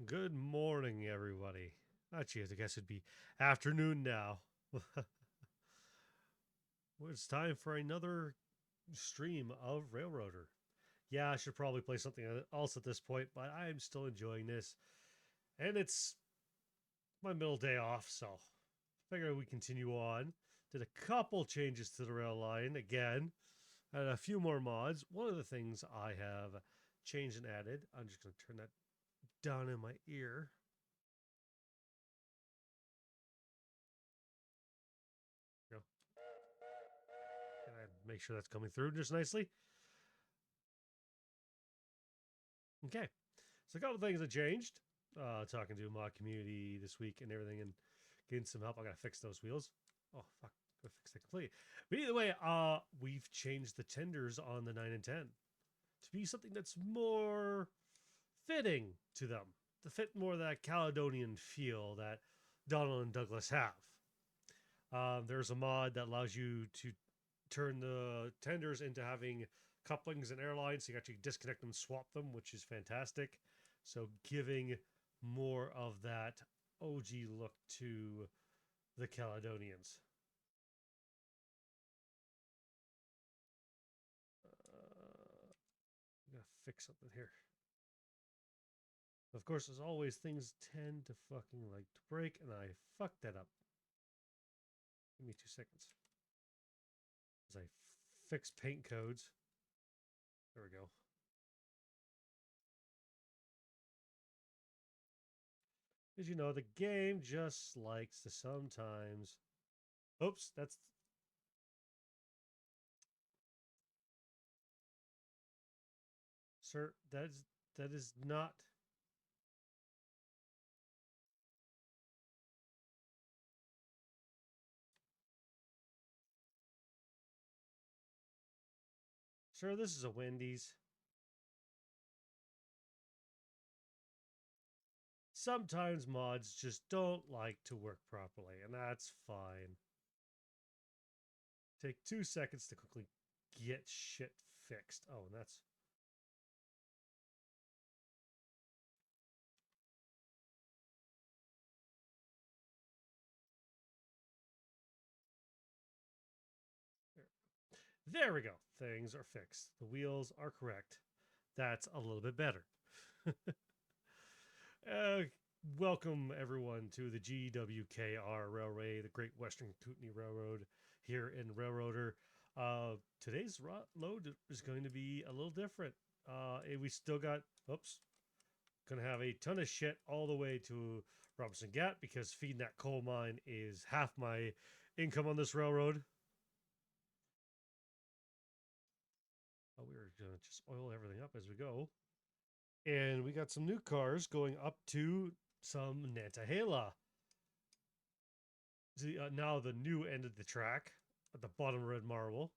Good morning, everybody. Actually, I guess it'd be afternoon now. Well, it's time for another stream of Railroader. Yeah, I should probably play something else at this point, but I'm still enjoying this. And it's my middle day off, so figure we continue on. Did a couple changes to the rail line again, and a few more mods. One of the things I have changed and added, I'm just going to turn that down in my ear. You know, and I make sure that's coming through just nicely. Okay. So a couple things that changed. Talking to my community this week and everything and getting some help. I gotta fix those wheels. Oh fuck. Gotta fix that completely. But either way, we've changed the tenders on the 9 and 10 to be something that's more fitting to them. To fit more of that Caledonian feel that Donald and Douglas have. There's a mod that allows you to turn the tenders into having couplings and airlines, so you actually disconnect them and swap them, which is fantastic. So giving more of that OG look to the Caledonians. I'm gonna fix something here. Of course, as always, things tend to fucking like to break, and I fucked that up. Give me 2 seconds. As I fix paint codes. There we go. As you know, the game just likes to sometimes. Oops, that's. Sir, that is not. Sir, this is a Wendy's. Sometimes mods just don't like to work properly, and that's fine. Take 2 seconds to quickly get shit fixed. Oh, and that's. There we go. Things are fixed. The wheels are correct. That's a little bit better. uh, Welcome, everyone, to the GWKR Railway, the Great Western Kootenai Railroad here in Railroader. Today's load is going to be a little different. We still got, oops, going to have a ton of shit all the way to Robinson Gap because feeding that coal mine is half my income on this railroad. We're going to just oil everything up as we go. And we got some new cars going up to some Nantahla. Now the new end of the track at the bottom of Red Marble.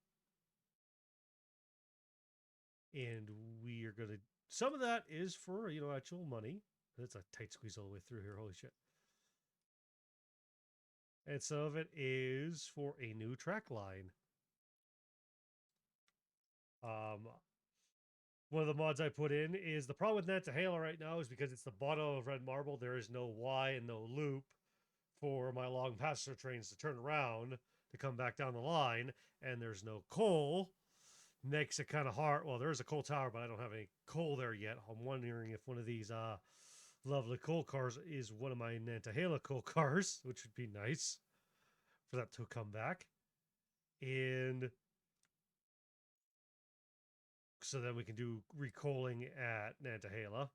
And we are going to, some of that is for, actual money. That's a tight squeeze all the way through here. Holy shit. And some of it is for a new track line. Um, One of the mods I put in is the problem with Nantahla right now is because it's the bottom of Red Marble. There is no Y and no loop for my long passenger trains to turn around to come back down the line, and there's no coal. Makes it kind of hard. Well, there is a coal tower, but I don't have any coal there yet. I'm wondering if one of these lovely coal cars is one of my Nantahla coal cars, which would be nice for that to come back. And so then we can do recoaling at Nantahla.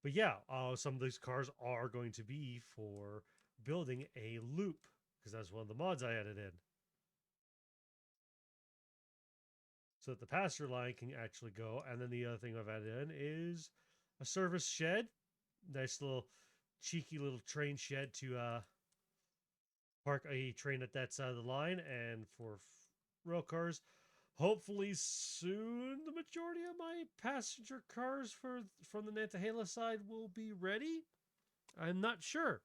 But yeah, some of these cars are going to be for building a loop because that's one of the mods I added in. So that the passenger line can actually go. And then the other thing I've added in is a service shed. Nice little cheeky little train shed to park a train at that side of the line. And for rail cars, hopefully soon the majority of my passenger cars from the Nantahla side will be ready. I'm not sure.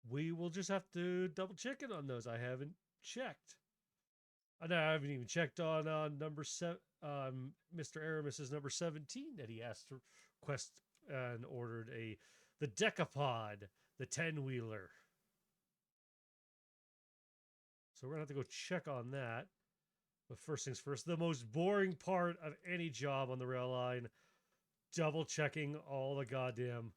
We will just have to double check it on those. I haven't checked. I haven't even checked on number 7, Mr. Aramis's number 17 that he asked to request and ordered the Decapod, the 10-wheeler. So we're gonna have to go check on that. But first things first, the most boring part of any job on the rail line, double checking all the goddamn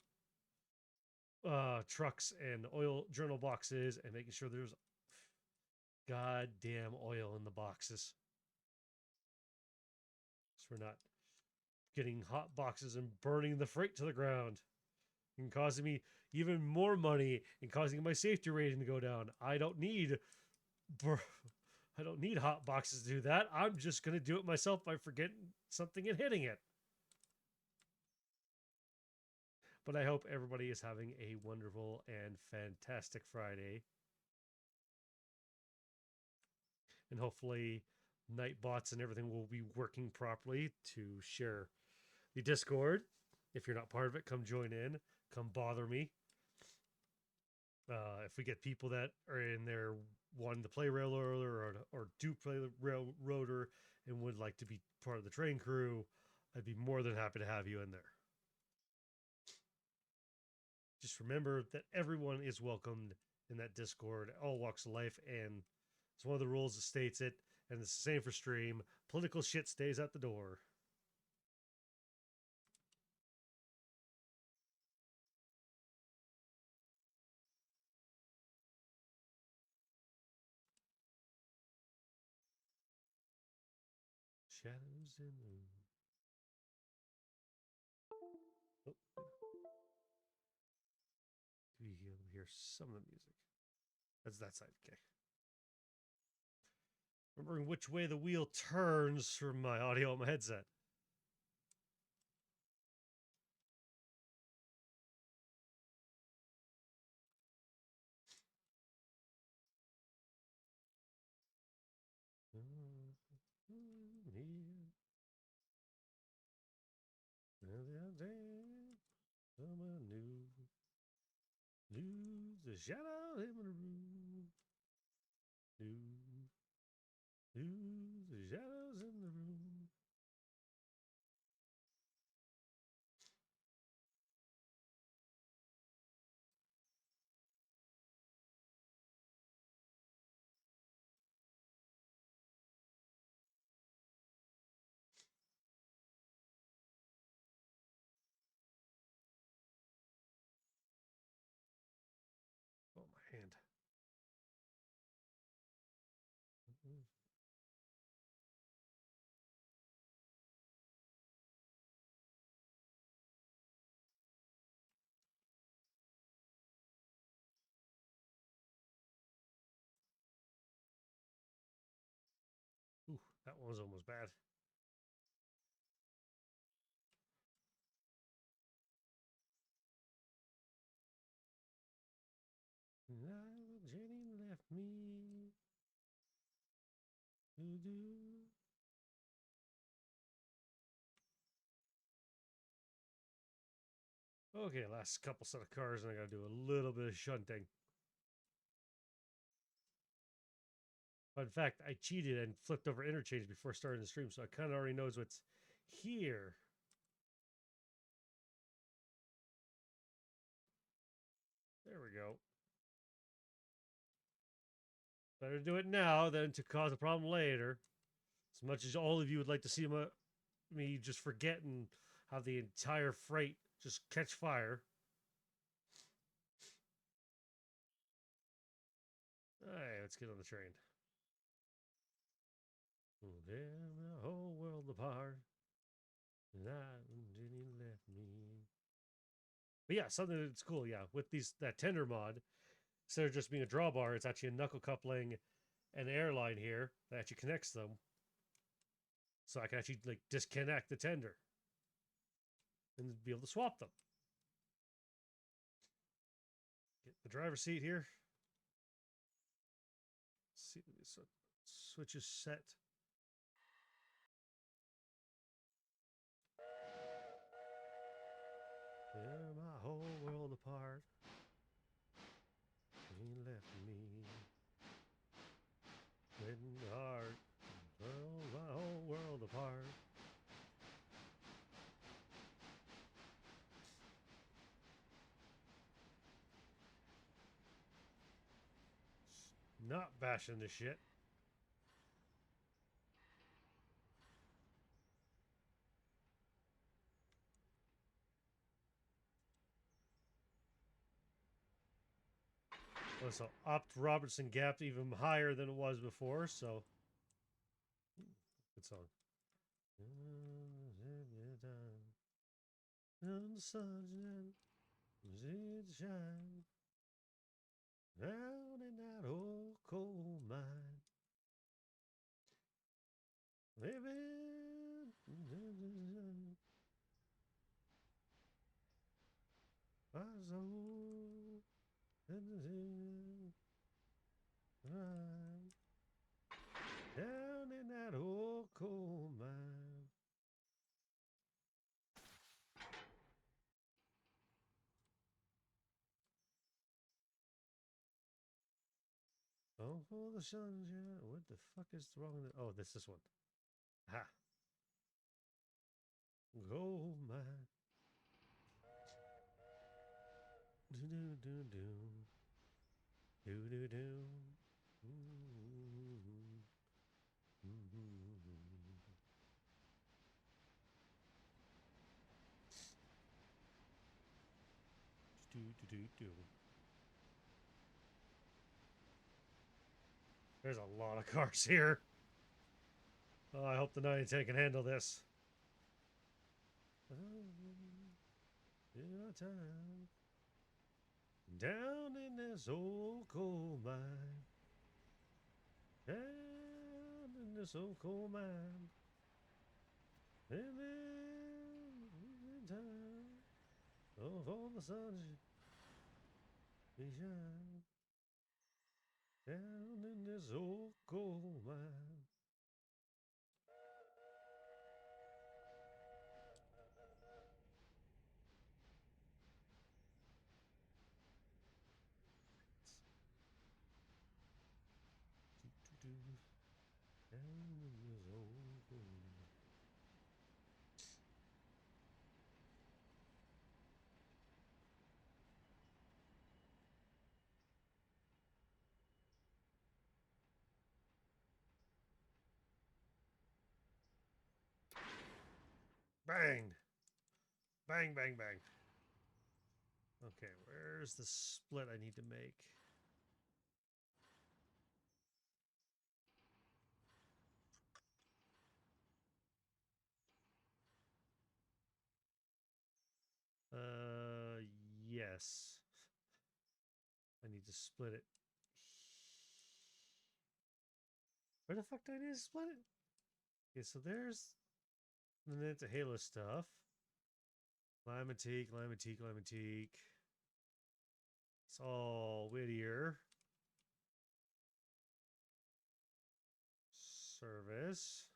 trucks and oil journal boxes and making sure there's goddamn oil in the boxes. So we're not getting hot boxes and burning the freight to the ground and causing me even more money and causing my safety rating to go down. I don't need hot boxes to do that. I'm just going to do it myself by forgetting something and hitting it. But I hope everybody is having a wonderful and fantastic Friday. And hopefully Nightbots and everything will be working properly to share the Discord. If you're not part of it, come join in. Come bother me. If we get people that are in there wanting to play Railroader or do play the Railroader and would like to be part of the train crew, I'd be more than happy to have you in there. Just remember that everyone is welcomed in that Discord, all walks of life, and it's one of the rules that states it, and it's the same for stream. Political shit stays at the door. Shadows in the room. Oh. Do you hear some of the music? That's that side, okay. Remembering which way the wheel turns for my audio on my headset. Lose the shadow in the room. Lose the shadows in the room. Oh, my hand. Ooh, that one was almost bad. Jenny left me. Okay, last couple set of cars, and I gotta do a little bit of shunting. But in fact, I cheated and flipped over interchange before starting the stream, so I kind of already knows what's here. There we go. Better do it now than to cause a problem later. As much as all of you would like to see me just forget and have the entire freight just catch fire. Alright, let's get on the train. Tear my whole world apart. And Jenny left me. But yeah, something that's cool, yeah. With that tender mod, instead of just being a drawbar, it's actually a knuckle coupling and airline here that actually connects them. So I can actually like disconnect the tender and be able to swap them. Get the driver's seat here. See, so switch is set. Tear my whole world apart. He left me. When heart tore my whole world apart. Not bashing the shit. Also, upped Robertson Gap even higher than it was before, so good song. And the sun shine down in that old coal mine. Living my soul down in that old coal mine. Oh, for the sunshine. What the fuck is wrong with it? Oh, this one. Ha. Gold mine. Do do do do. Do do do. Do do do do. There's a lot of cars here. Oh, I hope the 90 can handle this. Time. Down in this old coal mine. Down in this old coal mine. And then time. Oh, for the sun shine. Down in this old coal mine. Down in this old coal mine. Bang! Bang, bang, bang. Okay, where's the split I need to make? Yes. I need to split it. Where the fuck do I need to split it? Okay, so there's the Nantahla stuff. Limatique, Limatique, Limatique. It's all Whittier. Service.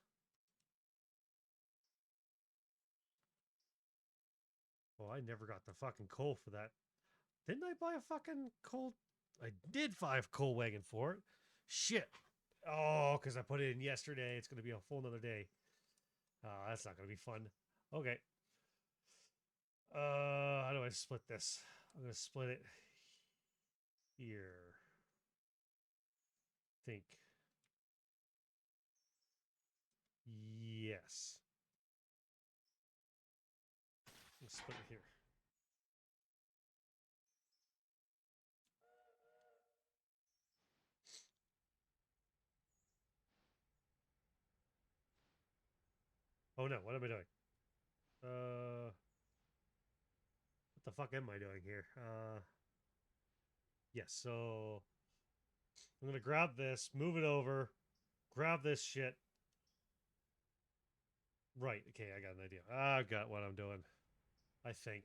Oh, I never got the fucking coal for that. Didn't I buy a fucking coal? I did 5 coal wagon for it. Shit. Oh, because I put it in yesterday. It's going to be a full another day. That's not going to be fun. Okay. How do I split this? I'm going to split it here. Think. Yes. Let's split it here. Oh no, what am I doing? What the fuck am I doing here? Yes, so I'm gonna grab this, move it over, grab this shit. Right, okay, I got an idea. I've got what I'm doing. I think.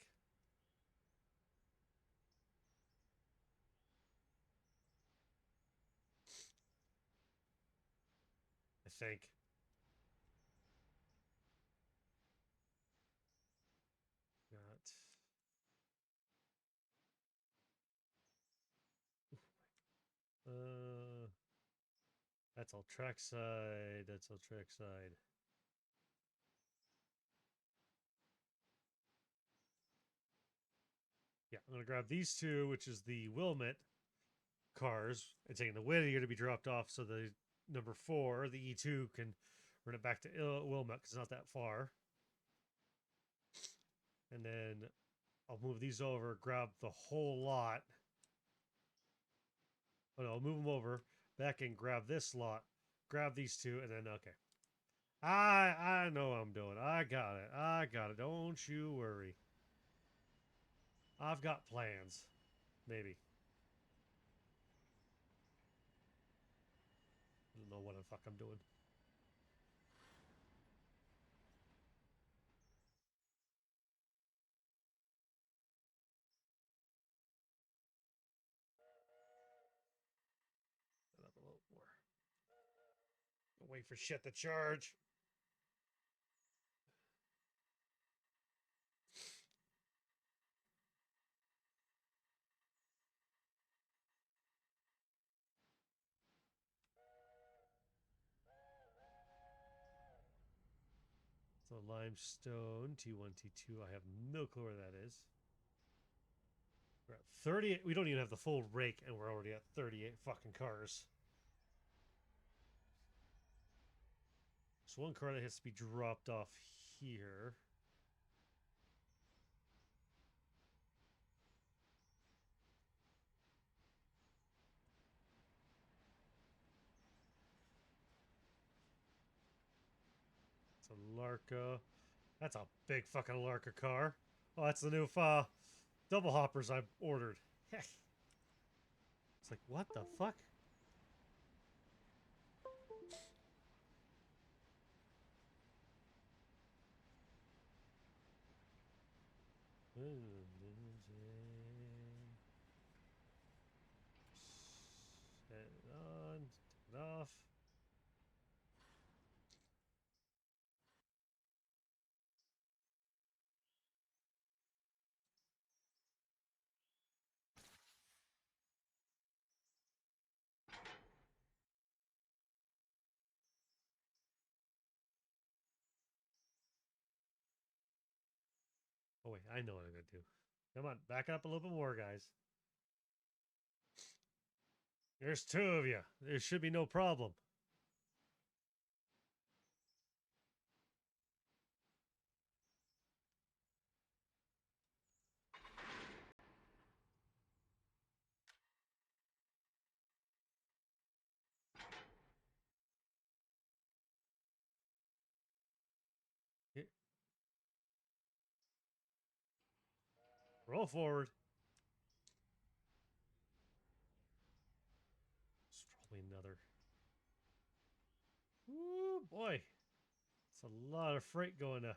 I think. Got. Uh, that's all trackside. That's all trackside. Yeah, I'm gonna grab these two, which is the Wilmot cars and taking the Whittier to be dropped off so the number 4, the E2, can run it back to Wilmot because it's not that far. And then I'll move these over, grab the whole lot. Oh no, I'll move them over, back and grab this lot, grab these two, and then, okay. I know what I'm doing. I got it. I got it. Don't you worry. I've got plans. Maybe. I don't know what the fuck I'm doing. Set up a little more. Wait for shit to charge. So limestone, T1, T2. I have no clue where that is. We're at 38. We don't even have the full rake, and we're already at 38 fucking cars. So one car that has to be dropped off here. It's a Larka. That's a big fucking Larka car. Oh, that's the new double hoppers I ordered. It's like, what the fuck? Set it on, take it off. Oh wait, I know what I'm gonna do. Come on, back up a little bit more, guys. There's 2 of you. There should be no problem. Roll forward. It's probably another. Ooh, boy. It's a lot of freight going to.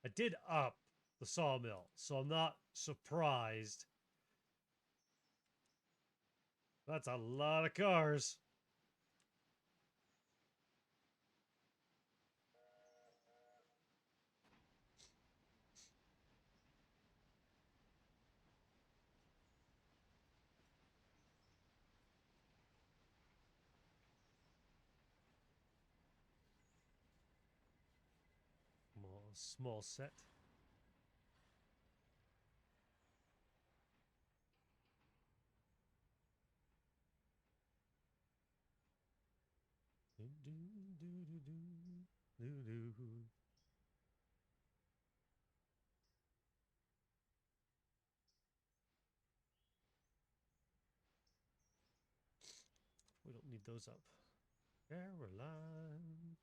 I did up the sawmill, so I'm not surprised. That's a lot of cars. Small set. Do, do, do, do, do, do. We don't need those up. Caroline.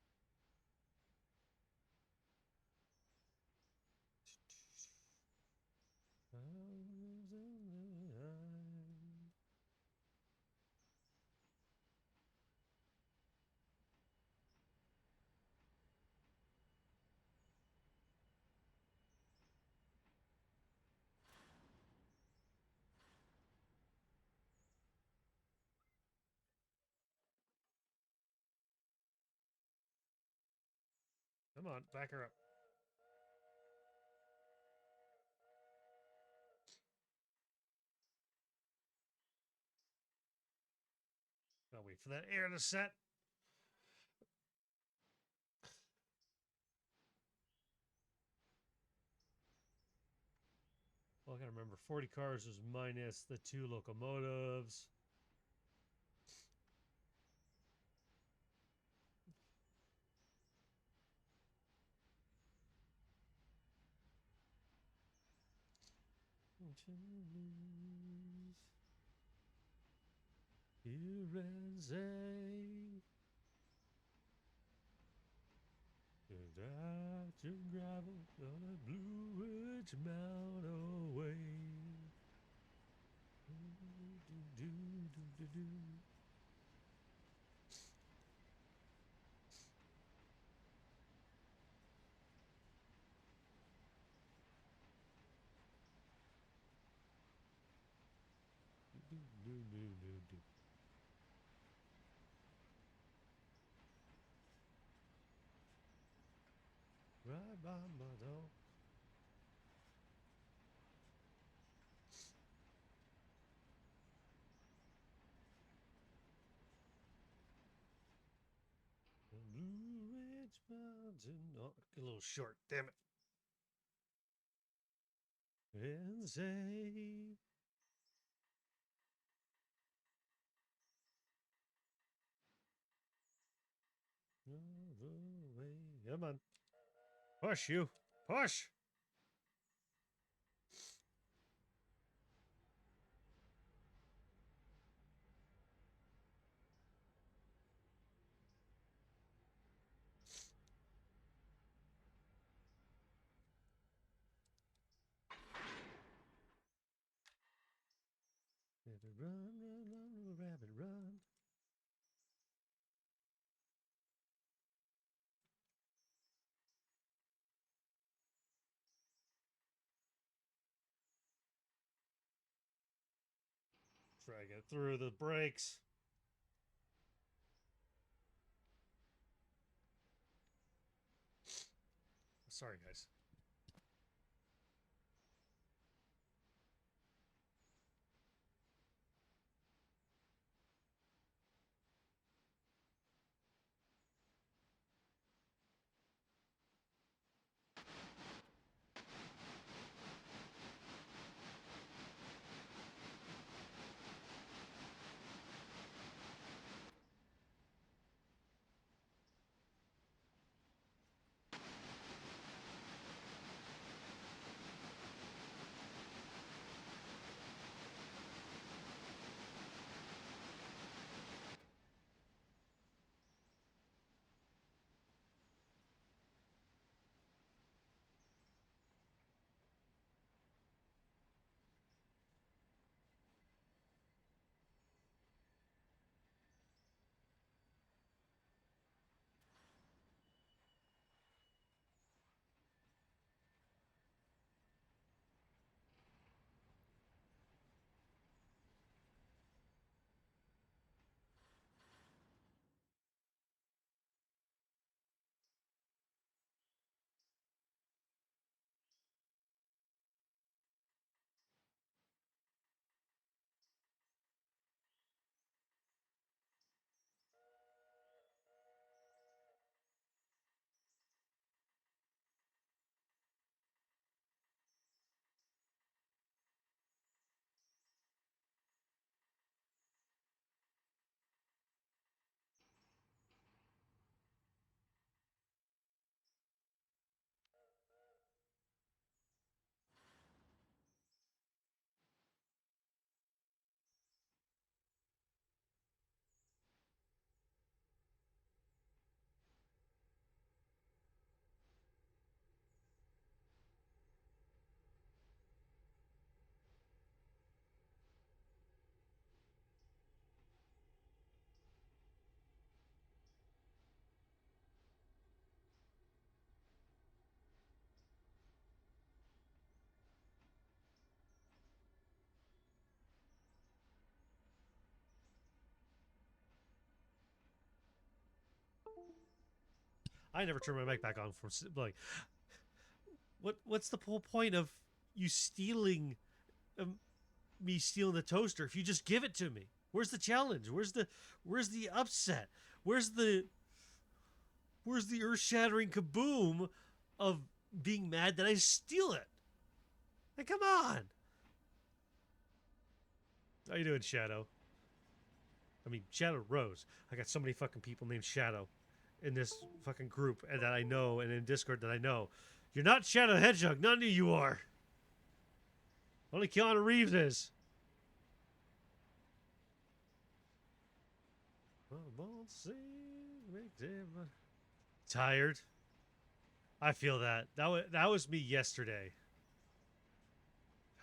Come on, back her up. Gotta wait for that air to set. Well, I gotta remember 40 cars is minus the 2 locomotives. Here ends to gravel on a Blue Ridge Mountain away. Right by my door. The Blue Ridge Mountain. Oh, a little short, damn it. And say. Come on. Push you. Push. Run, run, run, rabbit, run. Try to get through the brakes. Sorry, guys. I never turn my mic back on for like. What's the whole point of you stealing me stealing the toaster if you just give it to me? Where's the challenge? Where's the upset? Where's the earth-shattering kaboom of being mad that I steal it? Like, come on. How you doing, Shadow? I mean, Shadow Rose. I got so many fucking people named Shadow in this fucking group and that I know, and in Discord that I know. You're not Shadow Hedgehog. None of you are. Only Keanu Reeves is. Tired. I feel that. That was me yesterday.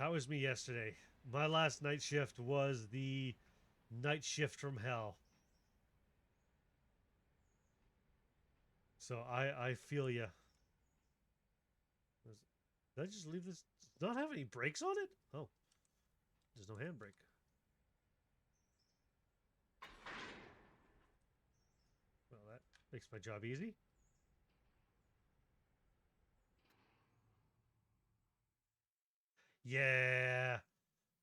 That was me yesterday. My last night shift was the night shift from hell. So I feel ya. Did I just leave this? Does not have any brakes on it? Oh, there's no handbrake. Well, that makes my job easy. Yeah.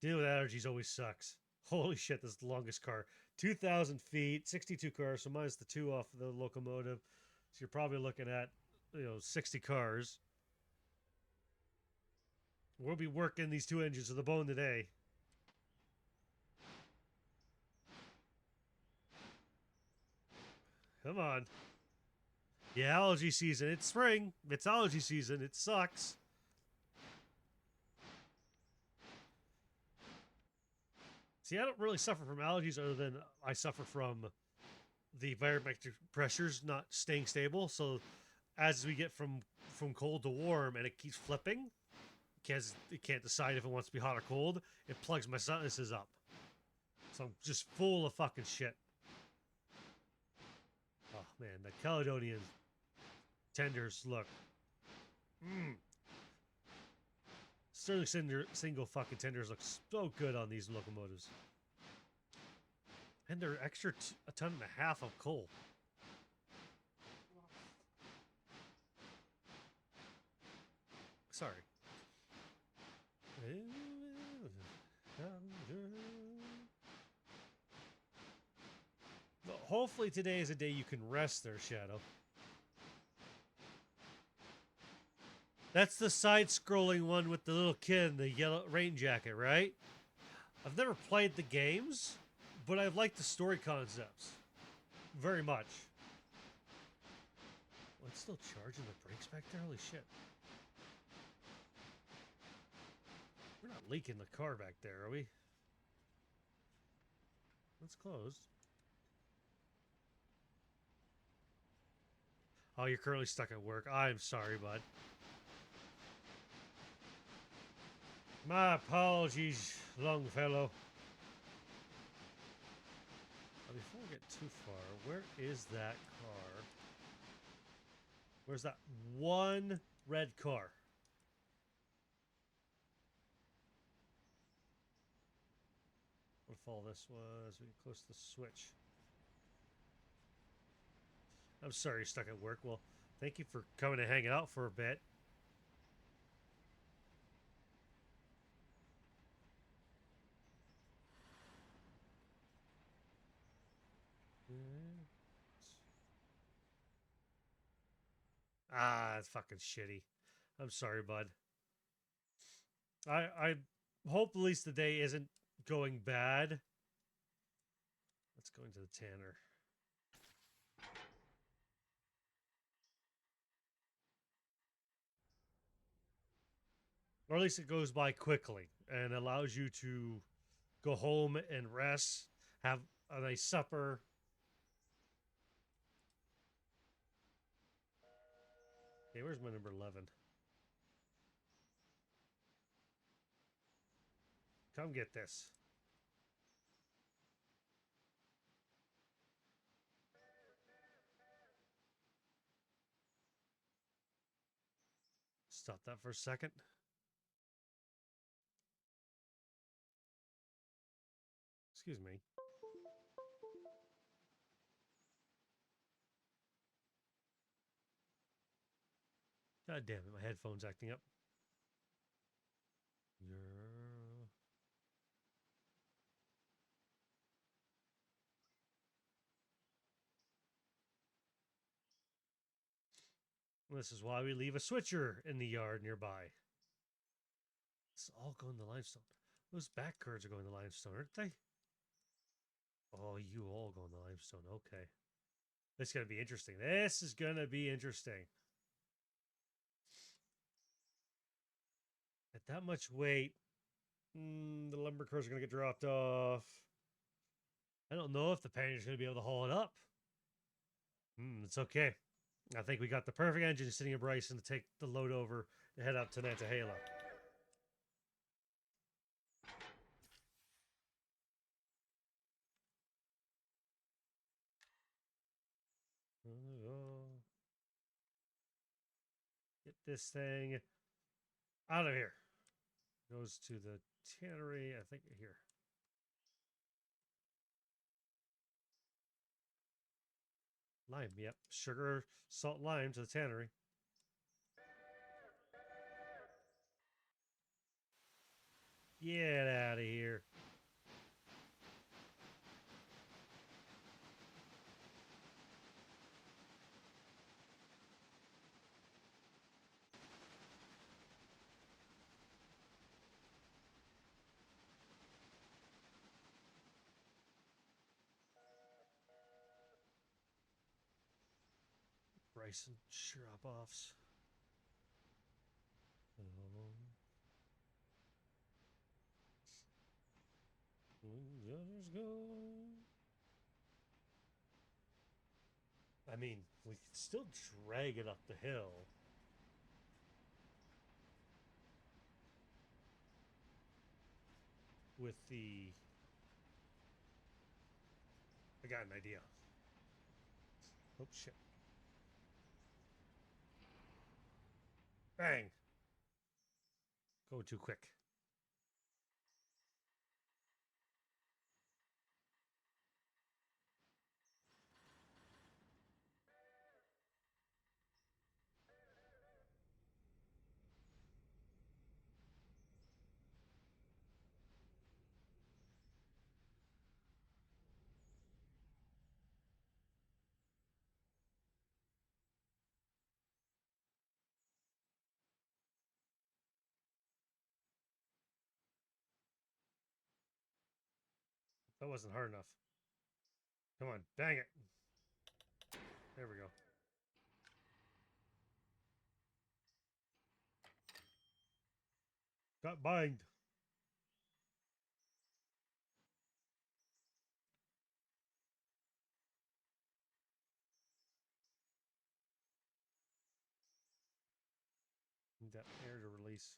Dealing with allergies always sucks. Holy shit, this is the longest car. 2,000 feet, 62 cars, so minus the 2 off the locomotive. So you're probably looking at, 60 cars. We'll be working these 2 engines to the bone today. Come on. Yeah, allergy season. It's spring. It's allergy season. It sucks. See, I don't really suffer from allergies other than I suffer from the barometric pressures not staying stable. So as we get from cold to warm and it keeps flipping, because it can't decide if it wants to be hot or cold, it plugs my sinuses up. So I'm just full of fucking shit. Oh man, the Caledonian tenders look. Sterling single fucking tenders look so good on these locomotives. And they're extra a ton and a half of coal. Sorry. But hopefully today is a day you can rest there, Shadow. That's the side-scrolling one with the little kid in the yellow rain jacket, right? I've never played the games, but I like the story concepts very much. Oh, it's still charging the brakes back there? Holy shit. We're not leaking the car back there, are we? It's closed. Oh, you're currently stuck at work. I'm sorry, bud. My apologies, Longfellow. Before we get too far, where is that car? Where's that one red car? What if all this was? We get close to the switch. I'm sorry you're stuck at work. Well, thank you for coming and hanging out for a bit. Ah, it's fucking shitty. I'm sorry, bud. I hope at least the day isn't going bad. Let's go into the Tanner. Or at least it goes by quickly and allows you to go home and rest, have a nice supper. Okay, where's my number 11? Come get this. Stop that for a second. Excuse me. God damn it, my headphone's acting up. This is why we leave a switcher in the yard nearby. It's all going to limestone. Those back curds are going to limestone, aren't they? Oh, you all going to limestone. Okay. This is going to be interesting. This is going to be interesting. At that much weight, The lumber cars are going to get dropped off. I don't know if the Panier's going to be able to haul it up. It's okay. I think we got the perfect engine sitting in Bryson to take the load over and head up to Nantahla. Get this thing out of here. Goes to the tannery, I think, here. Lime, yep. Sugar, salt, lime to the tannery. Get out of here. Bryson drop-offs. Let's go. I mean, we could still drag it up the hill. With the... I got an idea. Oh, shit. Bang! Go too quick. That wasn't hard enough. Come on, dang it. There we go. Got bind. Need that air to release.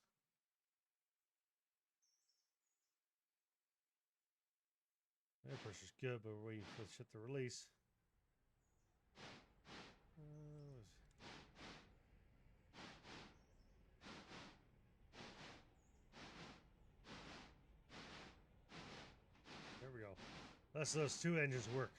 Air pressure's good, but we're waiting for the shit to release. There we go. That's those two engines work.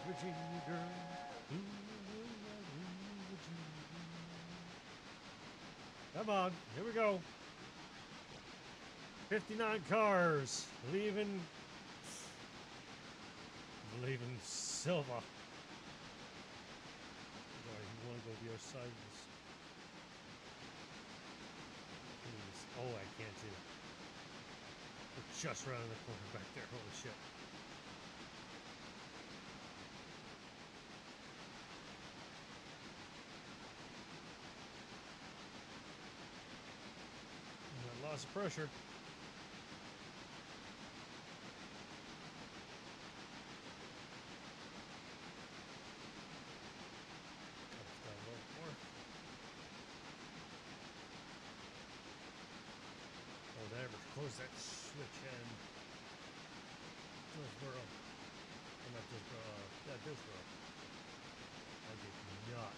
Virginia girl. Come on, here we go. 59 cars leaving Silva. You want to go the other side of this? Oh, I can't do it. We're just around the corner back there. Holy shit. Lots of pressure. Oh, they ever close that switch and Dillsboro. Or not Dillsboro, yeah, Dillsboro. I did not.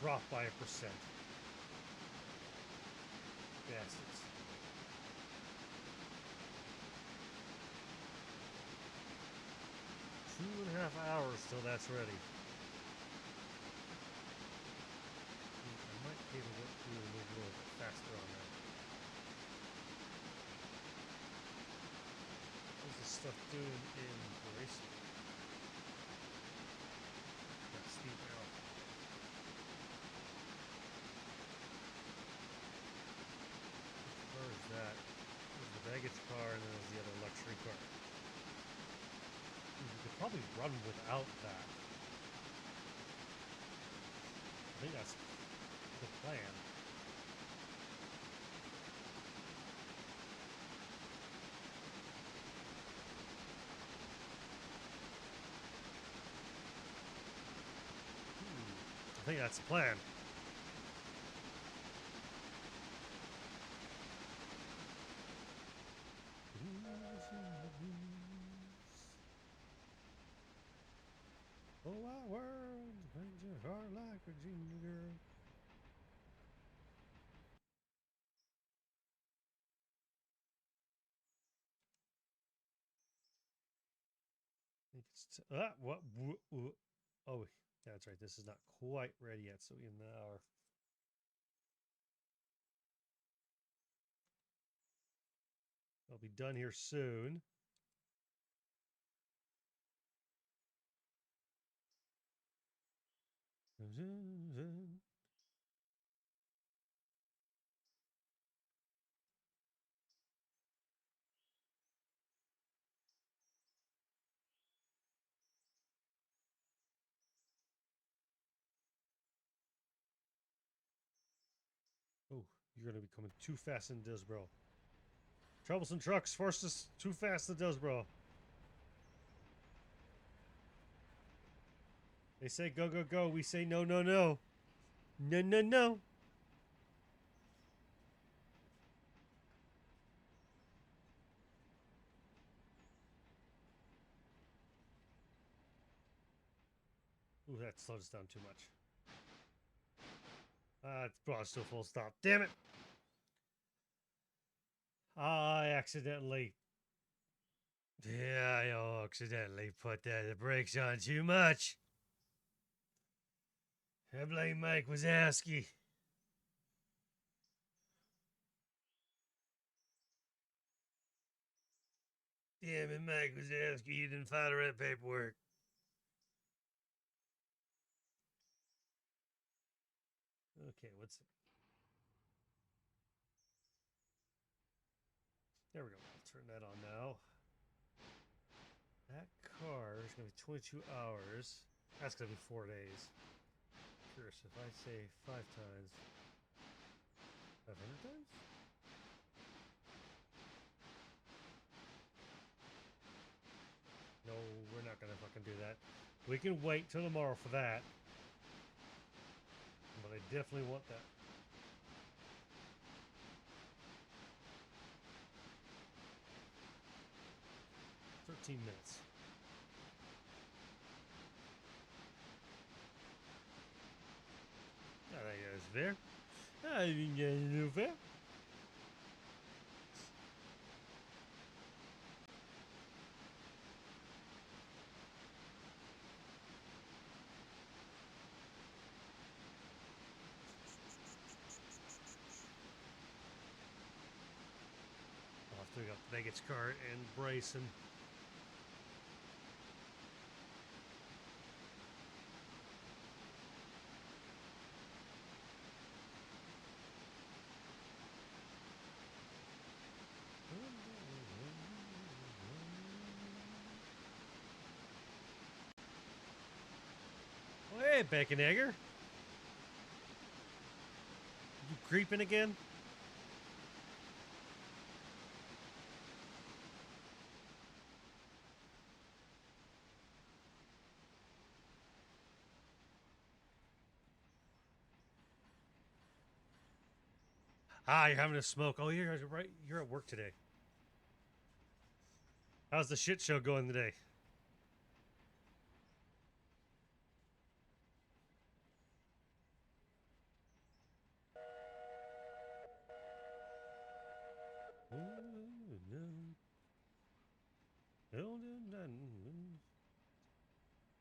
dropped by 1%. Bastards. Two and a half hours till that's ready. I might be able to move a little bit faster on that. What's this stuff doing in racing? Got speed now. Where is that? There's the baggage car and then there's the other luxury car. You could probably run without that. I think that's the plan. I think that's the plan. Oh, our world brings your heart like Virginia girl. What? Oh, that's right. This is not quite ready yet, so in our. I'll be done here soon. Oh, you're going to be coming too fast in Disbro. Troublesome trucks forced us too fast to Disbro. They say go, go, go. We say no, no, no. No, no, no. Ooh, that slowed us down too much. It's brought us to a full stop. Damn it. I accidentally. Yeah, I accidentally put the brakes on too much. I blame Mike Wazowski. Damn it, Mike Wazowski, you didn't file the right paperwork. Okay, what's it? There we go. I'll turn that on now. That car is going to be 22 hours. That's going to be 4 days. Curious if I say 5 times. 500 times? No, we're not going to fucking do that. We can wait till tomorrow for that. But I definitely want that. $13. I think that's fair. I think that's a little fair. I'll have to pick up Vegas cart and Bryson. Oh, hey, Bacon Egger. You creeping again? Ah, you're having a smoke. Oh, you're right. You're at work today. How's the shit show going today?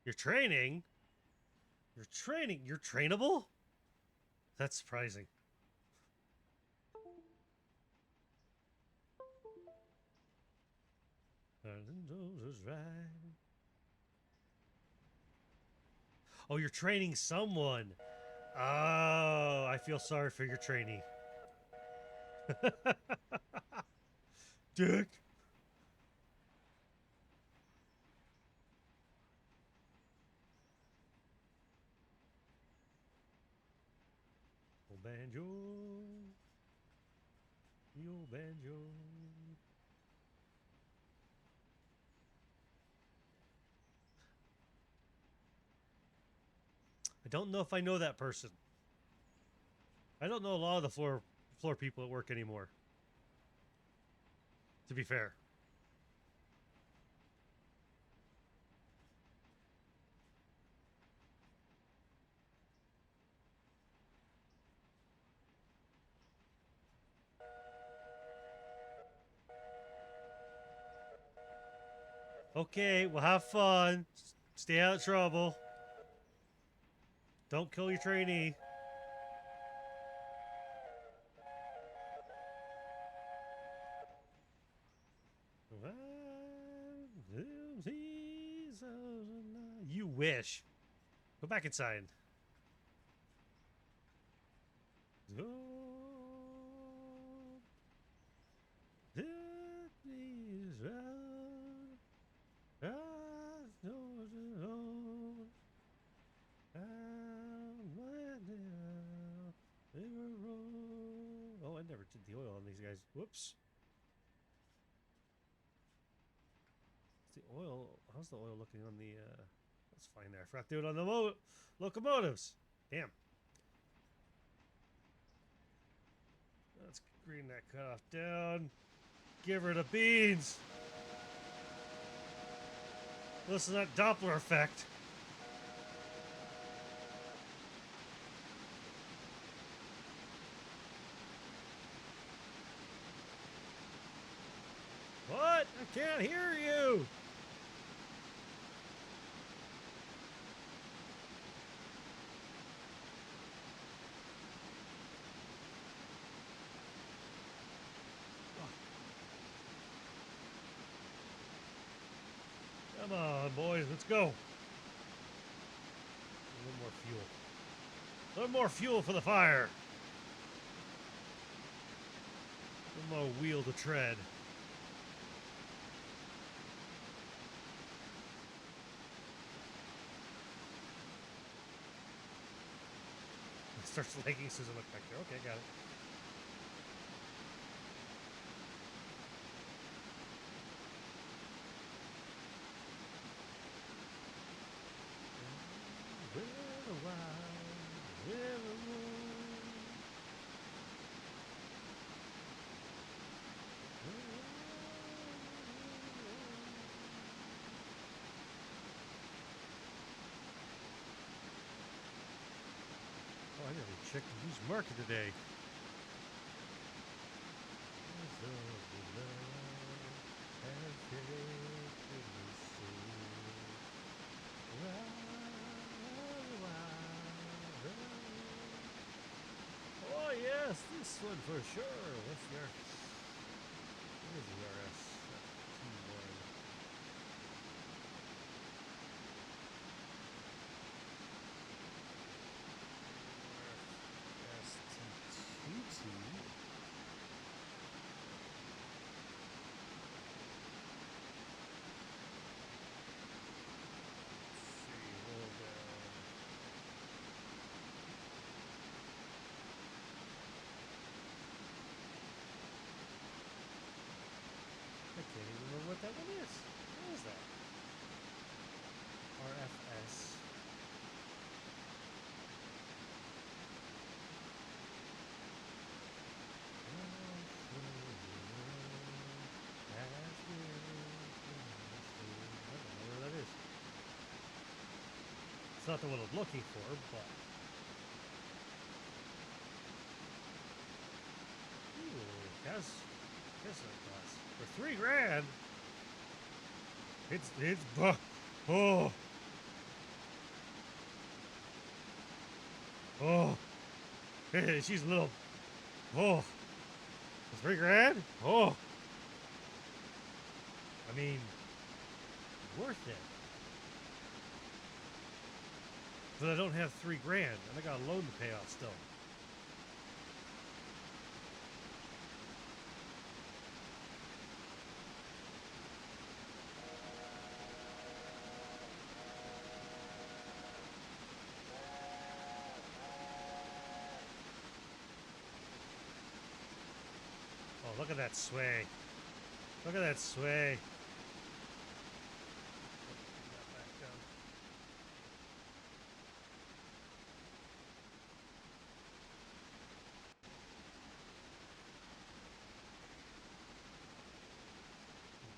You're training? You're training? You're trainable? That's surprising. Oh, you're training someone. Oh, I feel sorry for your trainee. Dick. Oh, banjo. Yo, banjo. I don't know if I know that person. I don't know a lot of the floor people at work anymore. To be fair. Okay, well have fun. Stay out of trouble. Don't kill your trainee. You wish. Go back inside. Oh, I never did the oil on these guys. Whoops. The oil. How's the oil looking on the? That's fine there. I forgot to do it on the locomotives. Damn. Let's green that cutoff down. Give her the beans. Listen to that Doppler effect. What? I can't hear you. Come on, boys, let's go. A little more fuel. A little more fuel for the fire. A little more wheel to tread. It starts lagging as soon as I look back there. Okay, got it. Oh, I gotta check the used market today. Oh yes, this one for sure. What's your? What is the RS? T1. ST2T. I can't even remember what that one is. What is that? RFS. It's not the one I'm looking for, but. Ooh, Tesla class. For $3,000. Oh, oh. She's a little. Oh, $3 grand. Oh, I mean, worth it. But I don't have $3 grand, and I got a loan to pay off still. Oh, look at that sway. Look at that sway. Back down.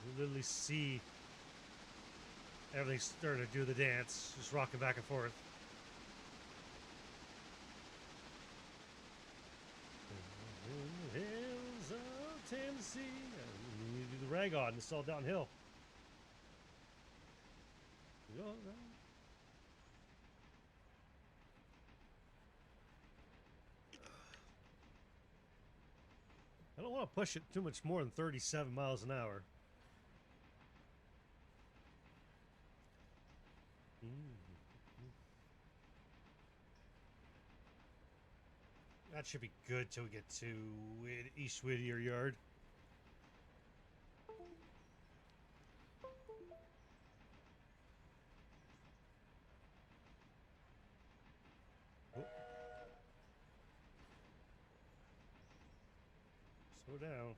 You literally see everything starting to do the dance, just rocking back and forth. In the hills of Tennessee. You do the rag on, it's all downhill. I don't want to push it too much more than 37 miles an hour. That should be good till we get to East Whittier Yard. Oh. Slow down.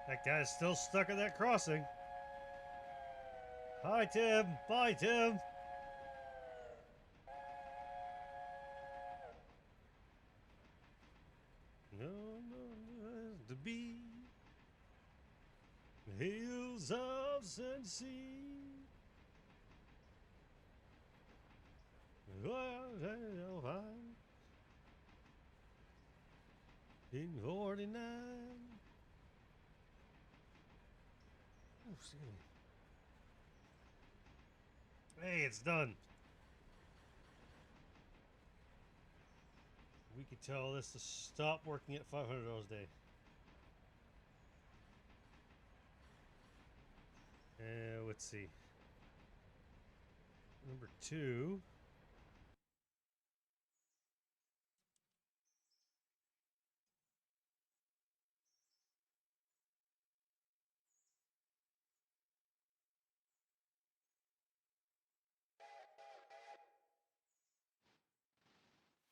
That guy's still stuck at that crossing. Hi, Tim. Bye, Tim. No, to be the hills of Tennessee. In 49. Oh, excuse me. Hey, it's done. We could tell this to stop working at $500 a day. Let's see. Number 2.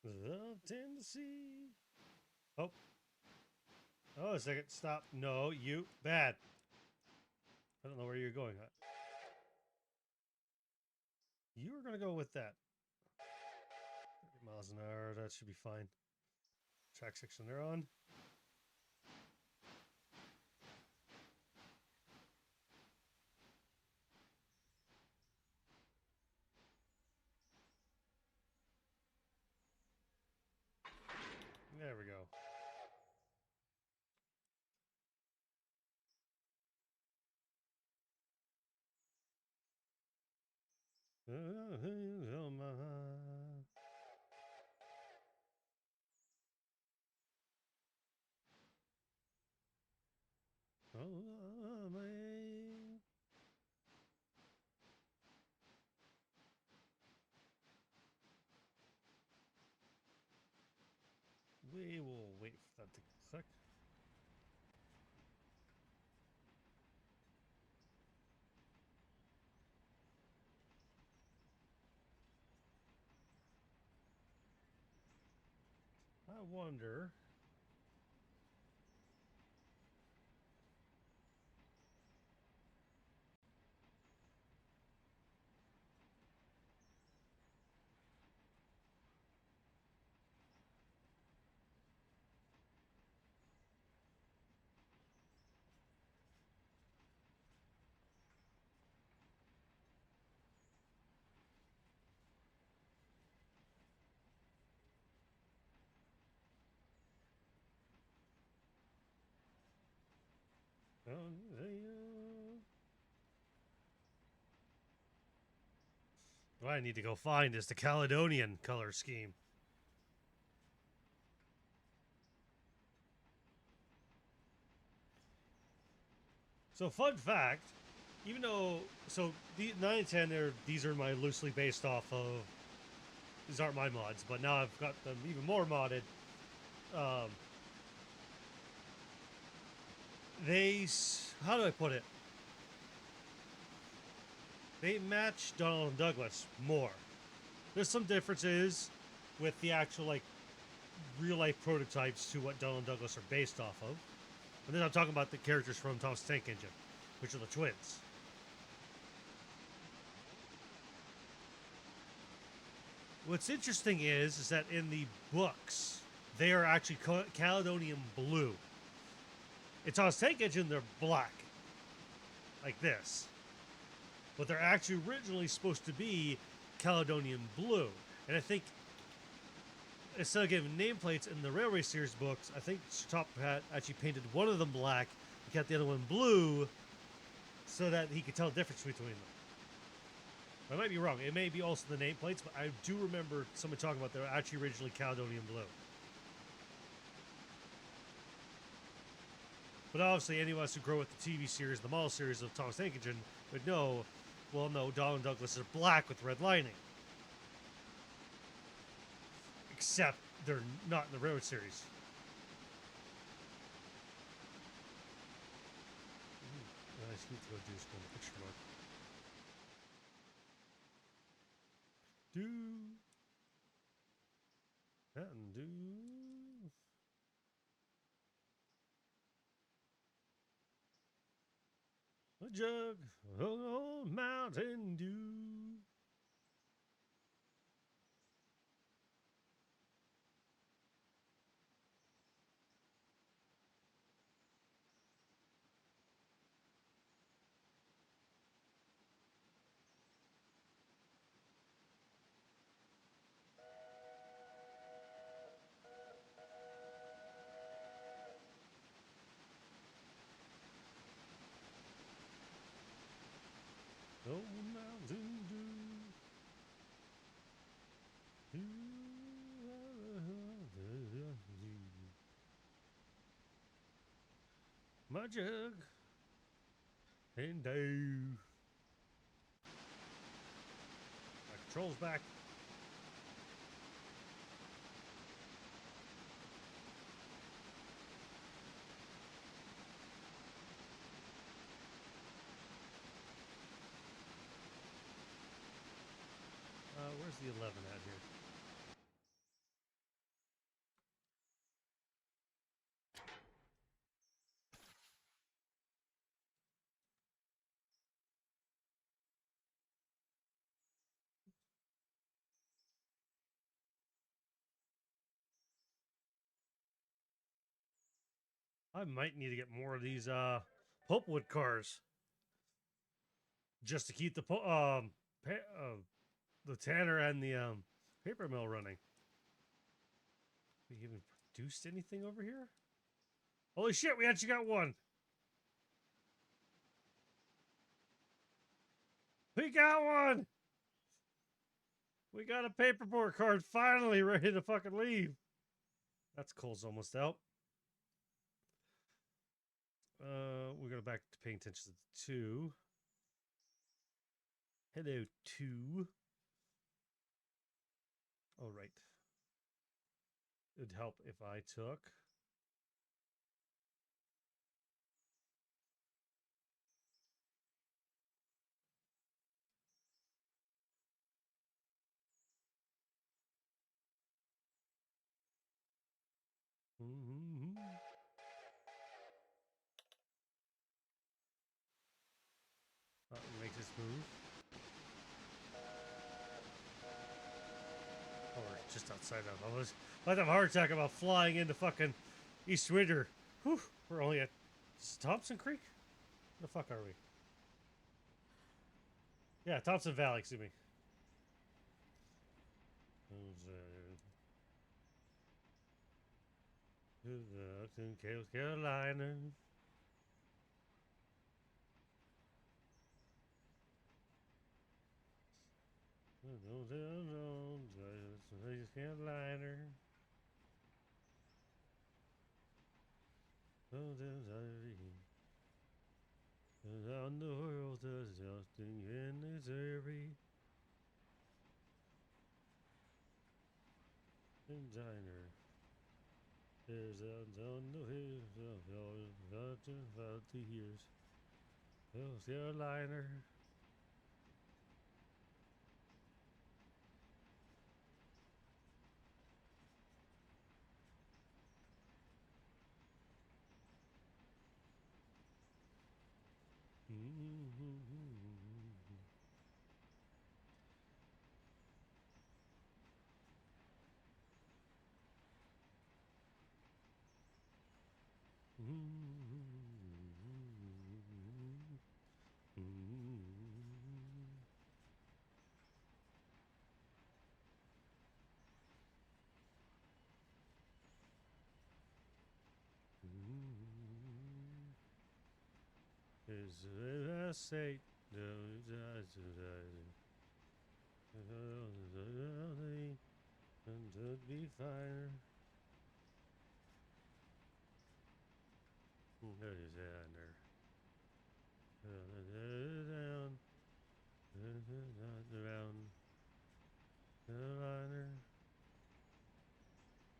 Of Tennessee. Oh. Oh, a second. Stop. No, you. Bad. I don't know where you're going. You were going to go with that. 30 miles an hour. That should be fine. Track section they're on. There we go. We will wait for that to click. I wonder. What I need to go find is the Caledonian color scheme. So, fun fact, even though, so the 9 and 10, these are my loosely based off of, these aren't my mods, but now I've got them even more modded. They, how do I put it? They match Donald and Douglas more. There's some differences with the actual, like, real life prototypes to what Donald and Douglas are based off of. And then I'm talking about the characters from Thomas the Tank Engine, which are the twins. What's interesting is that in the books, they are actually Caledonian blue. In Thomas the Tank Engine, they're black. Like this. But they're actually originally supposed to be Caledonian blue. And I think instead of giving nameplates in the Railway Series books, I think Top Hat actually painted one of them black and kept the other one blue so that he could tell the difference between them. I might be wrong. It may be also the nameplates, but I do remember someone talking about they're actually originally Caledonian blue. But obviously, any of us who grow with the TV series, the model series of Thomas the Tank Engine would know, well, no, Donald and Douglas are black with red lining. Except they're not in the Railroad series. I just need to go do this one picture mark. Do that and do. A jug of old Mountain Dew. Old Mountain Dew. My jug and dew. My control's back. Where's the 11 at here? I might need to get more of these pulpwood cars just to keep the tanner and the paper mill running. We even produced anything over here? Holy shit, we actually got one. We got one. We got a paperboard card finally ready to fucking leave. That's coal's almost out. We're going back to paying attention to the 2. Hello, 2. All right. It'd help if I took. Mm-hmm. Make this move. Oh, we're just outside of. I was about to have a heart attack about flying into fucking East Winter. Whew, we're only at Thompson Creek? Where the fuck are we? Yeah, Thompson Valley, excuse me. Carolina. Carolina. Around the world, there's nothing in Missouri. And diner. There's on the hills of the years. South Carolina. Is a state and to be finer. There's there. Down. Around the liner.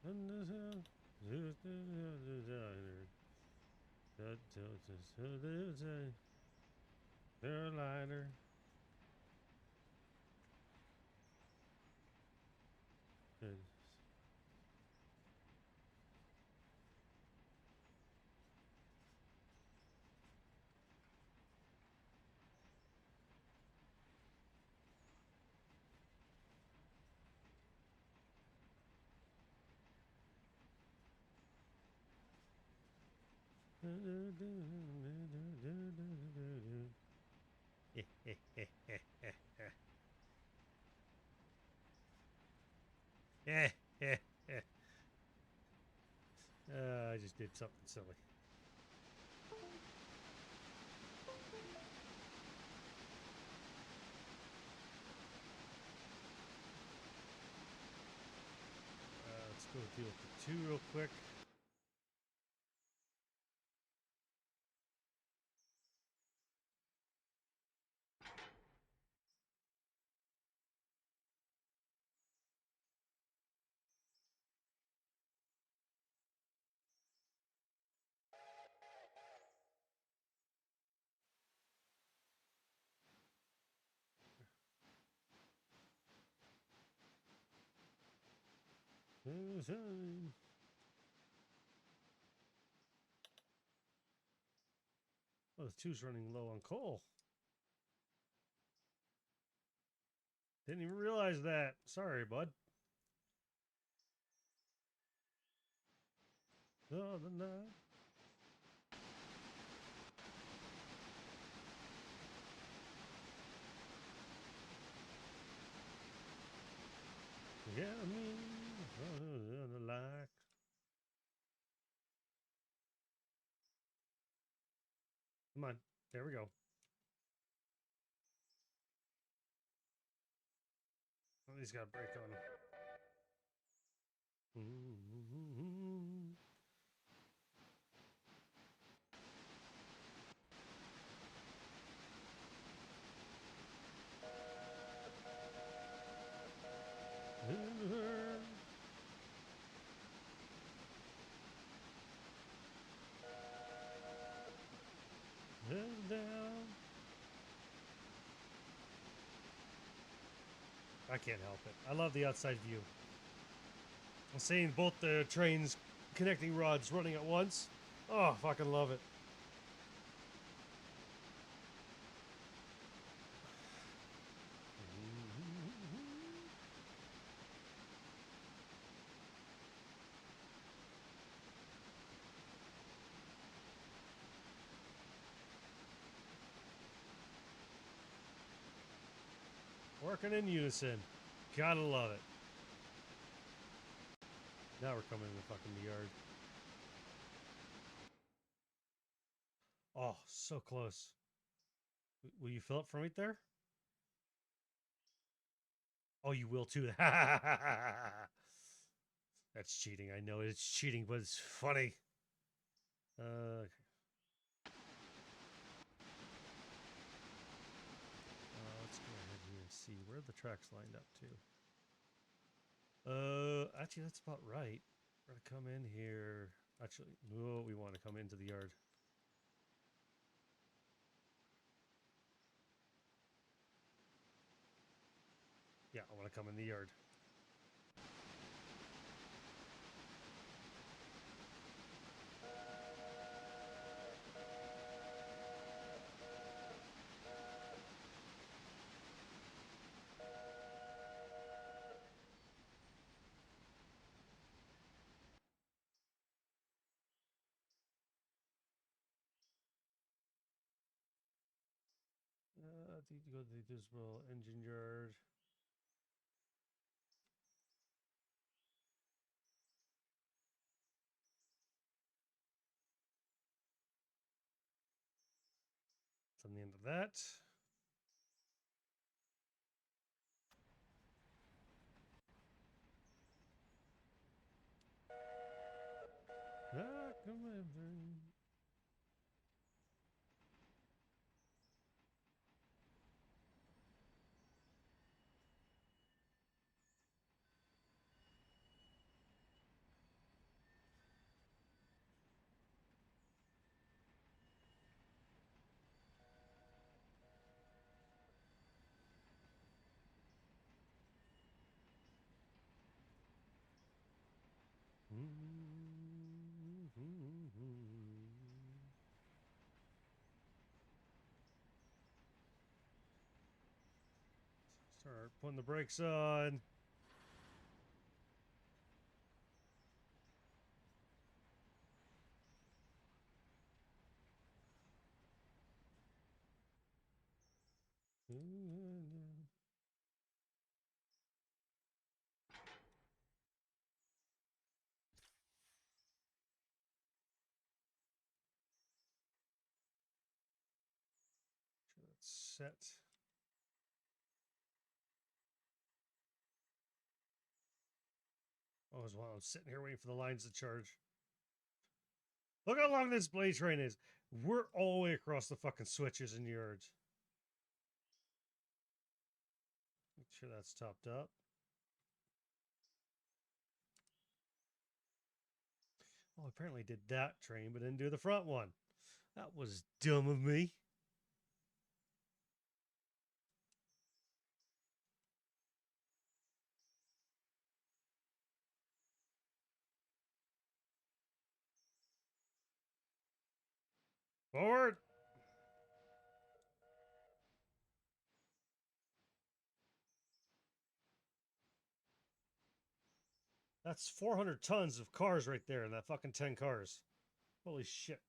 And the sound. Carolina. I just did something silly. Let's go deal with the 2 real quick. Oh, the 2's running low on coal. Didn't even realize that. Sorry, bud. Oh, the night. Yeah, I mean, the like. Come on. There we go. Oh, he's got a break on him. I can't help it. I love the outside view. I'm seeing both the trains connecting rods running at once. Oh, fucking love it. Working in unison. Gotta love it. Now we're coming in the fucking yard. Oh, so close. Will you fill up from right there? Oh, you will too. That's cheating. I know it's cheating, but it's funny. Let's go ahead here and see where the track's lined up to. Actually, that's about right. We're gonna come in here. Actually, no, we want to come into the yard. Yeah, I want to come in the yard. I think you go to the dismal engine yard. It's on the end of that. Ah, come on. Start putting the brakes on. Sure that's set. Oh, as well, I'm sitting here waiting for the lines to charge. Look how long this blade train is. We're all the way across the fucking switches and yards. Make sure that's topped up. Oh, apparently did that train, but didn't do the front one. That was dumb of me. Forward. That's 400 tons of cars right there in that fucking 10 cars. Holy shit.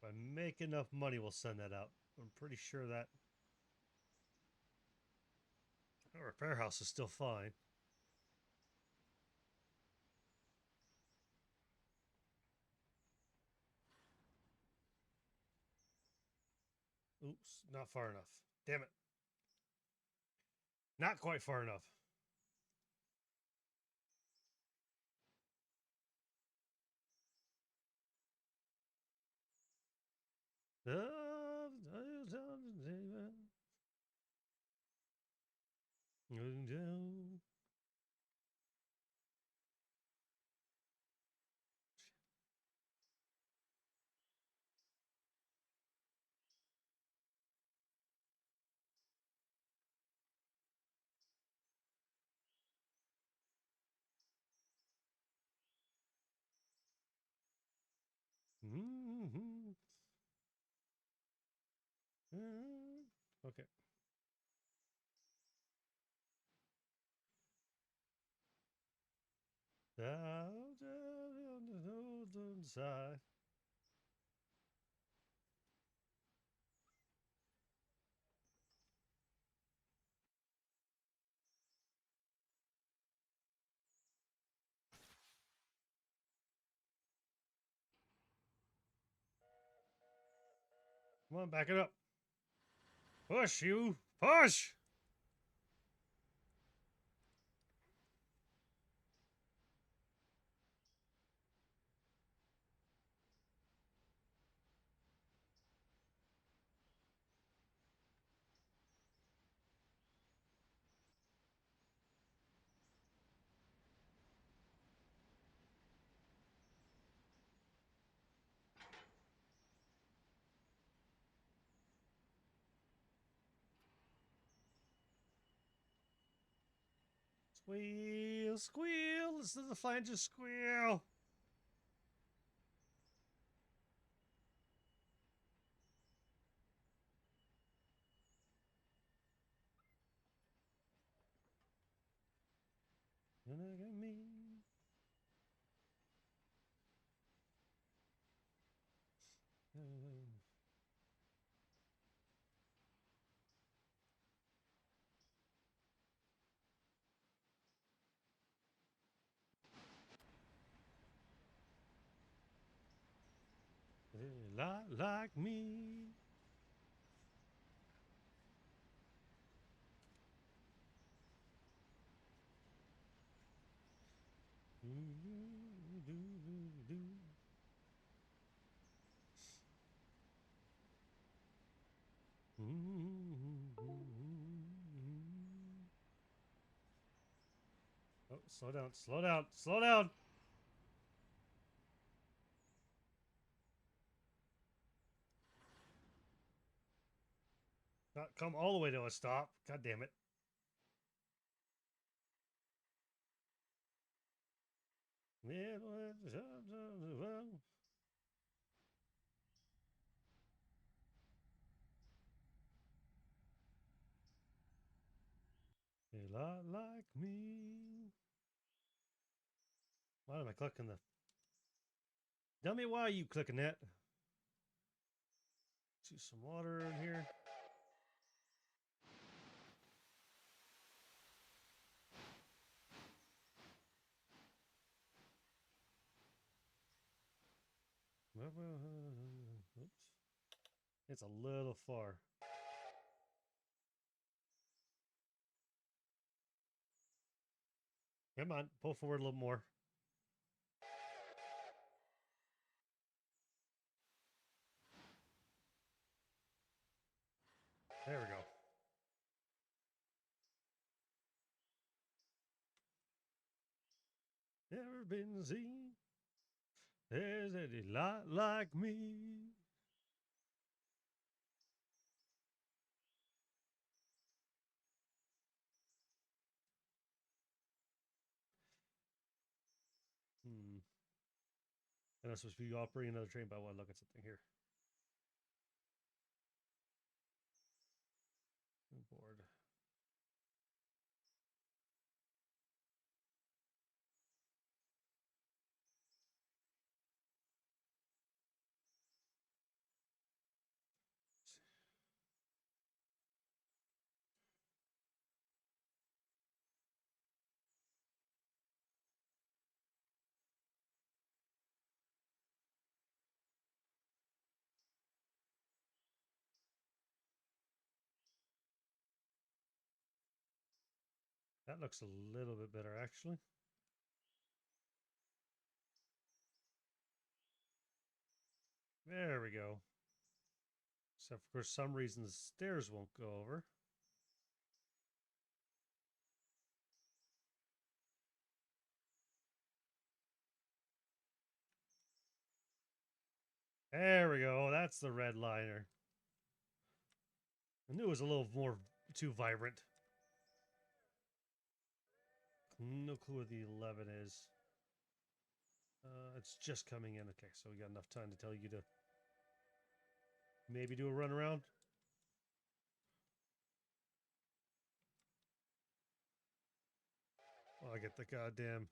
If I make enough money, we'll send that out. I'm pretty sure that our repair house is still fine. Oops, not far enough. Damn it. Not quite far enough. Okay. Down on the side. Come on, back it up. Push, you. Push! Squeal, squeal. Listen to the flanges squeal. Look at me. A lot like me. Oh, slow down, slow down, slow down. Not come all the way to a stop. God damn it. A lot like me. Why am I clicking the... Tell me why you clicking that. See some water in here. Oops. It's a little far. Come on, pull forward a little more. There we go. Never been seen. There's a lot like me. And I'm supposed to be operating another train, but I want to look at something here. Board. That looks a little bit better, actually. There we go. Except for some reason the stairs won't go over. There we go. That's the red liner. I knew it was a little more too vibrant. No clue where the 11 is. It's just coming in. Okay, so we got enough time to tell you to maybe do a run around. Oh, I get the goddamn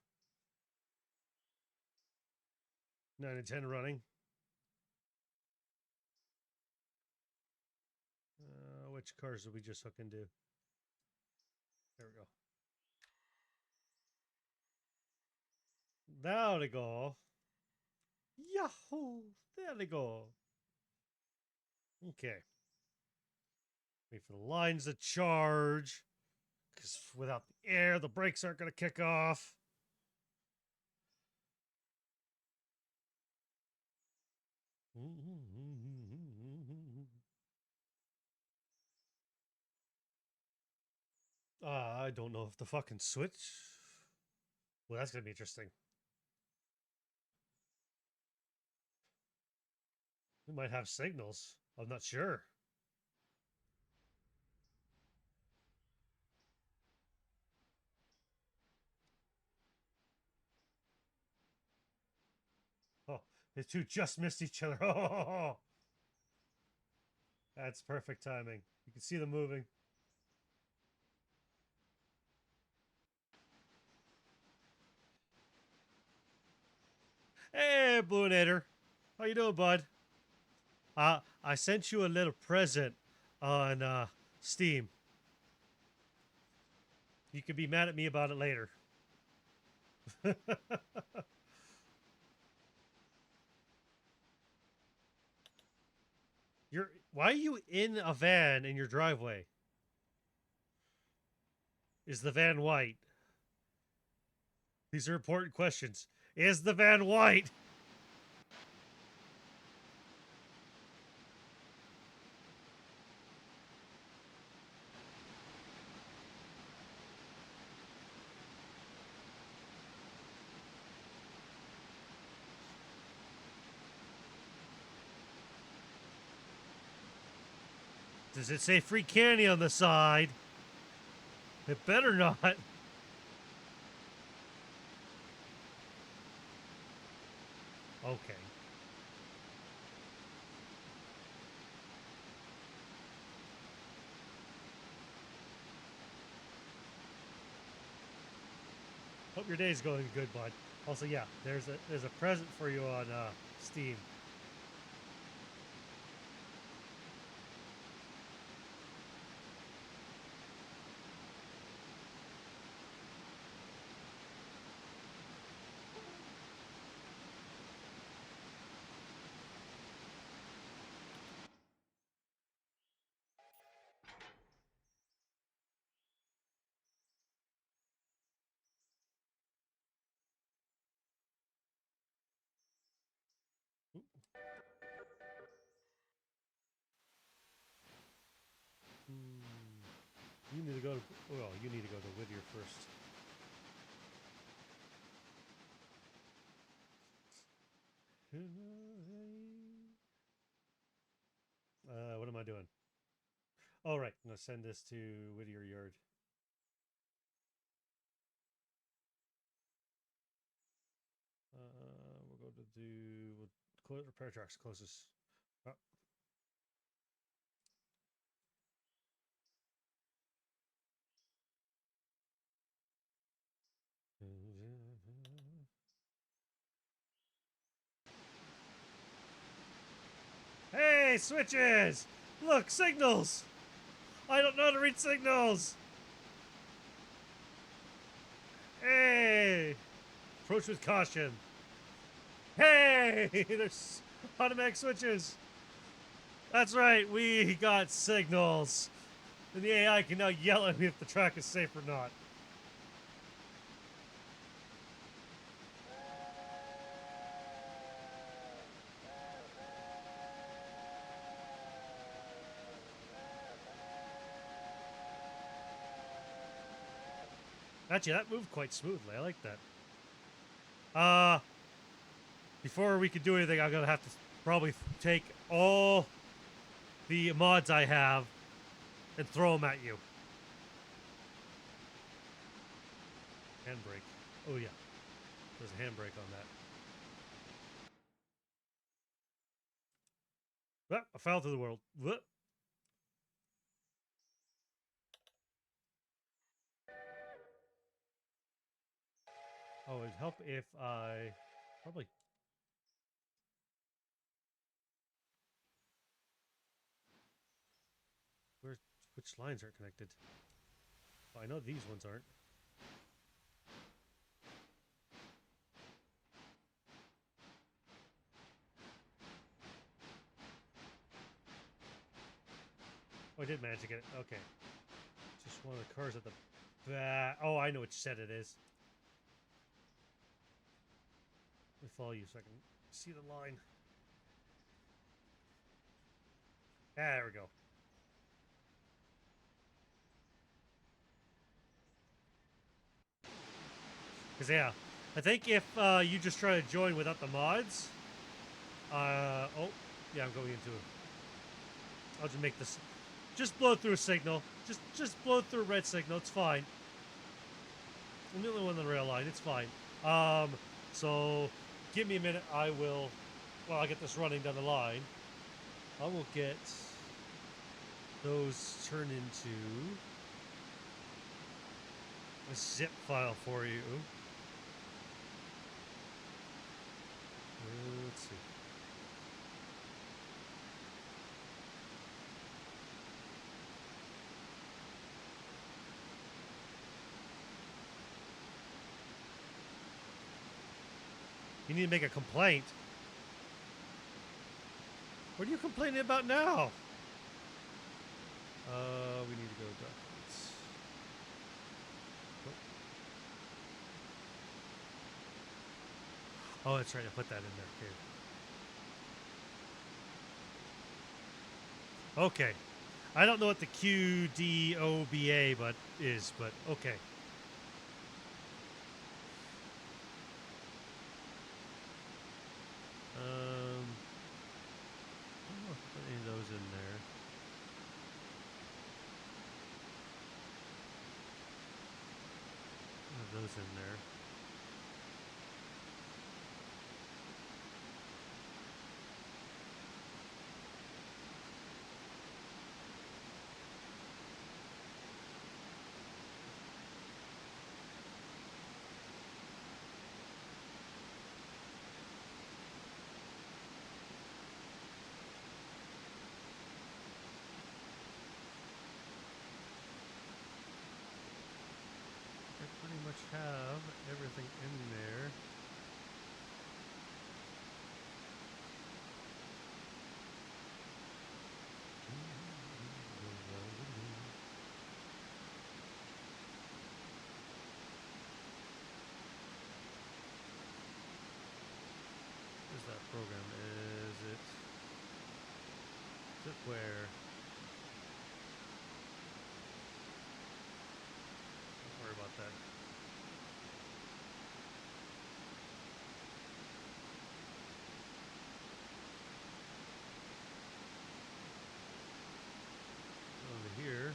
9 and 10 running. Which cars did we just hook into? There we go. There we go. Yahoo! There we go. Okay. Wait for the lines to charge. Because without the air, the brakes aren't going to kick off. I don't know if the fucking switch. Well, that's going to be interesting. We might have signals. I'm not sure. Oh, the two just missed each other. Oh, that's perfect timing. You can see them moving. Hey, Blueinator. How you doing, bud? I sent you a little present on Steam. You can be mad at me about it later. Why are you in a van in your driveway? Is the van white? These are important questions. Is the van white? Does it say free candy on the side? It better not. Okay. Hope your day's going good, bud. Also, yeah, there's a present for you on Steam. You need to go to you need to go to Whittier first. What am I doing? All right, I'm gonna send this to Whittier Yard. We're going to do repair trucks closest. Oh. Hey, switches! Look, signals! I don't know how to read signals! Hey! Approach with caution. Hey! There's automatic switches. That's right, we got signals. And the AI can now yell at me if the track is safe or not. Actually, that moved quite smoothly. I like that. Before we could do anything, I'm gonna have to probably take all the mods I have and throw them at you. Handbrake. Oh yeah, there's a handbrake on that. Ah, I fell through the world. What? Oh, it'd help if I probably. Which lines aren't connected? Oh, I know these ones aren't. Oh, I did manage to get it. Okay. Just one of the cars at the back. Oh, I know which set it is. Let me follow you so I can see the line. There we go. Because, yeah, I think if you just try to join without the mods, oh, yeah, I'm going into it. I'll just make this, just blow through a signal. Just blow through a red signal. It's fine. I'm the only one on the rail line. It's fine. So give me a minute. I will, well, I'll get this running down the line. I will get those turned into a zip file for you. Let's see. You need to make a complaint. What are you complaining about now? We need to go documents. Oh, that's right. I put that in there. Okay. Okay. I don't know what the QDOBA is, but okay. I don't know if I put any of those in there. Those in there. I pretty much have everything in there. Where's that program? Is it where? Don't worry about that. Over here.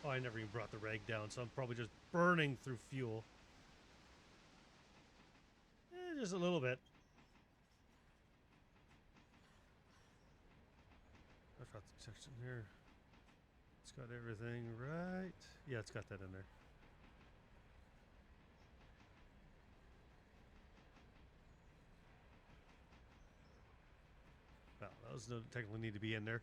Oh, I never even brought the rag down, so I'm probably just burning through fuel. Just a little bit. I've got the section here. It's got everything right. Yeah, it's got that in there. Well, those don't technically need to be in there.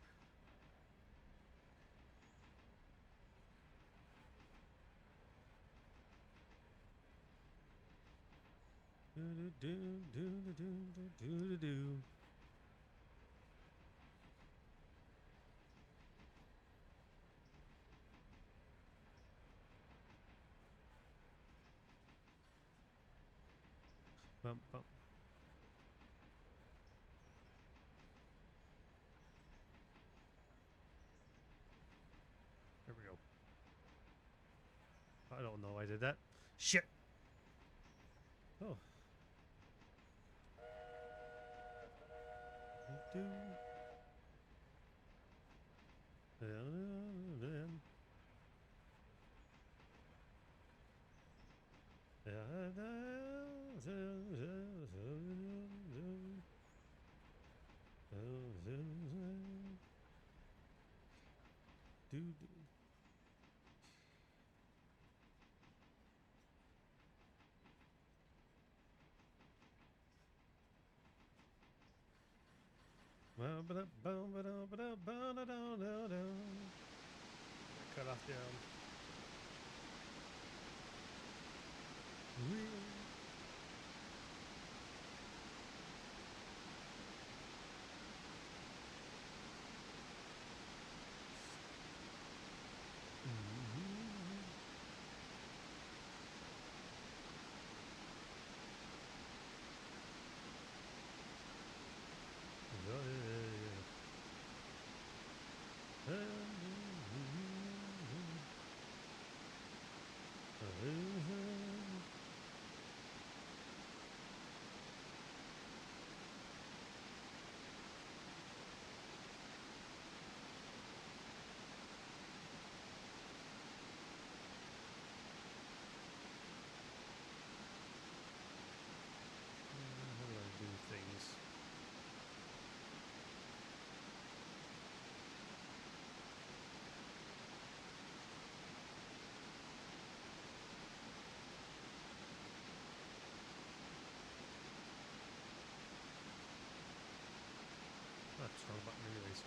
Bump, bump. There we go. I don't know I did that. Shit. Oh. Cut off down. That's wrong button anyways.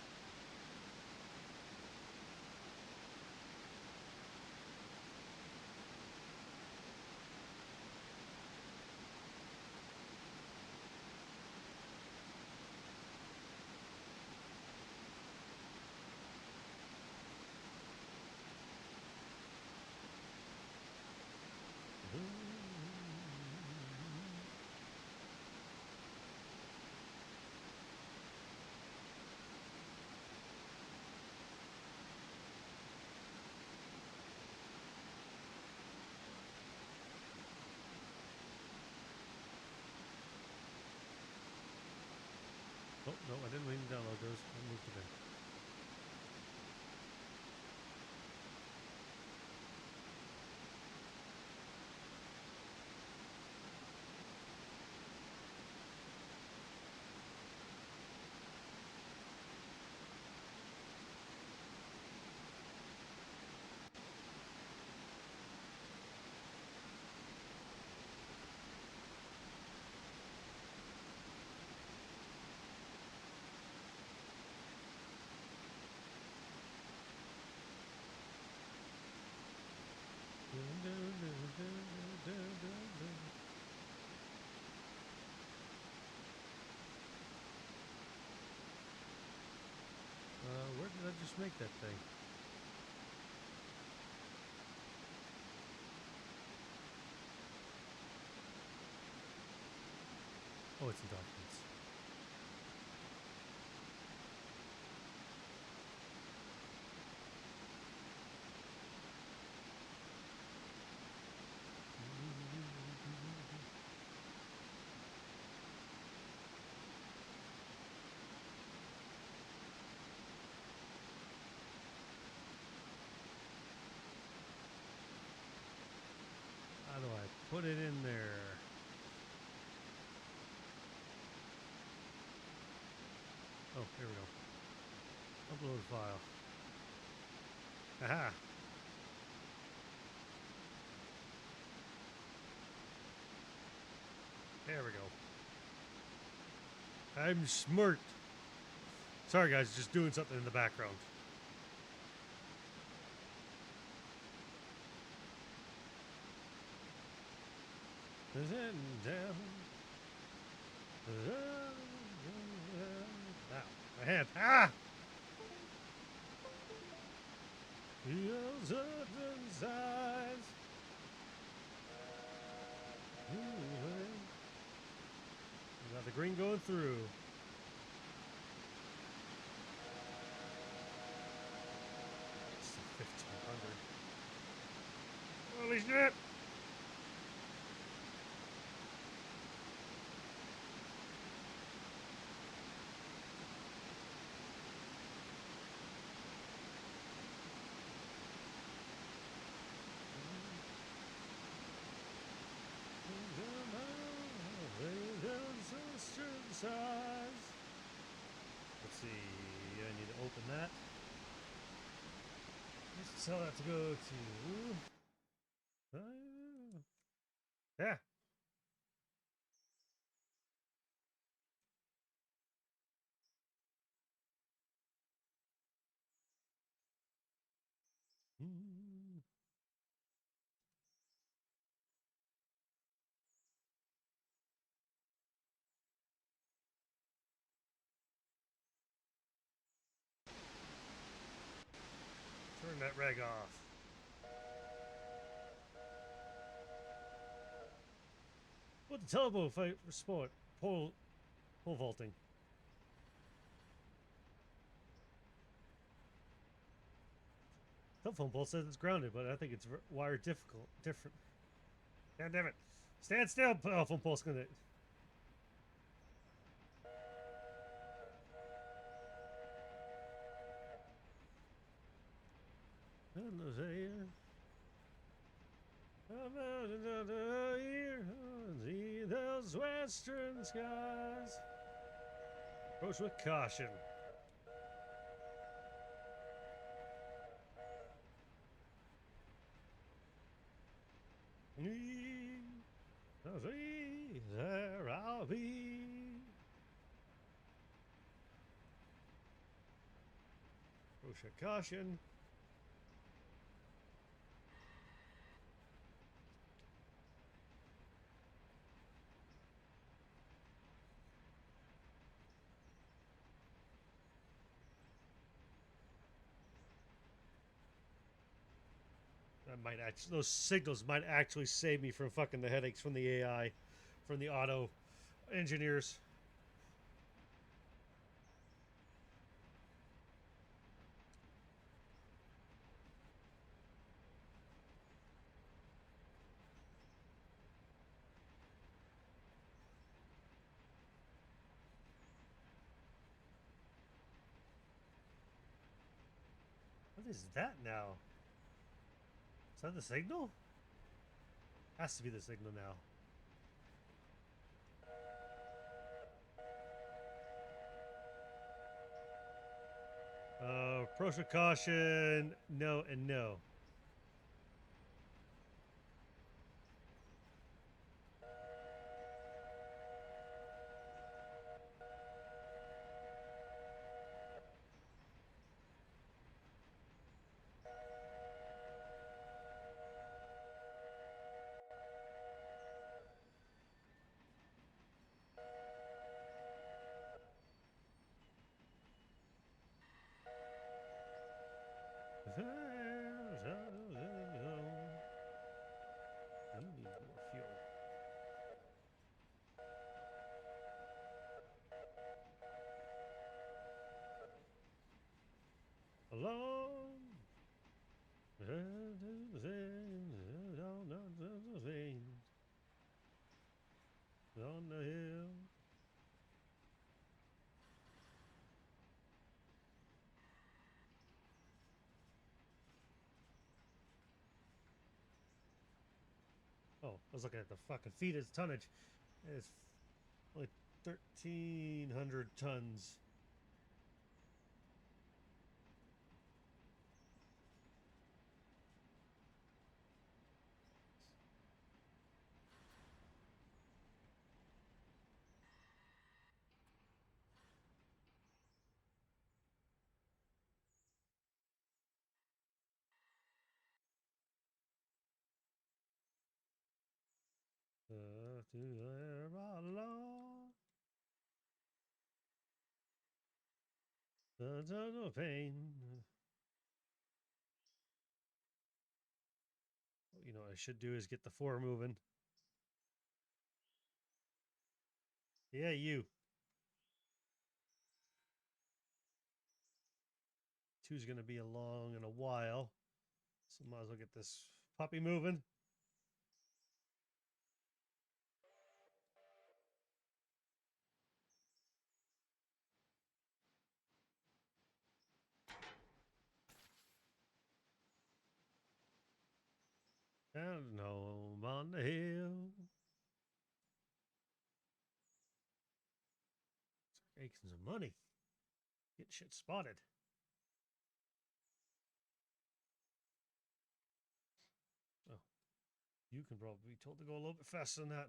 Oh, no, I didn't mean to download those. I moved it in. Where did I just make that thing? Oh, it's in documents. How do I put it in there? Oh, here we go. Upload file. Aha! There we go. I'm smart. Sorry guys, just doing something in the background. Down. Ow, my hand. Ah! Heels up inside. Got the green going through. It's 1500. Holy shit! size. Let's see. I need to open that. Let's tell that to go to. Yeah. Turn that rag off. What the telephone fight for sport? Pole vaulting. Telephone pole says it's grounded, but I think it's wired different. God damn it! Stand still, telephone pole's gonna. See those western skies. Approach with caution. There I'll be. Approach with caution. That might actually, those signals might actually save me from fucking the headaches from the AI, from the auto engineers. What is that now? Is that the signal? Has to be the signal now. Approach with caution. No and no. I need more fuel. Alone. On the hill. Oh, I was looking at the fucking feet as tonnage. It's only 1,300 tons. To there alone. The pain. You know what I should do is get the 4 moving. Yeah, you. 2's gonna be along in a while. So might as well get this puppy moving. And home on the hill. Some money. Get shit spotted. Oh, you can probably be told to go a little bit faster than that.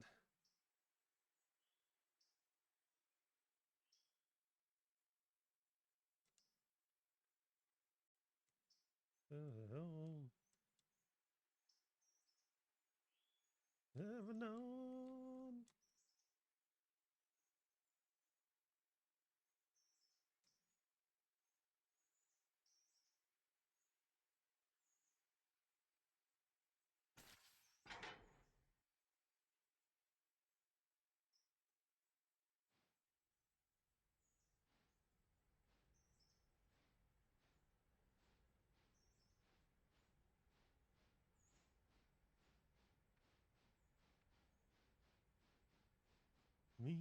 Never known. Me.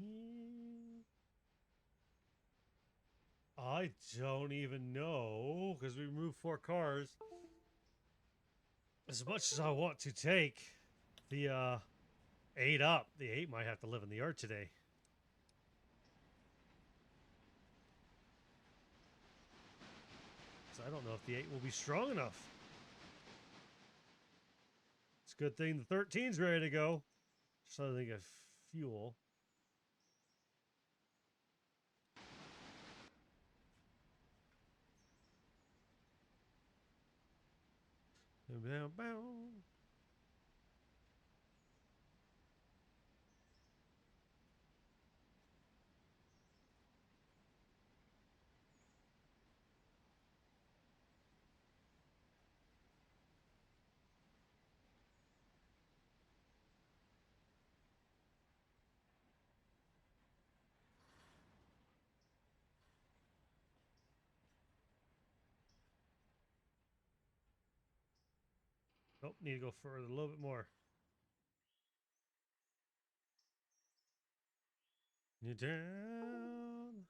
I don't even know because we removed 4 cars. As much as I want to take the 8 up, the 8 might have to live in the yard today. So I don't know if the 8 will be strong enough. It's a good thing the 13's ready to go. So I think of fuel. Bow, bow. Oh, need to go further, a little bit more. You down.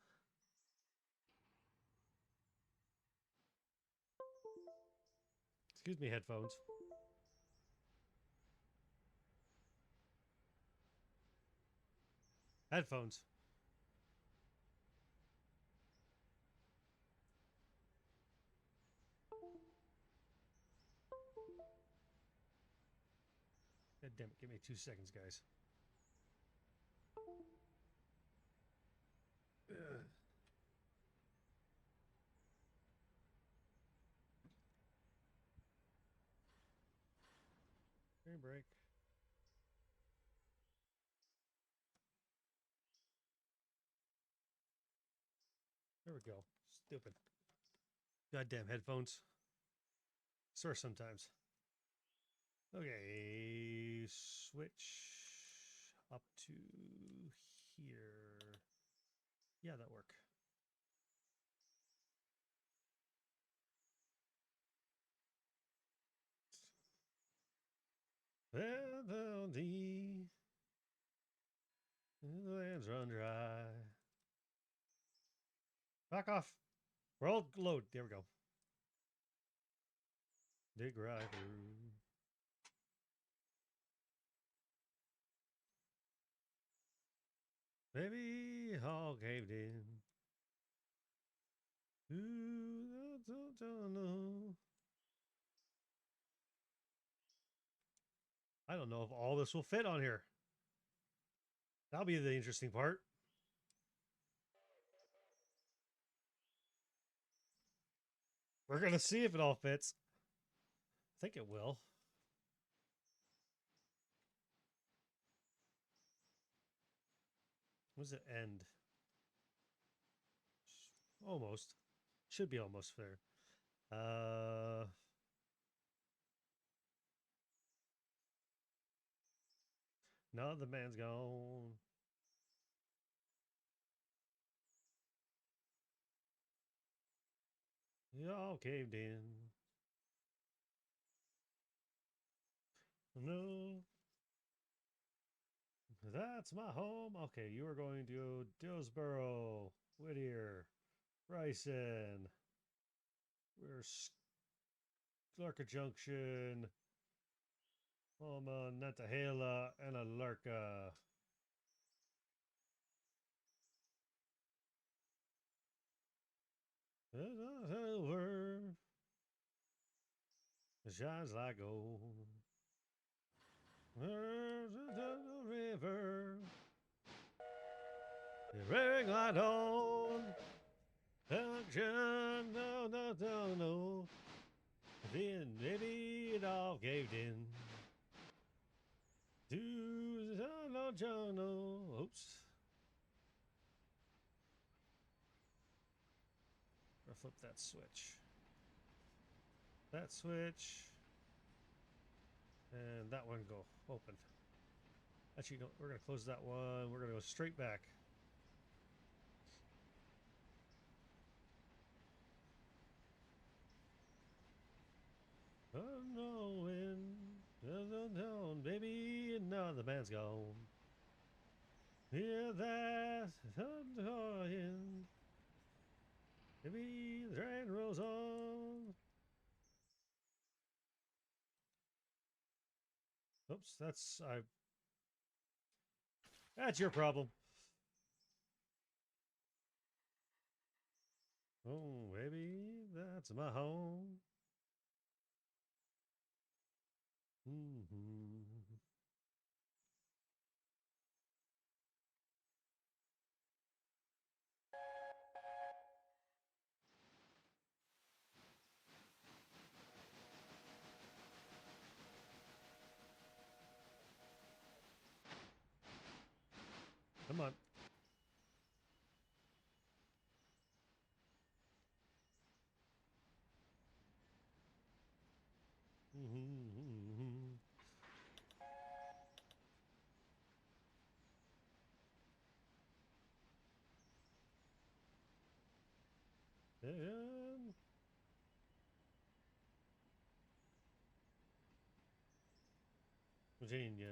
Excuse me, headphones. Headphones. God damn it, give me 2 seconds, guys. Ugh. Frame break. There we go. Stupid. Goddamn headphones. Sore sometimes. Okay, switch up to here. Yeah, that work. The lands run dry. Back off. Roll load. There we go. Dig right through. Baby, all caved in. Ooh, don't know. I don't know if all this will fit on here. That'll be the interesting part. We're going to see if it all fits. I think it will. When does it end? Almost. Should be almost fair. No, the man's gone. You all caved in. No. That's my home. Okay, you are going to Dillsboro, Whittier, Bryson. We're Clarka Junction, Nantahla, and Alarka. Silver shines like gold. The river, the ring light on. Junction, no. Then maybe it all caved in. Oops. I'll flip that switch. That switch. And that one go open. Actually, no, we're going to close that one. We're going to go straight back. Unknowing, unknown, baby, now the band's gone. Hear that unknowing, baby, the train rolls on. Oops, that's your problem. Oh, baby, that's my home. Come on. And Virginia,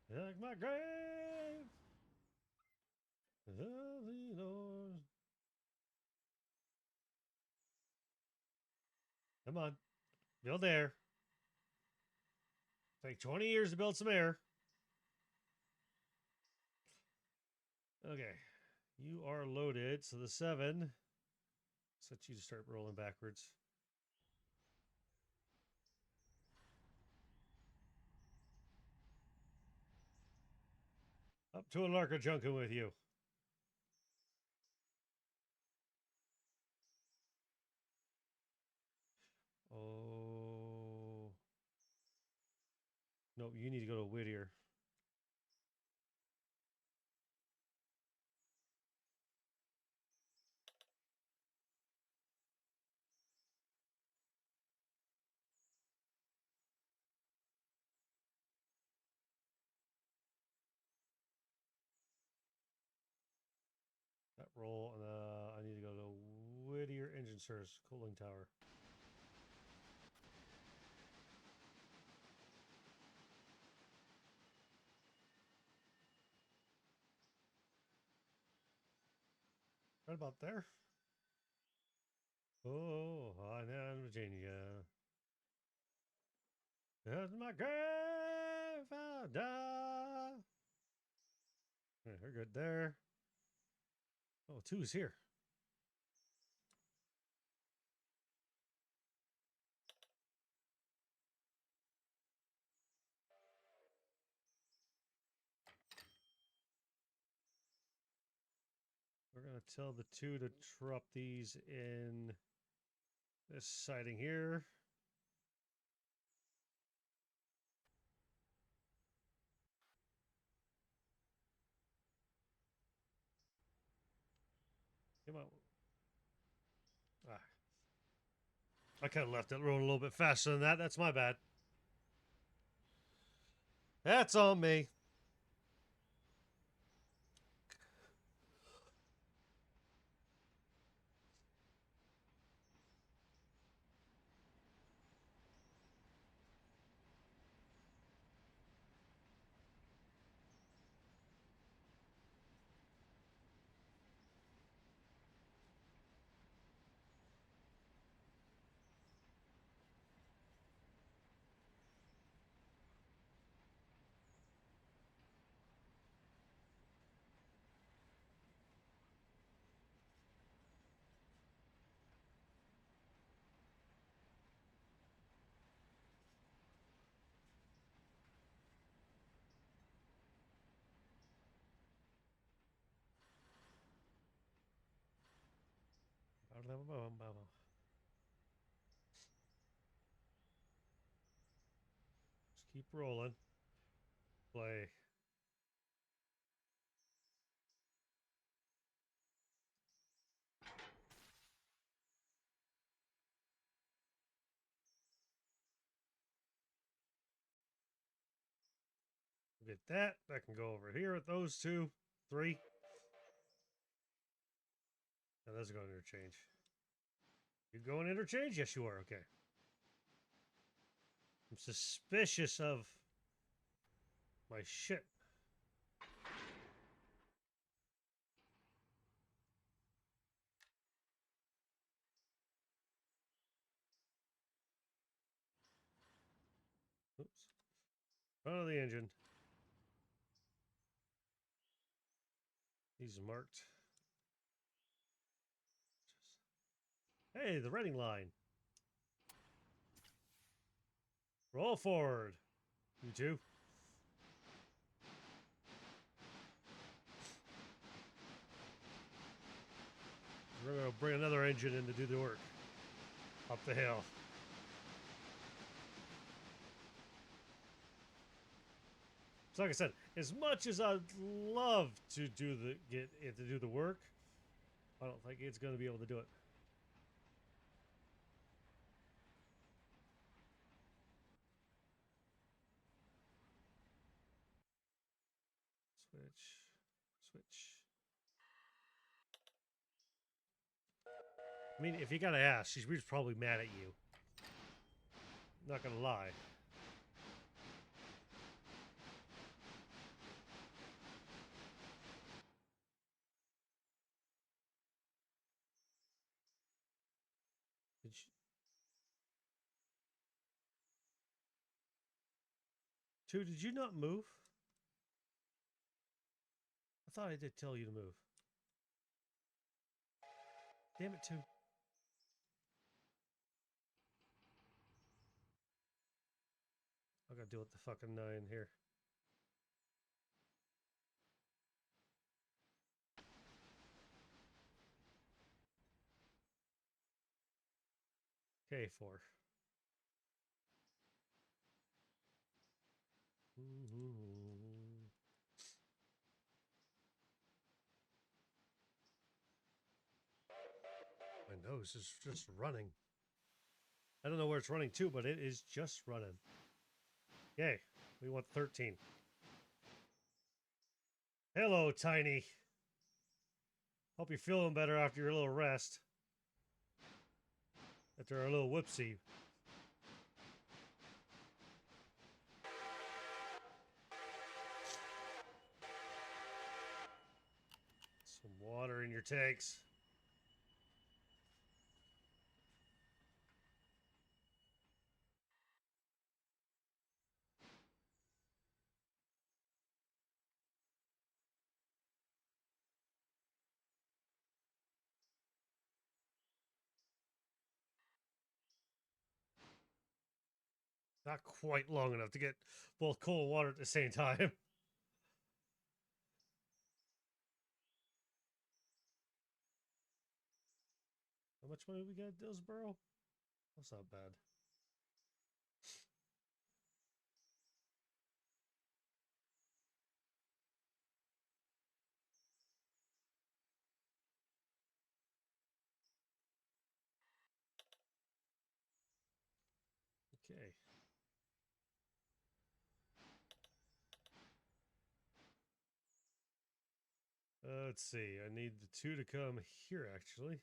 like my grave. Come on, build air. Take 20 years to build some air. Okay, you are loaded. So the 7 set you to start rolling backwards. Up to a Larker Junkin with you. Oh. No, you need to go to Whittier. That roll, and I need to go to Whittier Engine Service Cooling Tower. Right about there. Oh, I'm in Virginia. That's my grave, I'll die. Okay, we're good there. Oh, 2's here. We're going to tell the 2 to drop these in this siding here. Come on. Ah. I could have left it rolling a little bit faster than that. That's my bad. That's on me. keep rolling. Play. Get that. That can go over here with those two. 3. And those are going to interchange. You going interchange? Yes, you are. Okay. I'm suspicious of my shit. Oops. Front of the engine. These are marked. Hey, the running line. Roll forward. You two. We're going to bring another engine in to do the work. Up the hill. So like I said, as much as I'd love to do the work, I don't think it's going to be able to do it. Switch. I mean, if you gotta ask, she's probably mad at you. Not gonna lie. Did she... Two, did you not move? I thought I did tell you to move. Damn it, Two. I gotta deal with the fucking 9 here. Okay, 4. My nose is just running. I don't know where it's running to, but it is just running. Yay. We want 13. Hello, Tiny. Hope you're feeling better after your little rest. After a little whoopsie. Some water in your tanks. Not quite long enough to get both cold water at the same time. How much money we got at Dillsboro? That's not bad. Okay. Let's see. I need the 2 to come here, actually.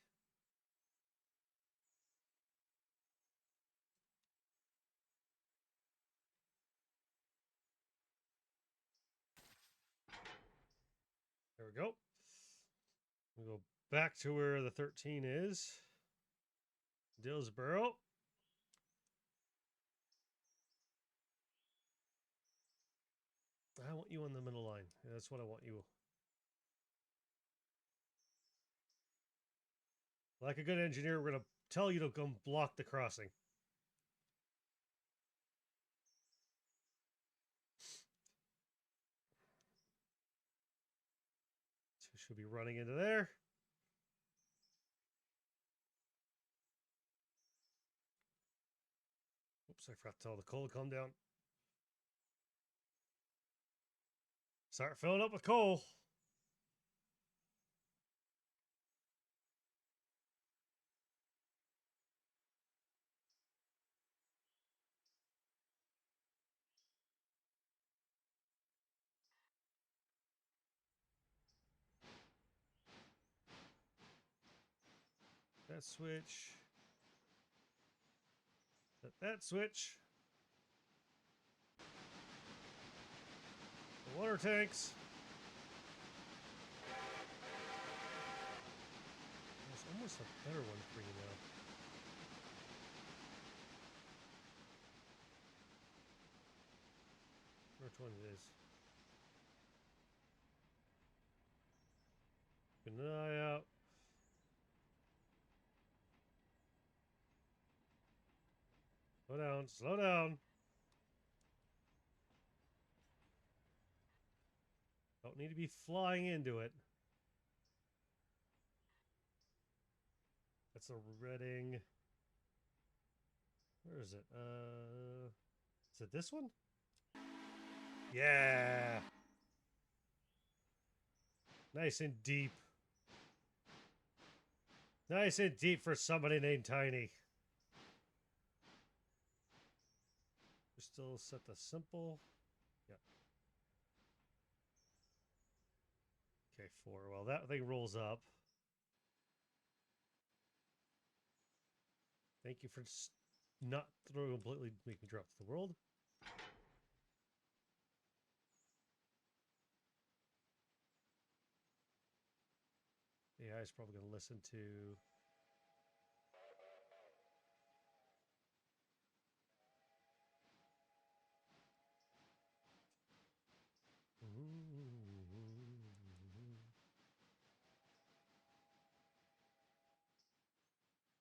There we go. We go back to where the 13 is. Dillsboro. I want you on the middle line. Yeah, that's what I want you. Like a good engineer, we're going to tell you to come block the crossing. So should be running into there. So I forgot to tell the coal to calm down. Start filling up with coal. That switch. That switch. The water tanks. There's almost a better one for you now. Which one it is? Keep an eye out. Slow down, slow down. Don't need to be flying into it. That's a Reading. Where is it? Is it this one? Yeah. Nice and deep. Nice and deep for somebody named Tiny. We still set the simple. Yep. Okay, 4. Well, that thing rolls up. Thank you for not throwing completely make me drop to the world. The AI is probably going to listen to.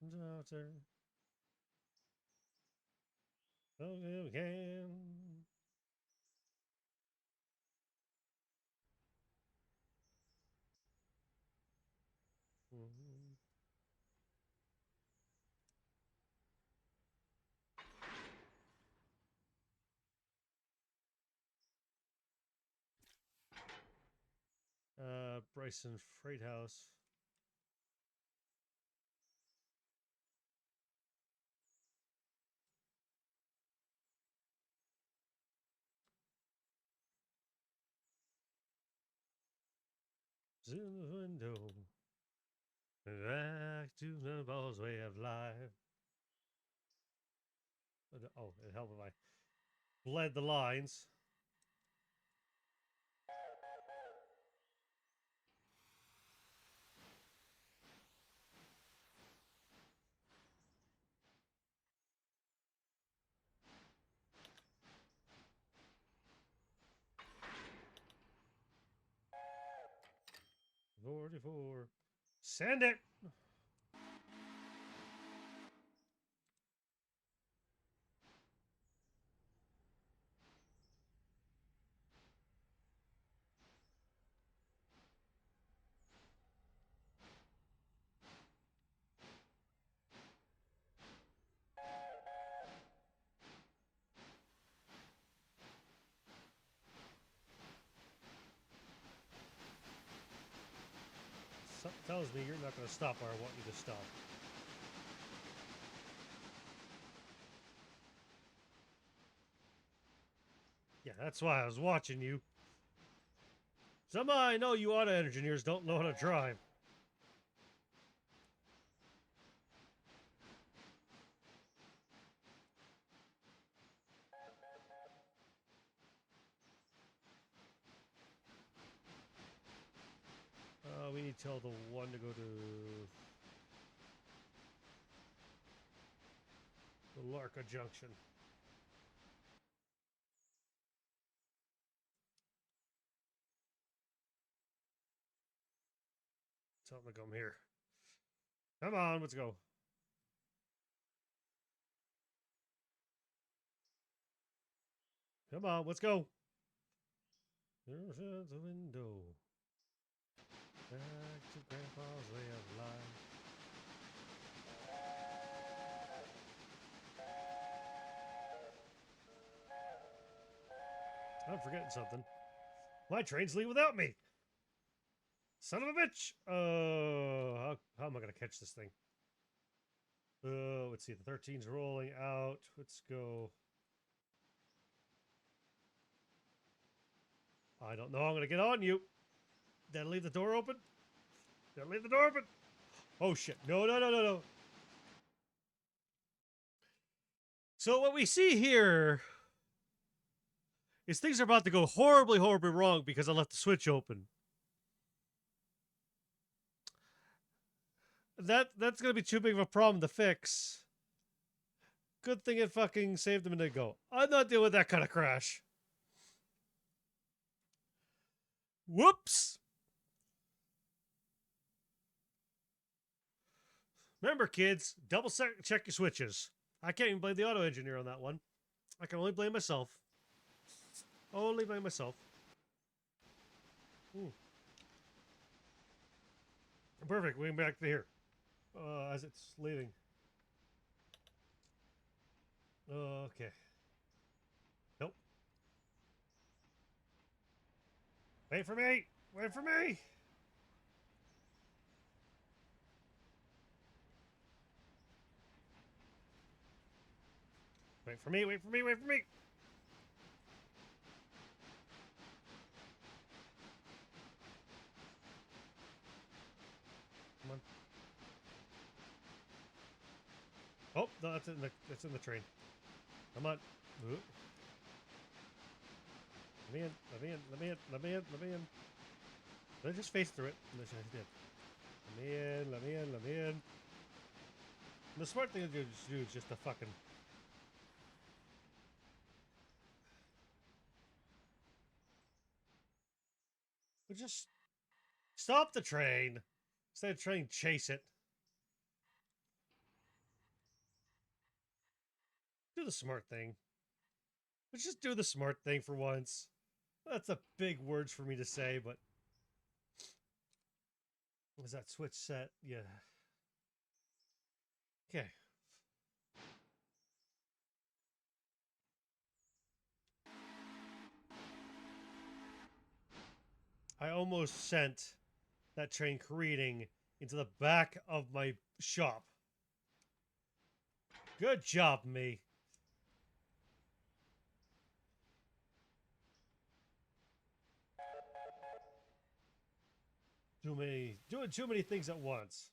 Daughter. Oh, you can. Bryson Freight House. In the window. Back to the ball's way of life. Oh, it helped if I bled the lines. $44. Send it. Something tells me you're not going to stop where I want you to stop. Yeah, that's why I was watching you. Somehow I know you auto engineers don't know how to drive. We need to tell the one to go to the Larka Junction. Tell them to come here. Come on, let's go. Come on, let's go. There's the window. Back to Grandpa's way of life. I'm forgetting something. My trains leave without me. Son of a bitch. How am I going to catch this thing? Let's see. The 13's rolling out. Let's go. I don't know. I'm going to get on you. Did I leave the door open? Did I leave the door open? Oh, shit. No, no, no, no, no. So what we see here is things are about to go horribly, horribly wrong because I left the switch open. That's going to be too big of a problem to fix. Good thing it fucking saved a minute ago. I'm not dealing with that kind of crash. Whoops! Remember, kids, double check your switches. I can't even blame the auto engineer on that one. I can only blame myself. Only blame myself. Ooh. Perfect. We're back to here. As it's leaving. Okay. Nope. Wait for me! Wait for me! Wait for me, wait for me, wait for me! Come on. Oh, no, that's in the train. Come on. Ooh. Let me in, let me in, let me in, let me in, let me in. Let me just face through it. I did. Let me in, let me in, let me in. And the smart thing to do is just to fucking... But just stop the train instead of trying to chase it. Do the smart thing. Let's just do the smart thing for once. That's a big words for me to say, but... Is that switch set? Yeah. Okay. I almost sent that train careening into the back of my shop. Good job, me. Doing too many things at once.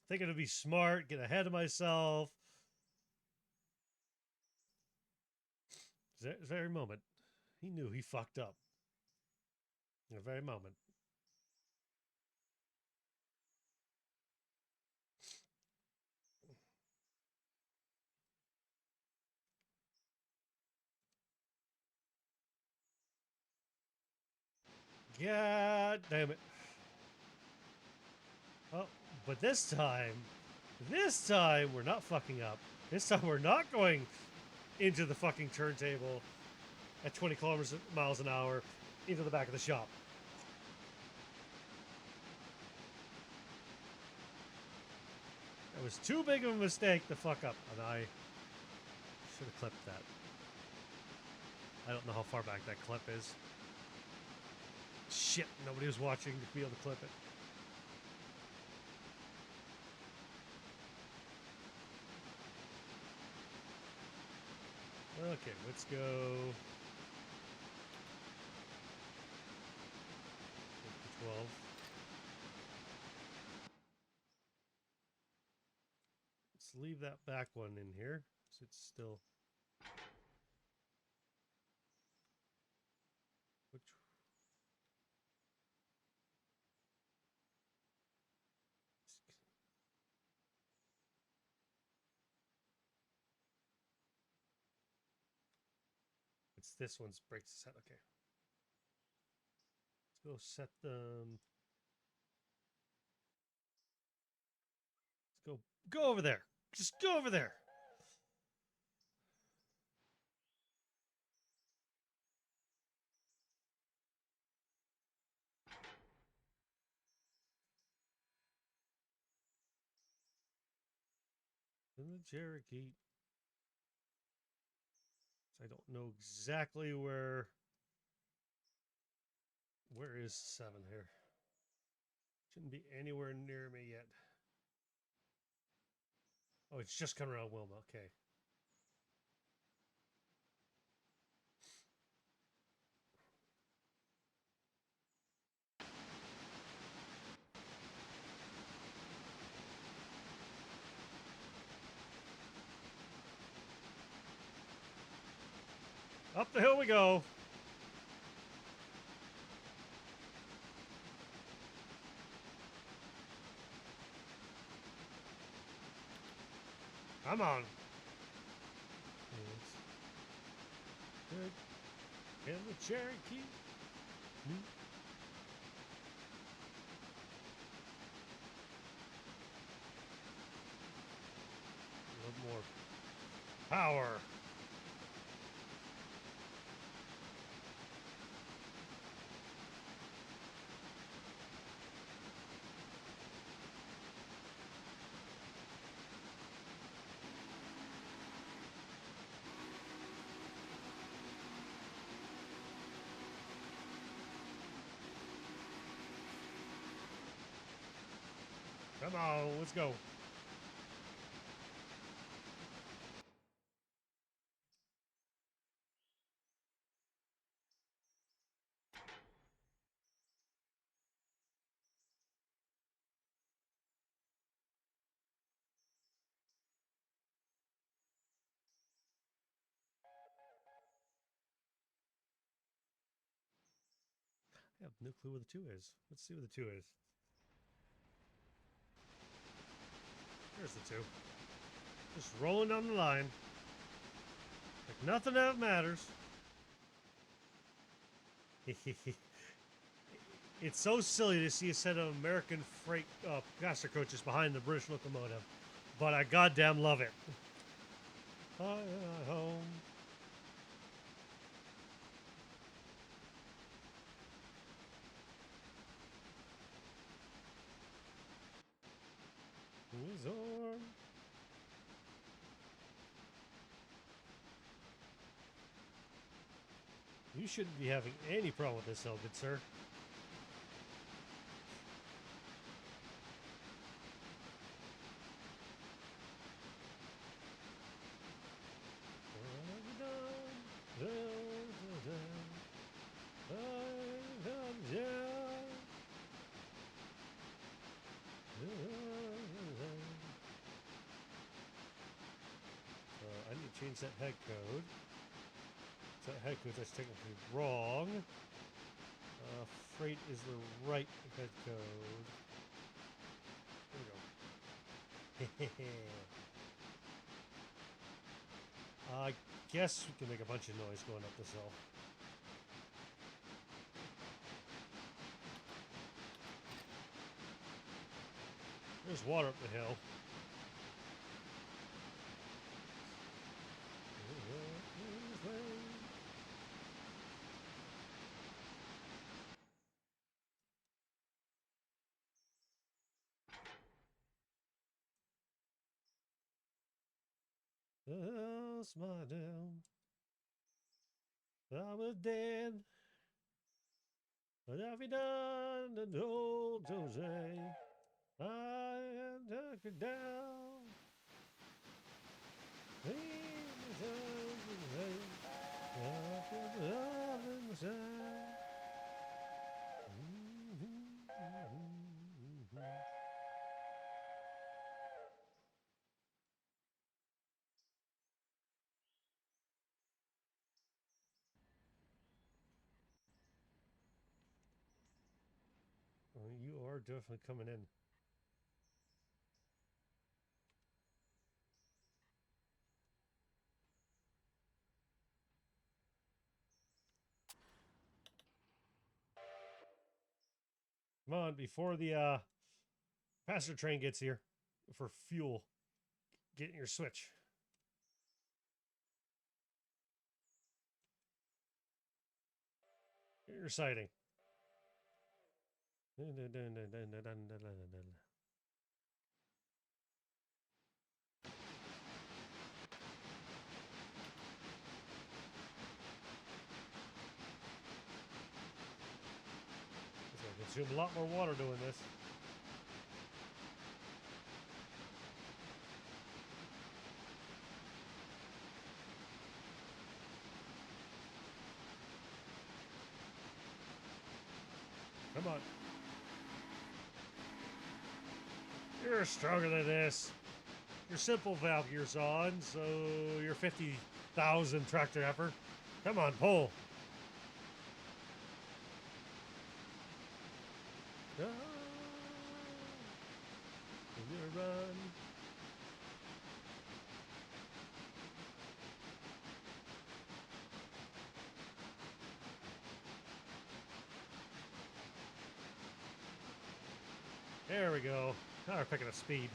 Thinking to be smart, get ahead of myself. This very moment, he knew he fucked up. In the very moment. God damn it. Oh, but this time, we're not fucking up. This time we're not going into the fucking turntable at 20 miles an hour into the back of the shop. It was too big of a mistake to fuck up, and I should have clipped that. I don't know how far back that clip is. Shit, nobody was watching to be able to clip it. Okay, let's go. 12. Let's leave that back one in here. So it's still... Which... It's this one's breaks the set. Okay. Let's go set them. Let's go over there. Just go over there. In the Cherokee. I don't know exactly where Where is 7 here? Shouldn't be anywhere near me yet. Oh, it's just coming around Wilma. Okay. Up the hill we go. Come on. Good. And the Cherokee. A little more power. Come on, let's go. I have no clue where the 2 is. Let's see where the 2 is. There's the 2. Just rolling down the line. Like nothing else matters. It's so silly to see a set of American freight passenger coaches behind the British locomotive, but I goddamn love it. Home. Resort. You shouldn't be having any problem with this, good sir. I need to change that head code. So that head code, that's technically wrong. Freight is the right head code. There we go. I guess we can make a bunch of noise going up this hill. There's water up the hill. Oh, smile down. I was dead. What have you done to old Jose? I took it down. He was in the sand. Well, you are definitely coming in. Come on, before the passenger train gets here for fuel, get in your switch. Get your sighting. consume a lot more water doing this. Come on. You're stronger than this. Your simple valve gear's on, so you're 50,000 tractor effort. Come on, pull. Ah, run. There we go. Now we're picking up speed.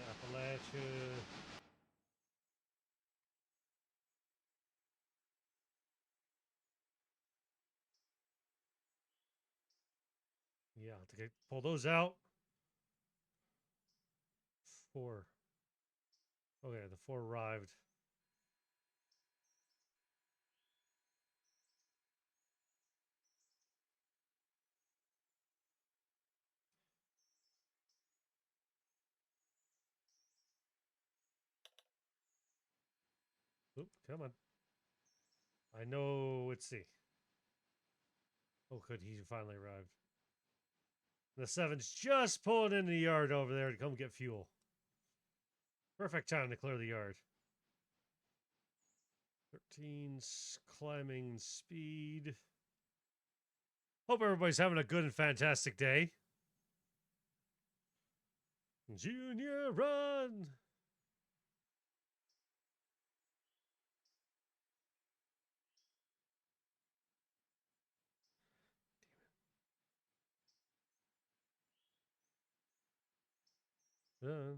Appalachia. Yeah, to pull those out. 4. Okay, the 4 arrived. Oop, come on. I know. Let's see. Oh, good. He finally arrived. The 7's just pulling into the yard over there to come get fuel. Perfect time to clear the yard. 13's climbing speed. Hope everybody's having a good and fantastic day. Junior, run! Run.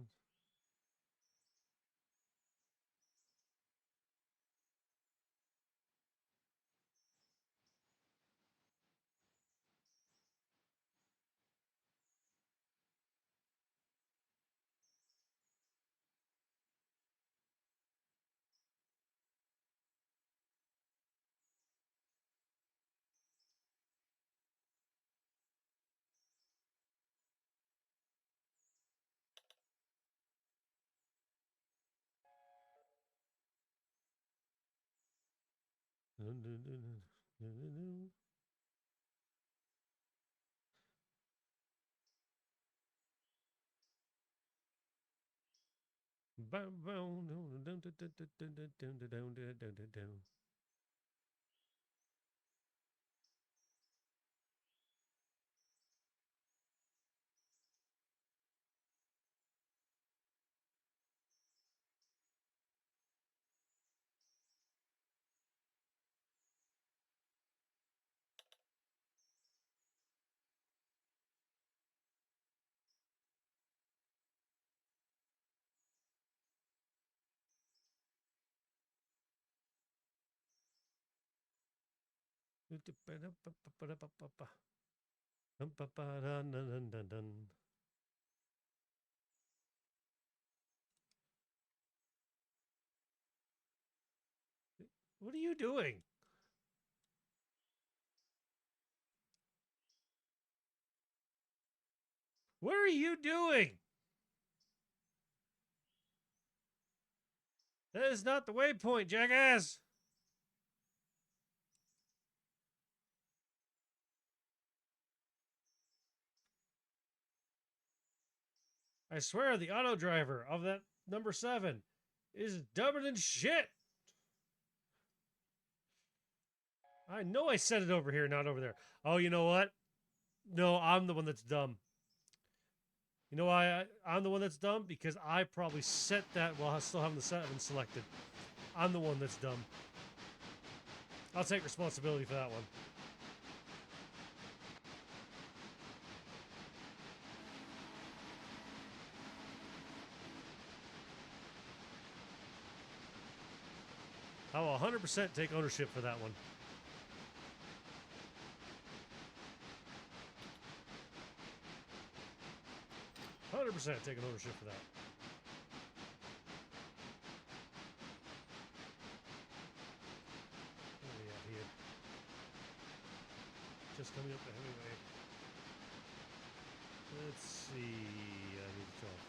What are you doing? What are you doing? That is not the waypoint, jackass. I swear the auto driver of that number 7 is dumber than shit. I know I set it over here, not over there. Oh, you know what? No, I'm the one that's dumb. You know why I'm the one that's dumb? Because I probably set that while still having the 7 selected. I'm the one that's dumb. I'll take responsibility for that one. I will 100% take ownership for that one. Taking ownership for that. What do we have here? Just coming up the heavyway. Let's see. I need to talk.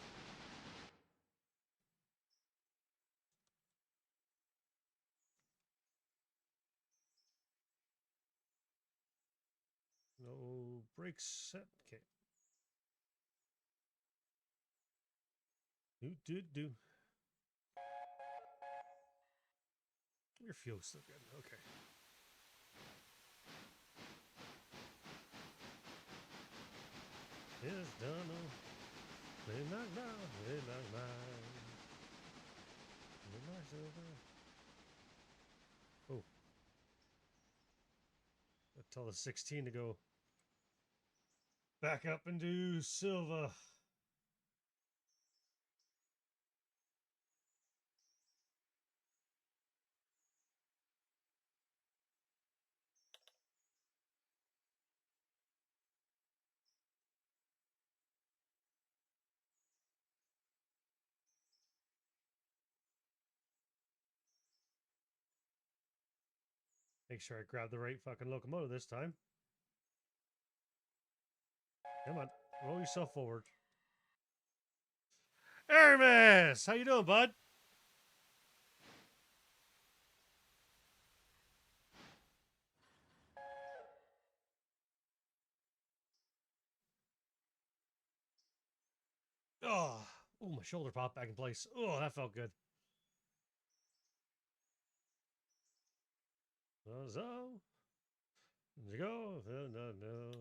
No brakes set. Okay. Do. Your fuel's still good. Okay. It's done. Oh. I tell the 16 to go back up and do Silva. Make sure I grab the right fucking locomotive this time. Come on, roll yourself forward. Aramis, how you doing, bud? Oh, my shoulder popped back in place. Oh, that felt good. So, there you go. No.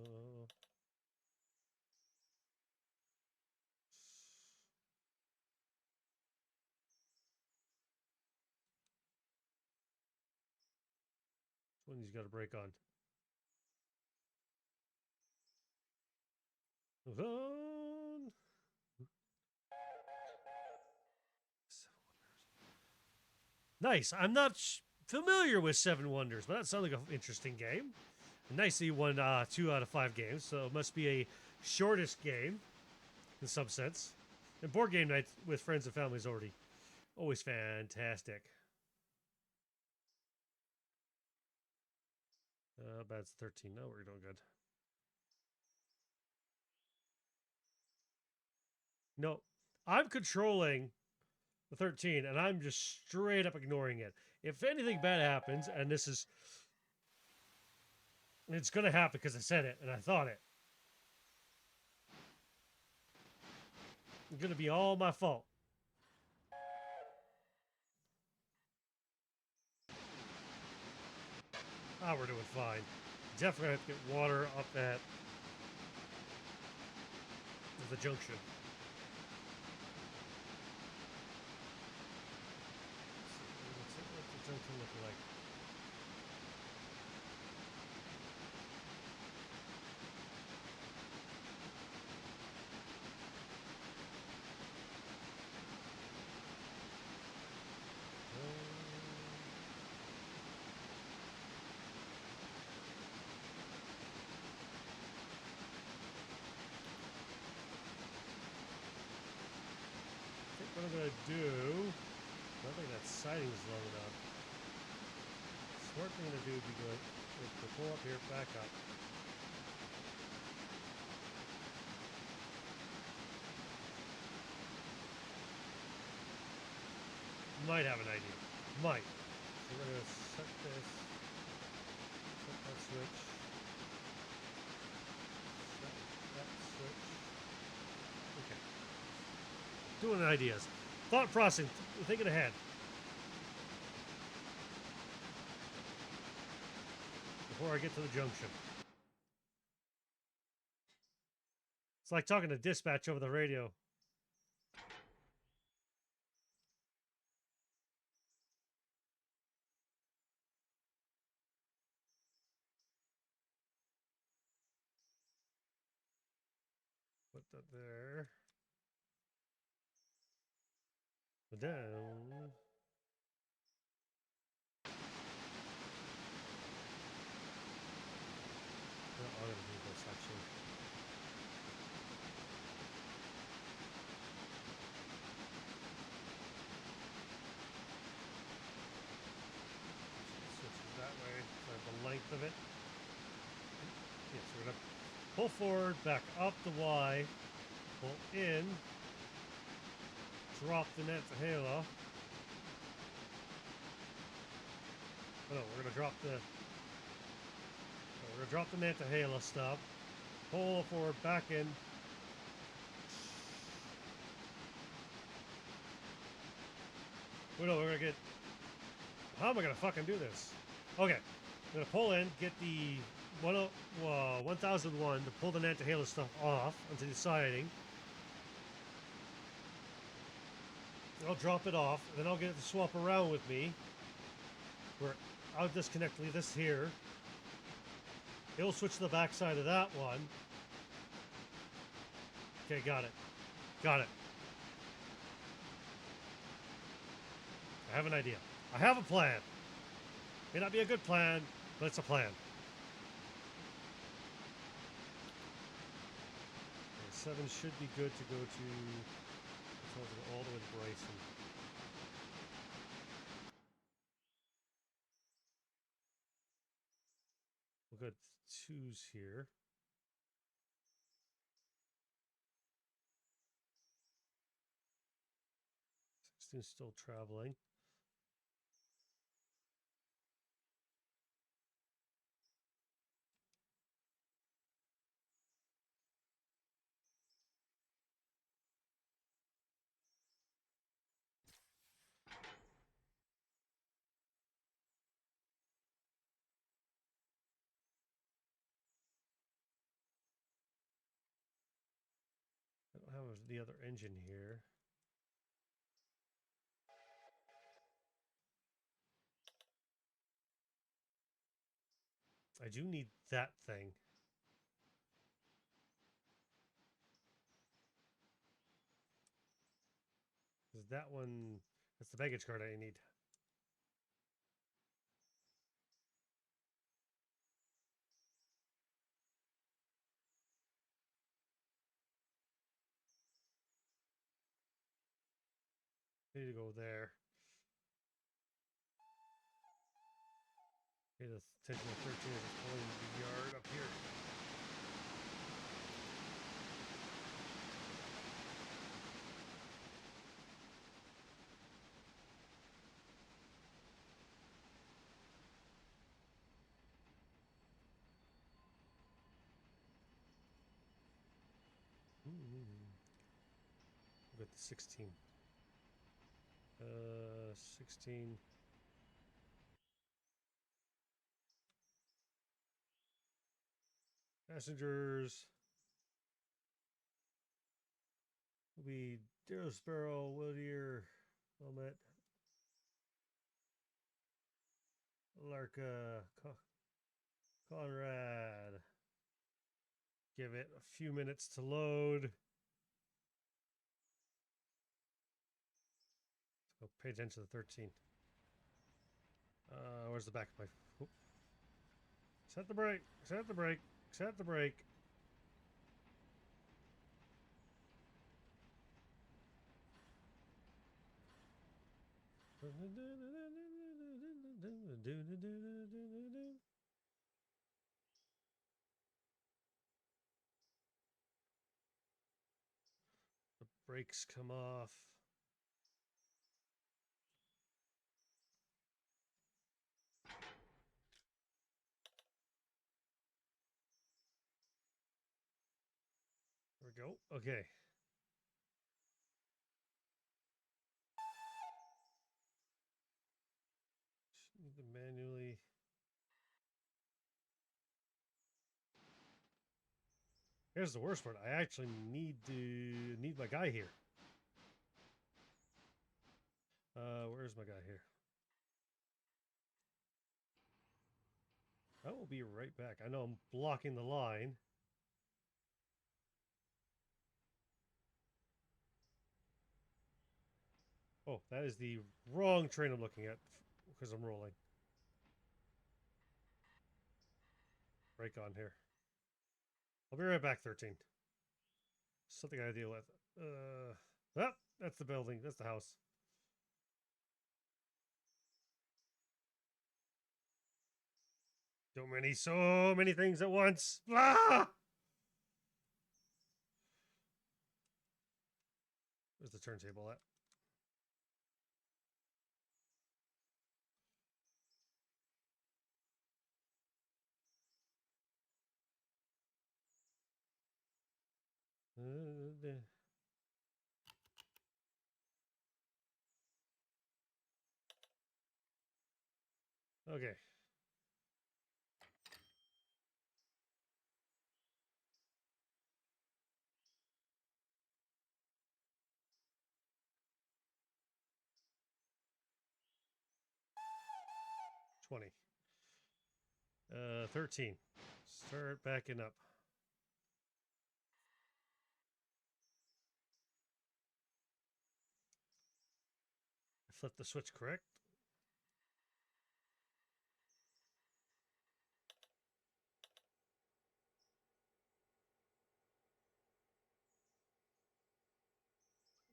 Which one he's got a break on? Nice. I'm not familiar with Seven Wonders, but that sounds like an interesting game. Nice that you won 2 out of 5 games, so it must be a shortest game in some sense. And board game night with friends and family is always fantastic. That's 13. No, we're doing good. No, I'm controlling the 13, and I'm just straight up ignoring it. If anything bad happens, and it's going to happen because I said it and I thought it, it's going to be all my fault. Ah, we're doing fine. Definitely have to get water up at the junction. What's the junction look like? What I'm gonna do, I don't think that siding is long enough. Smart thing to do would be good is to pull up here, back up. Might have an idea. Might. So we're gonna set this, set that switch, set that switch. Okay. Doing ideas. Thought processing, thinking ahead. Before I get to the junction. It's like talking to dispatch over the radio. Put that there. Down. I'm gonna do this actually. Switch it that way for the length of it. Yes, we're gonna pull forward, back up the Y, pull in, drop the Nantahla. Oh, no, we're gonna drop the. We're gonna drop the Nantahla stuff. Pull forward, back in. Well, no, we're gonna get. How am I gonna fucking do this? Okay, I'm gonna pull in, get the 1001 to pull the Nantahla stuff off onto the siding. I'll drop it off, and then I'll get it to swap around with me. Where I'll disconnect this here. It'll switch to the back side of that one. Okay, got it. Got it. I have an idea. I have a plan. May not be a good plan, but it's a plan. Okay, 7 should be good to go to. All the way to Bryson. We'll go 2s here. 16 still traveling. I don't have the other engine here. I do need that thing. Because that one, that's the baggage card I need. I need to go there. Okay, the attention of 13 is pulling the yard up here. We'll get the 16. 16. Passengers will be Darrow Sparrow, Wildeer, Wilmette, Larka, Conrad. Give it a few minutes to load. So pay attention to the 13. Where's the back of my... Whoop. Set the brake. Set the brake. Set the brake. The brakes come off. There we go. Okay. Need to manually. Here's the worst part. I actually need my guy here. Where's my guy here? I will be right back. I know I'm blocking the line. Oh, that is the wrong train I'm looking at because I'm rolling. Break on here. I'll be right back, 13. Something I gotta deal with. Oh, that's the building. That's the house. So many things at once. Ah! Where's the turntable at? Okay. $20. 13. Start backing up. I flipped the switch correct.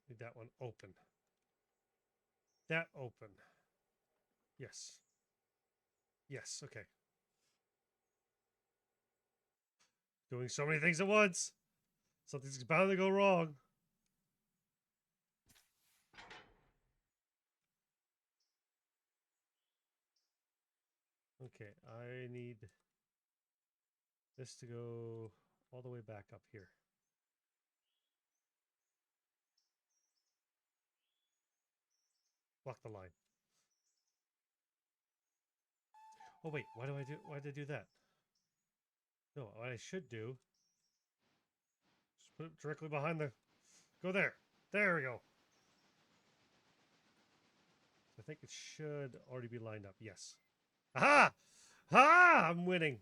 Need that one open. That open. Yes. Yes, okay. Doing so many things at once. Something's bound to go wrong. Okay, I need this to go all the way back up here. Block the line. Oh wait, why did I do that? No, what I should do, just put it directly behind the, go there. There we go. I think it should already be lined up. Yes. Aha! Ha! I'm winning.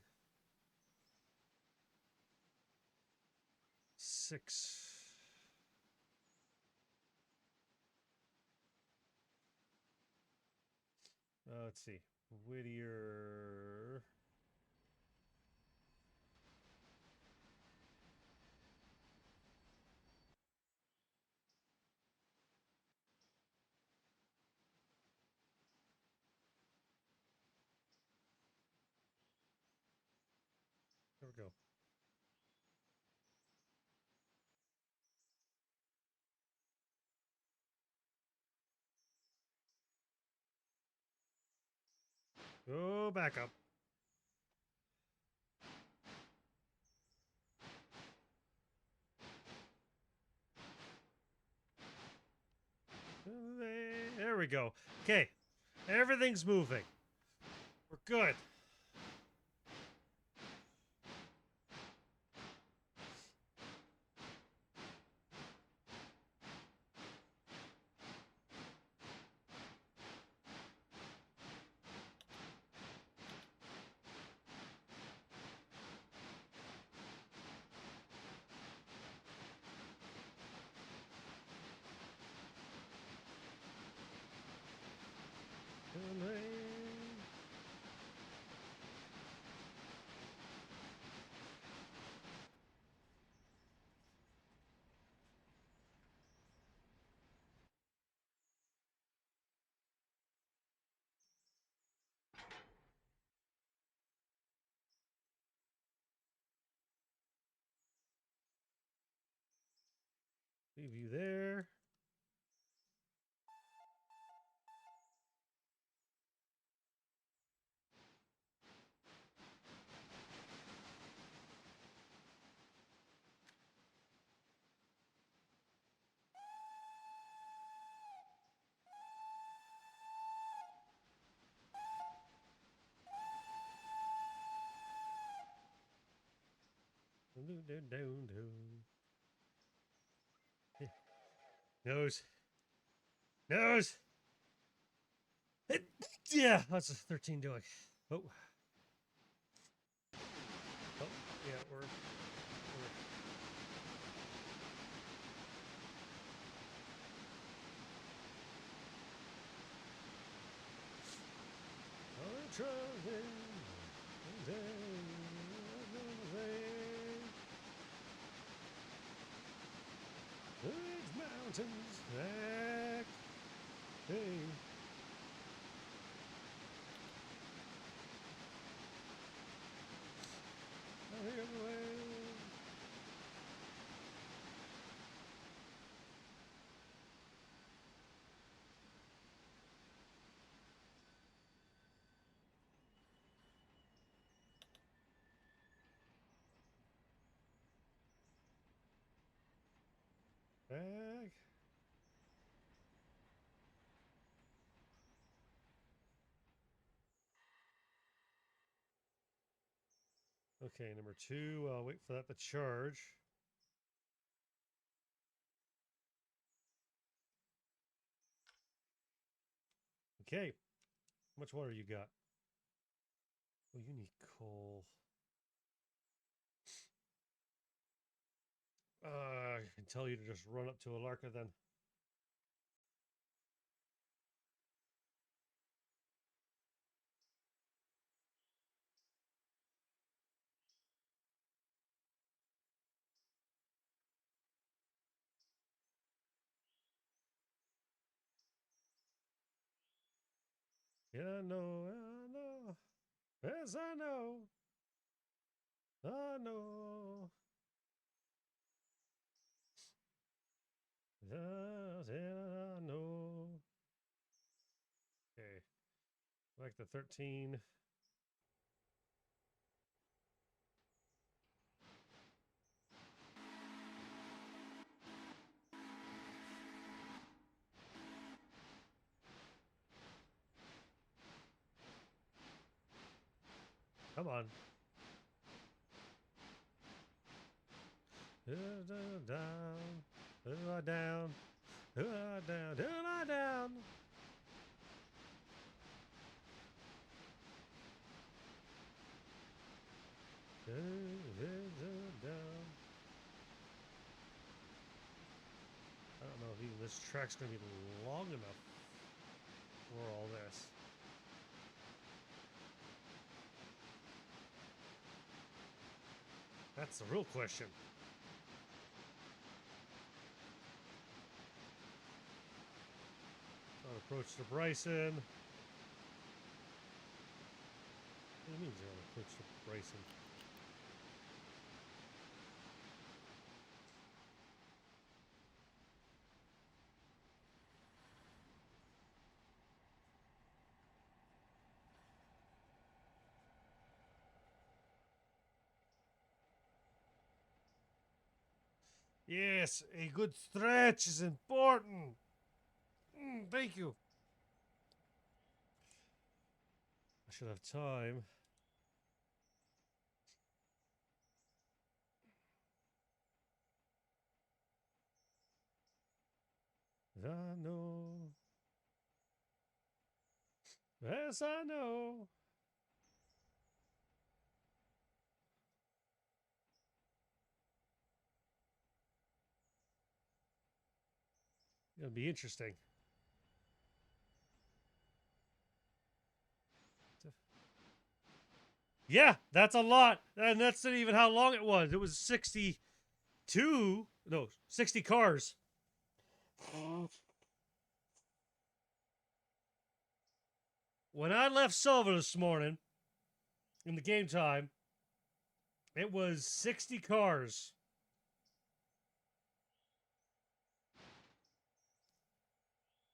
6. Let's see. Whittier. There we go. Go back up. There we go. Okay. Everything's moving. We're good. Leave you there. Nose. Nose. Yeah, that's a 13 doing. Oh. Oh, yeah, we're mountains back. Hey. Back. Okay, number 2. I'll wait for that to charge. Okay. How much water you got? Oh, you need coal. I can tell you to just run up to Alarka then. Yeah, I know, I know. Yes, I know. I know. Yes, I know. Okay. Back to 13. Come on. Down, down, down, down, down, down. Down. I don't know if even this track's going to be long enough for all this. That's the real question. On approach to Bryson. What do you mean you're on approach to Bryson? Yes, a good stretch is important. Thank you. I should have time. I know. Yes, I know. It'll be interesting. Yeah, that's a lot. And that's not even how long it was. It was 62. No, 60 cars. When I left Silva this morning in the game time, it was 60 cars.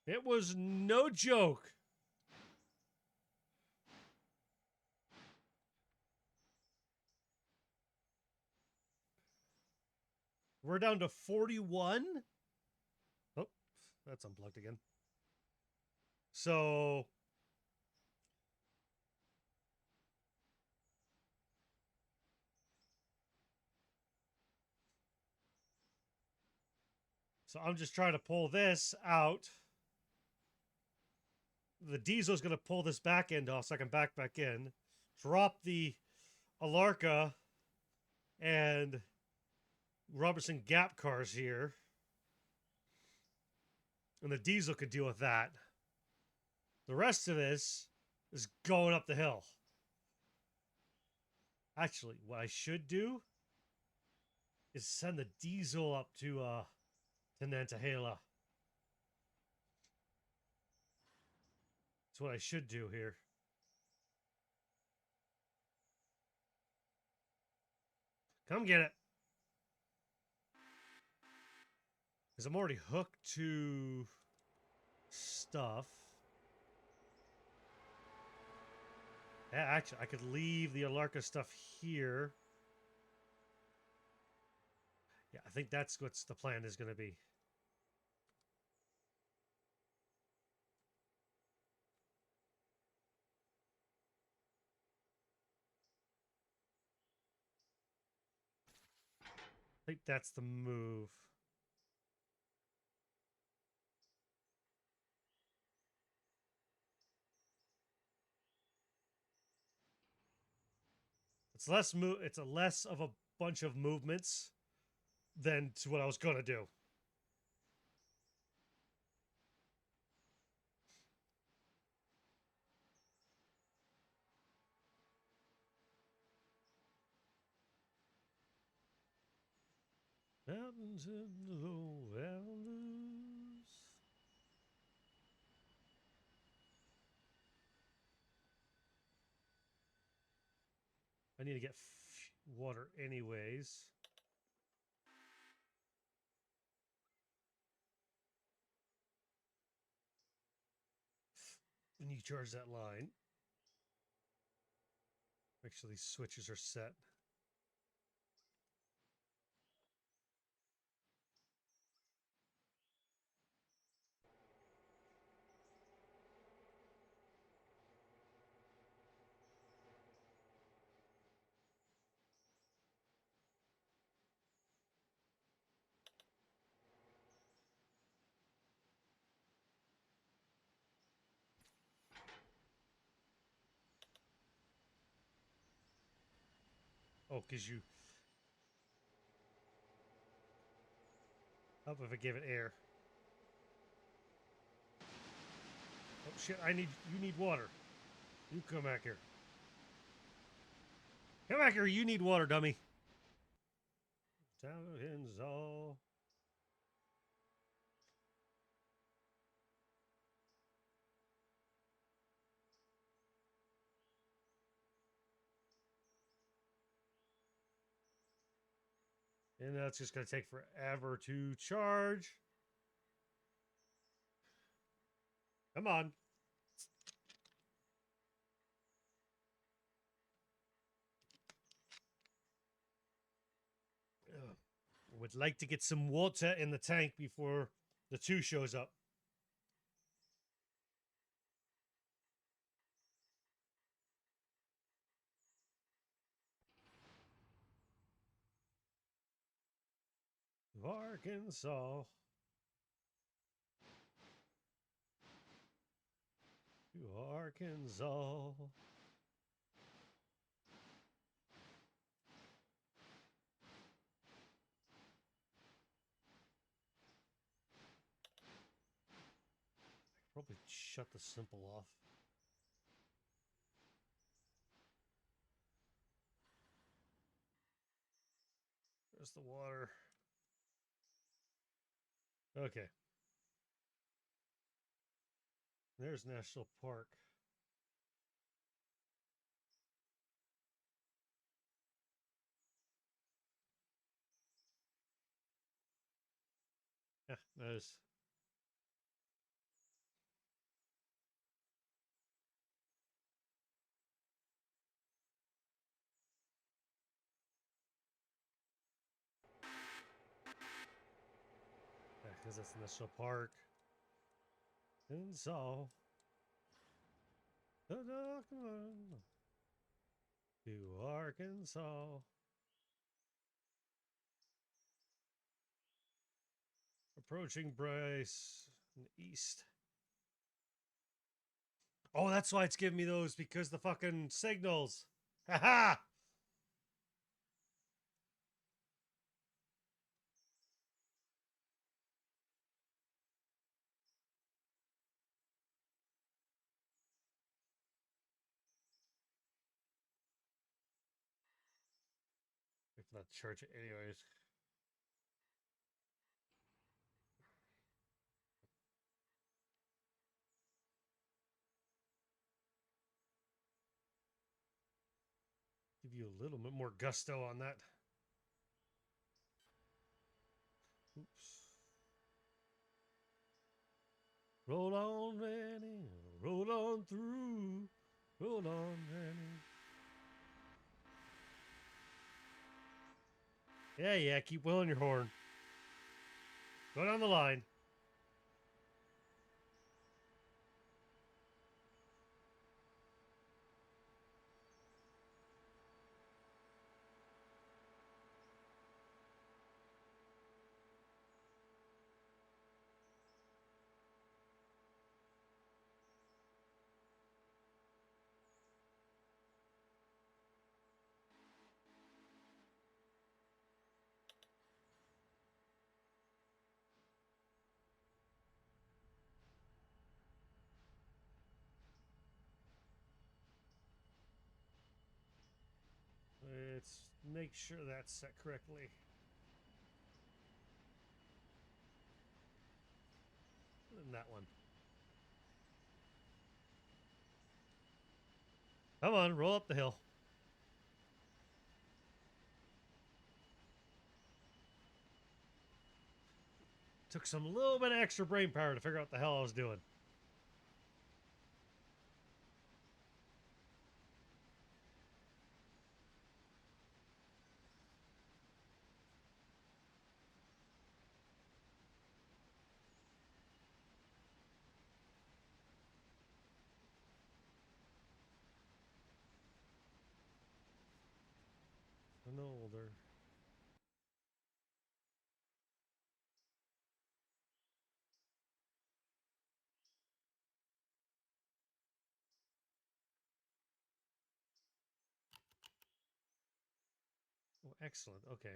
It was no joke. We're down to 41. Oh, that's unplugged again. So So I'm just trying to pull this out. The diesel's going to pull this back end off so I can back in. Drop the Alarka and Robertson Gap cars here. And the diesel could deal with that. The rest of this is going up the hill. Actually, what I should do is send the diesel up to Nantahla. That's what I should do here. Come get it. Because I'm already hooked to stuff. Yeah, actually, I could leave the Alarka stuff here. Yeah, I think that's what's the plan is going to be. I think that's the move. It's a less of a bunch of movements than to what I was gonna do. Mountains in the low valleys. I need to get water anyways. When you charge that line, make sure these switches are set. Oh, because you... How if I give it air? Oh, shit, you need water. You come back here. Come back here, you need water, dummy. Townsends all... And that's just going to take forever to charge. Come on. Ugh. Would like to get some water in the tank before the 2 shows up. Arkansas. To Arkansas. Probably shut the simple off. There's the water. Okay. There's National Park. Yeah, there's... Yeah, because that's the National Park. And so... To Arkansas. Approaching Bryce. East. Oh, that's why it's giving me those, because the fucking signals. Haha! If not church it anyways. Give you a little bit more gusto on that. Oops. Roll on, Randy. Roll on through. Roll on, Randy. Yeah, yeah. Keep wailing your horn. Go down the line. Let's make sure that's set correctly. And that one. Come on, roll up the hill. Took some little bit of extra brain power to figure out what the hell I was doing. An older. Oh, excellent. Okay.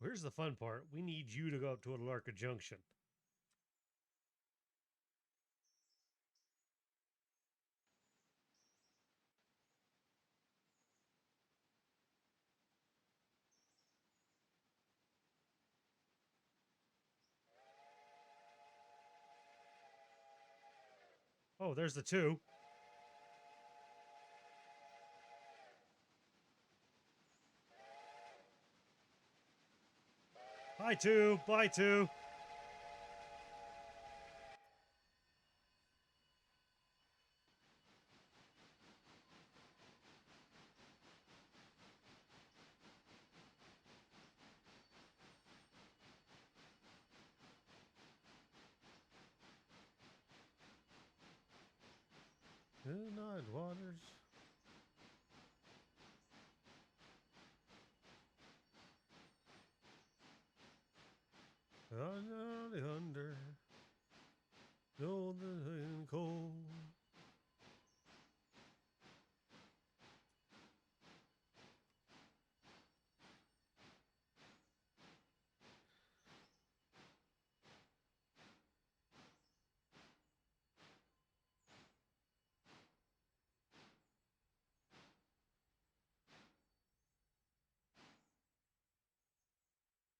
Here's the fun part. We need you to go up to Alarka Junction. Oh, there's the two. Hi, two. Bye, two. Good night, Waters. Under, golden cold.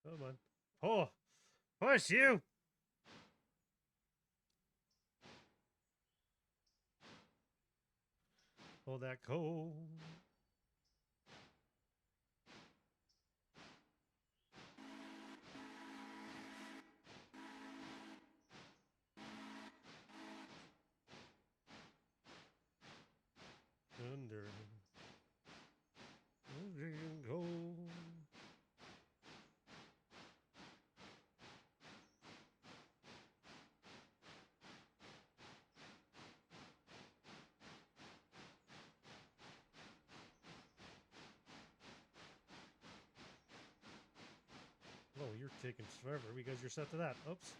Come on. Oh, push you. Oh, that cold. Under. Cold. taking forever because you're set to that. Oops.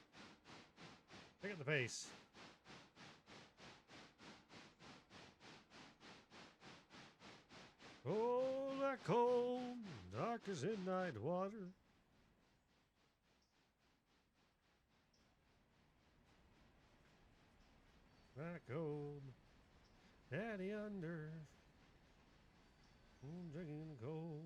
Pick up the pace. Oh, that cold, dark as midnight water. That cold, daddy under, drinking cold.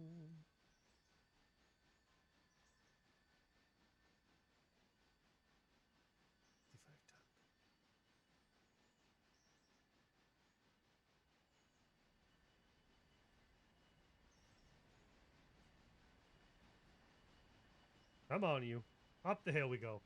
I'm on you. Up the hill we go.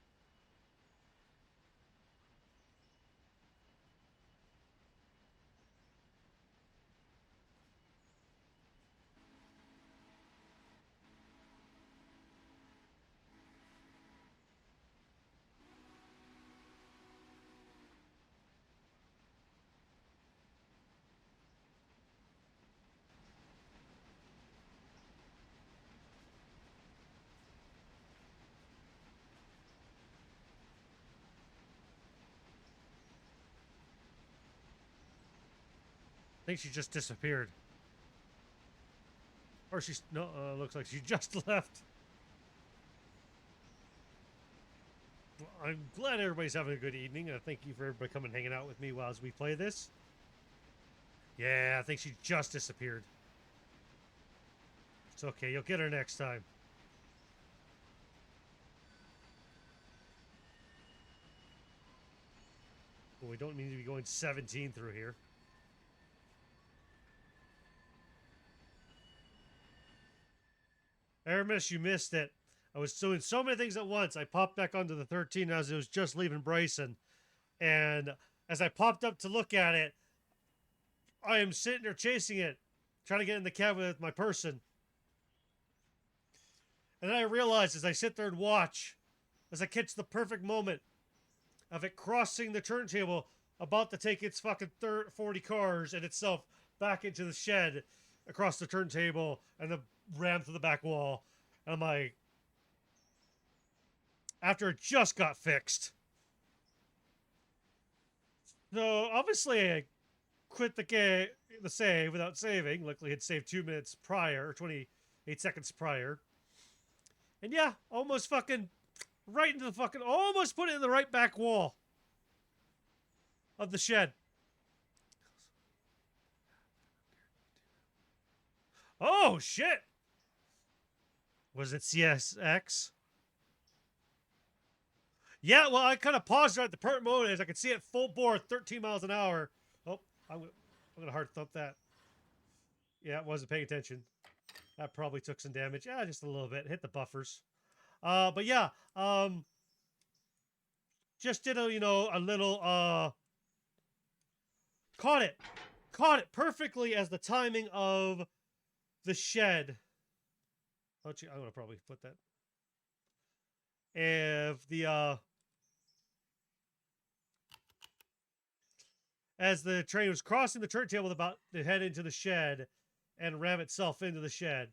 I think she just disappeared. Or she's, no, looks like she just left. Well, I'm glad everybody's having a good evening, and thank you for everybody coming and hanging out with me while we play this. Yeah, I think she just disappeared. It's okay, you'll get her next time. Well, we don't need to be going 17 through here. Aramis, you missed it. I was doing so many things at once. I popped back onto the 13 as it was just leaving Bryson. And as I popped up to look at it, I am sitting there chasing it, trying to get in the cab with my person. And then I realized as I sit there and watch, as I catch the perfect moment of it crossing the turntable, about to take its fucking 40 cars and itself back into the shed across the turntable and the ram through the back wall. And I'm like, after it just got fixed. So obviously I quit the save without saving. Luckily it saved 2 minutes prior, or 28 seconds prior. And yeah, almost fucking right into the fucking, almost put it in the right back wall of the shed. Oh shit! Was it CSX? Yeah, well, I kind of paused right at the perfect moment as I could see it full bore, 13 miles an hour. Oh, I'm going to hard thump that. Yeah, I wasn't paying attention. That probably took some damage. Yeah, just a little bit. Hit the buffers. But yeah, just did a little, caught it perfectly as the timing of the shed. Oh, gee, I'm going to probably put that. If the, as the train was crossing the turntable about to head into the shed and ram itself into the shed.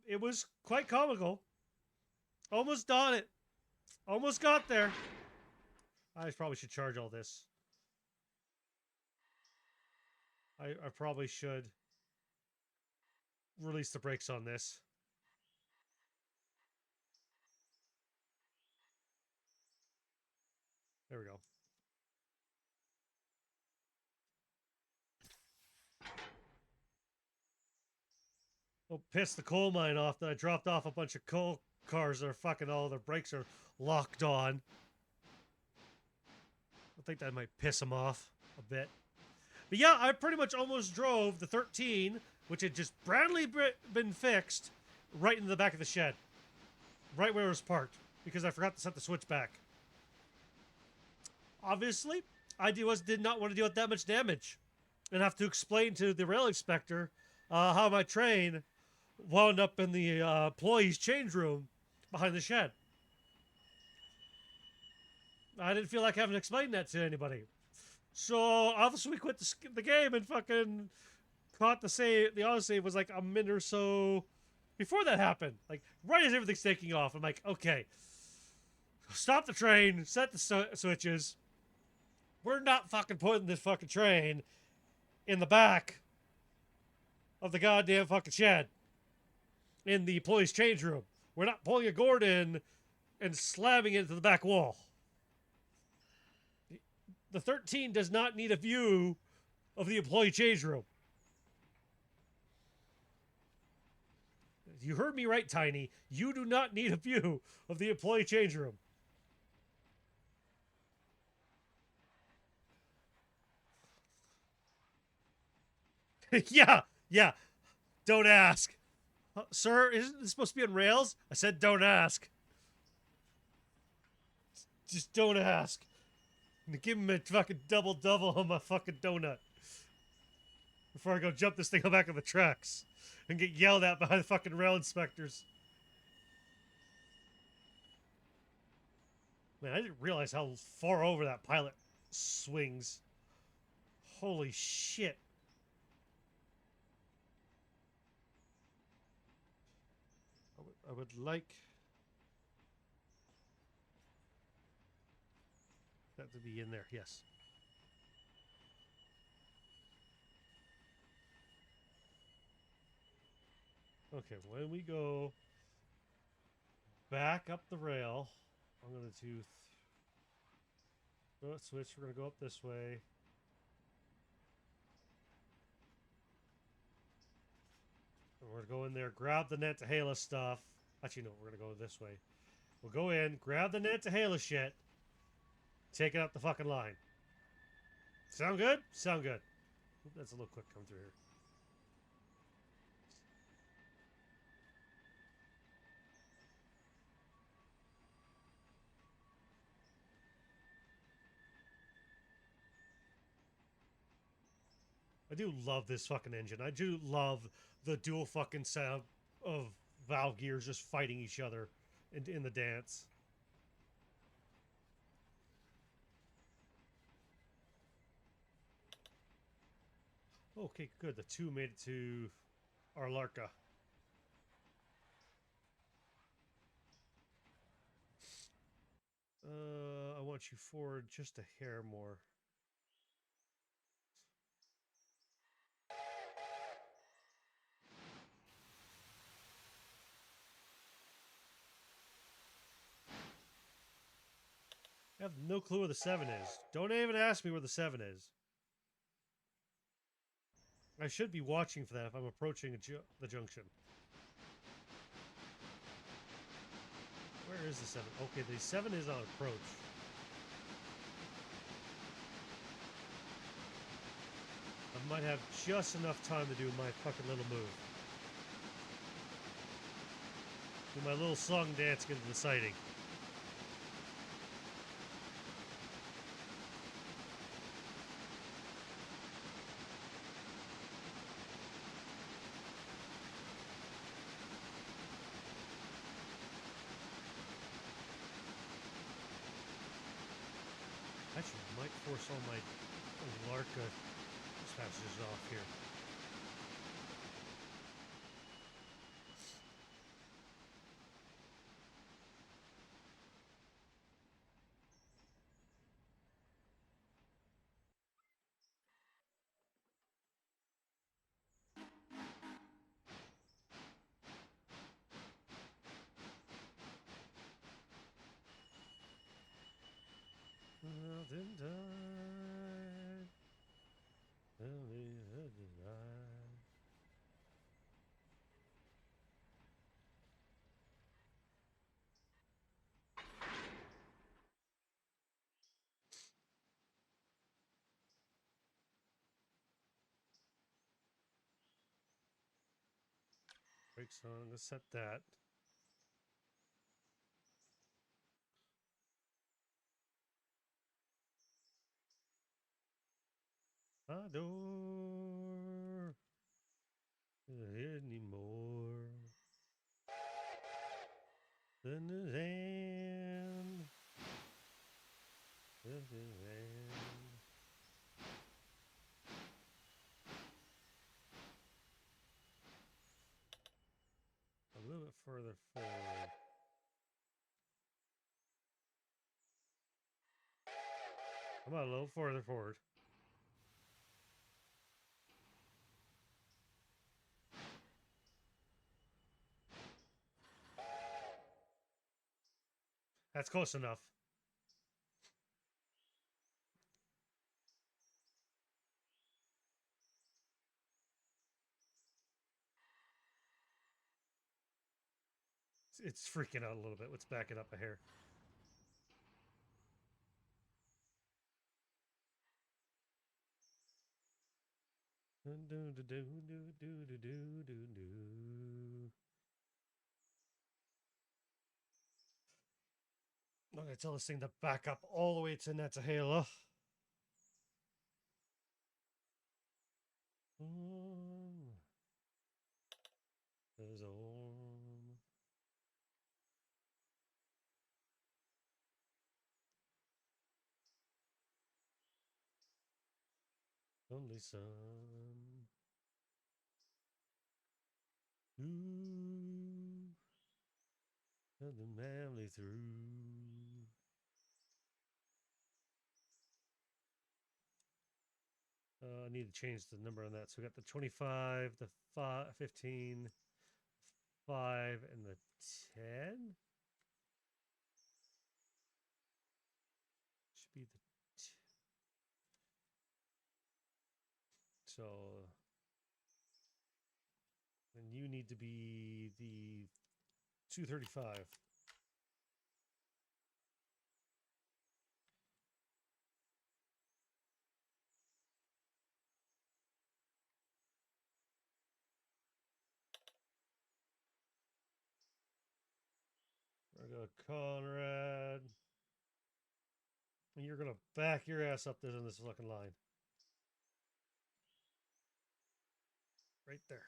It was quite comical. Almost done it. Almost got there. I probably should charge all this. I probably should release the brakes on this. There we go. Oh, piss the coal mine off that I dropped off a bunch of coal cars that are fucking all their brakes are locked on. I think that might piss them off a bit. But yeah, I pretty much almost drove the 13, which had just brandly been fixed, right into the back of the shed. Right where it was parked, because I forgot to set the switch back. Obviously, I did not want to deal with that much damage and have to explain to the rail inspector how my train wound up in the employee's change room behind the shed. I didn't feel like having to explain that to anybody. So obviously we quit the game and fucking caught the save. The autosave was like a minute or so before that happened, like right as everything's taking off, I'm like, okay, stop the train, set the switches. We're not fucking putting this fucking train in the back of the goddamn fucking shed in the employees' change room. We're not pulling a gourd in and slamming it into the back wall. The 13 does not need a view of the employee change room. You heard me right, Tiny. You do not need a view of the employee change room. yeah. Don't ask. Sir, isn't this supposed to be on rails? I said don't ask. Just don't ask. Give him a fucking double on my fucking donut. Before I go jump this thing on the back of the tracks and get yelled at by the fucking rail inspectors. Man, I didn't realize how far over that pilot swings. Holy shit. I would like that to be in there, yes. Okay, when we go back up the rail, I'm going to throw it switch. We're going to go up this way. And we're going to go in there, grab the Nantahla stuff. Actually, no, we're going to go this way. We'll go in, grab the Nantahla shit, take it up the fucking line. Sound good? Sound good. That's a little quick come through here. I do love this fucking engine. I do love the dual fucking set of valve gears just fighting each other in the dance. Okay, good. The 2 made it to Arlarca. I want you forward just a hair more. I have no clue where the 7 is. Don't even ask me where the 7 is. I should be watching for that if I'm approaching the junction. Where is the 7? Okay, the 7 is on approach. I might have just enough time to do my fucking little move. Do my little song dance into the sighting. Actually, I might force all my Larka dispatches off here. Nothing died. Only a divide. Brakes on. Let's set that. Adore anymore than his hand. His hand. Come on, a little further forward. That's close enough. It's freaking out a little bit. Let's back it up a hair. I'm gonna tell this thing to back up all the way to Nantahla. There's only sun. Ooh, and the family through. I need to change the number on that. So we got the 25, the 15, 5, and the 10. Should be the so. Then you need to be the 235. I go Conrad. You're gonna back your ass up this in this fucking line. Right there.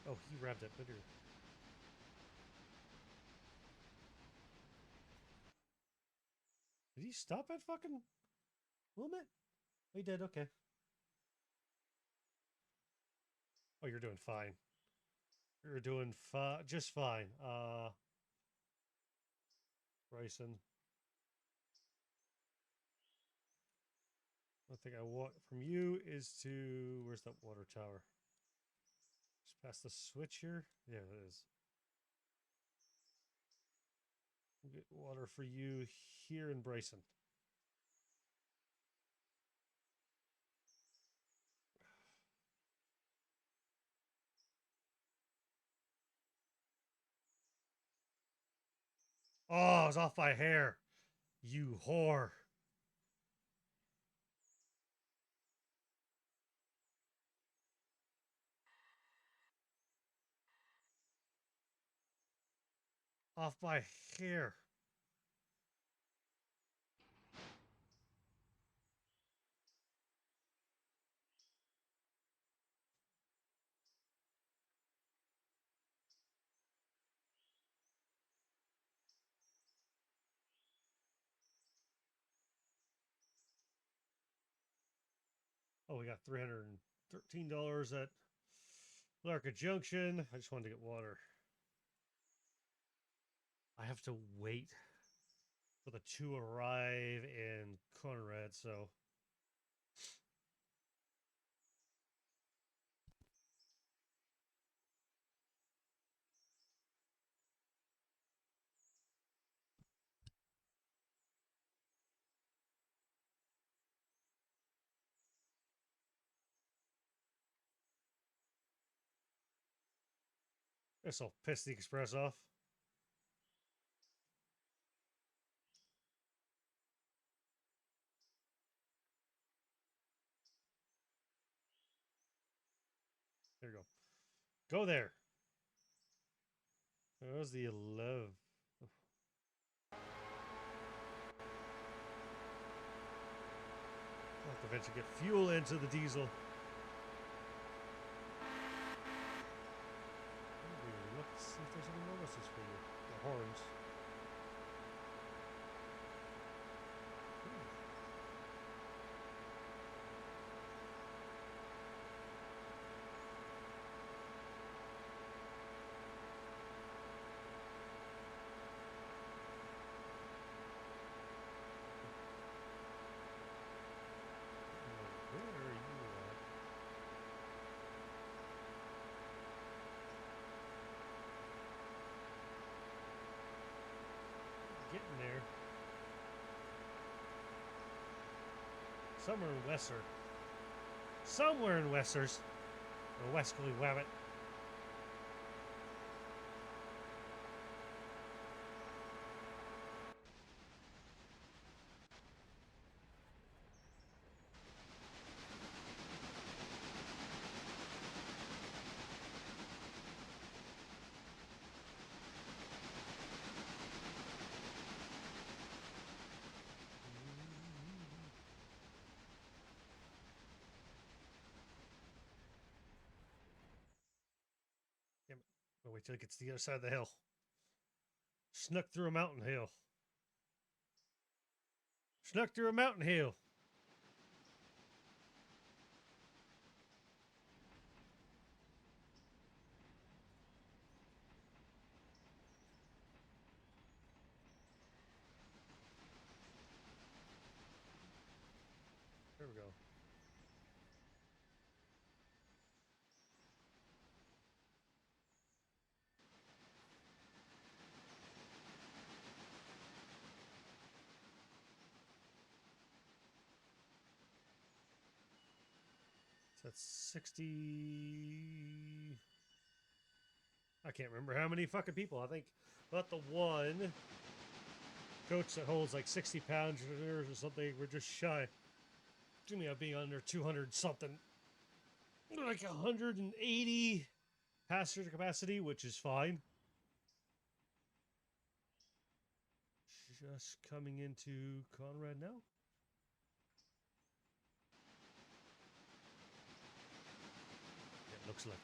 Oh, he grabbed it better. Did he stop at fucking limit? Oh, he did. Okay. Oh, you're doing fine. You're doing just fine. Bryson. One thing I want from you is to where's that water tower? Just past the switch here. Yeah, it is. We'll get water for you here in Bryson. Oh, it's off by hair. You whore. Off by hair. Oh, we got $313 at Larka Junction. I just wanted to get water. I have to wait for the two arrive in Conrad, so this will piss the express off. There you go. Go there. There's the 11. Like the eventually get fuel into the diesel. Let's see if there's any notices for you. The horns. Getting there. Somewhere in Wesser. Somewhere in Wessers. Or Westley Wabbit. I'll wait till it gets to the other side of the hill. Snuck through a mountain hill. Snuck through a mountain hill. There we go. So that's 60. I can't remember how many fucking people. I think about the one coach that holds like 60 pounds or something. We're just shy. To me, of being under 200 something. Like 180 passenger capacity, which is fine. Just coming into Conrad now. It looks like it.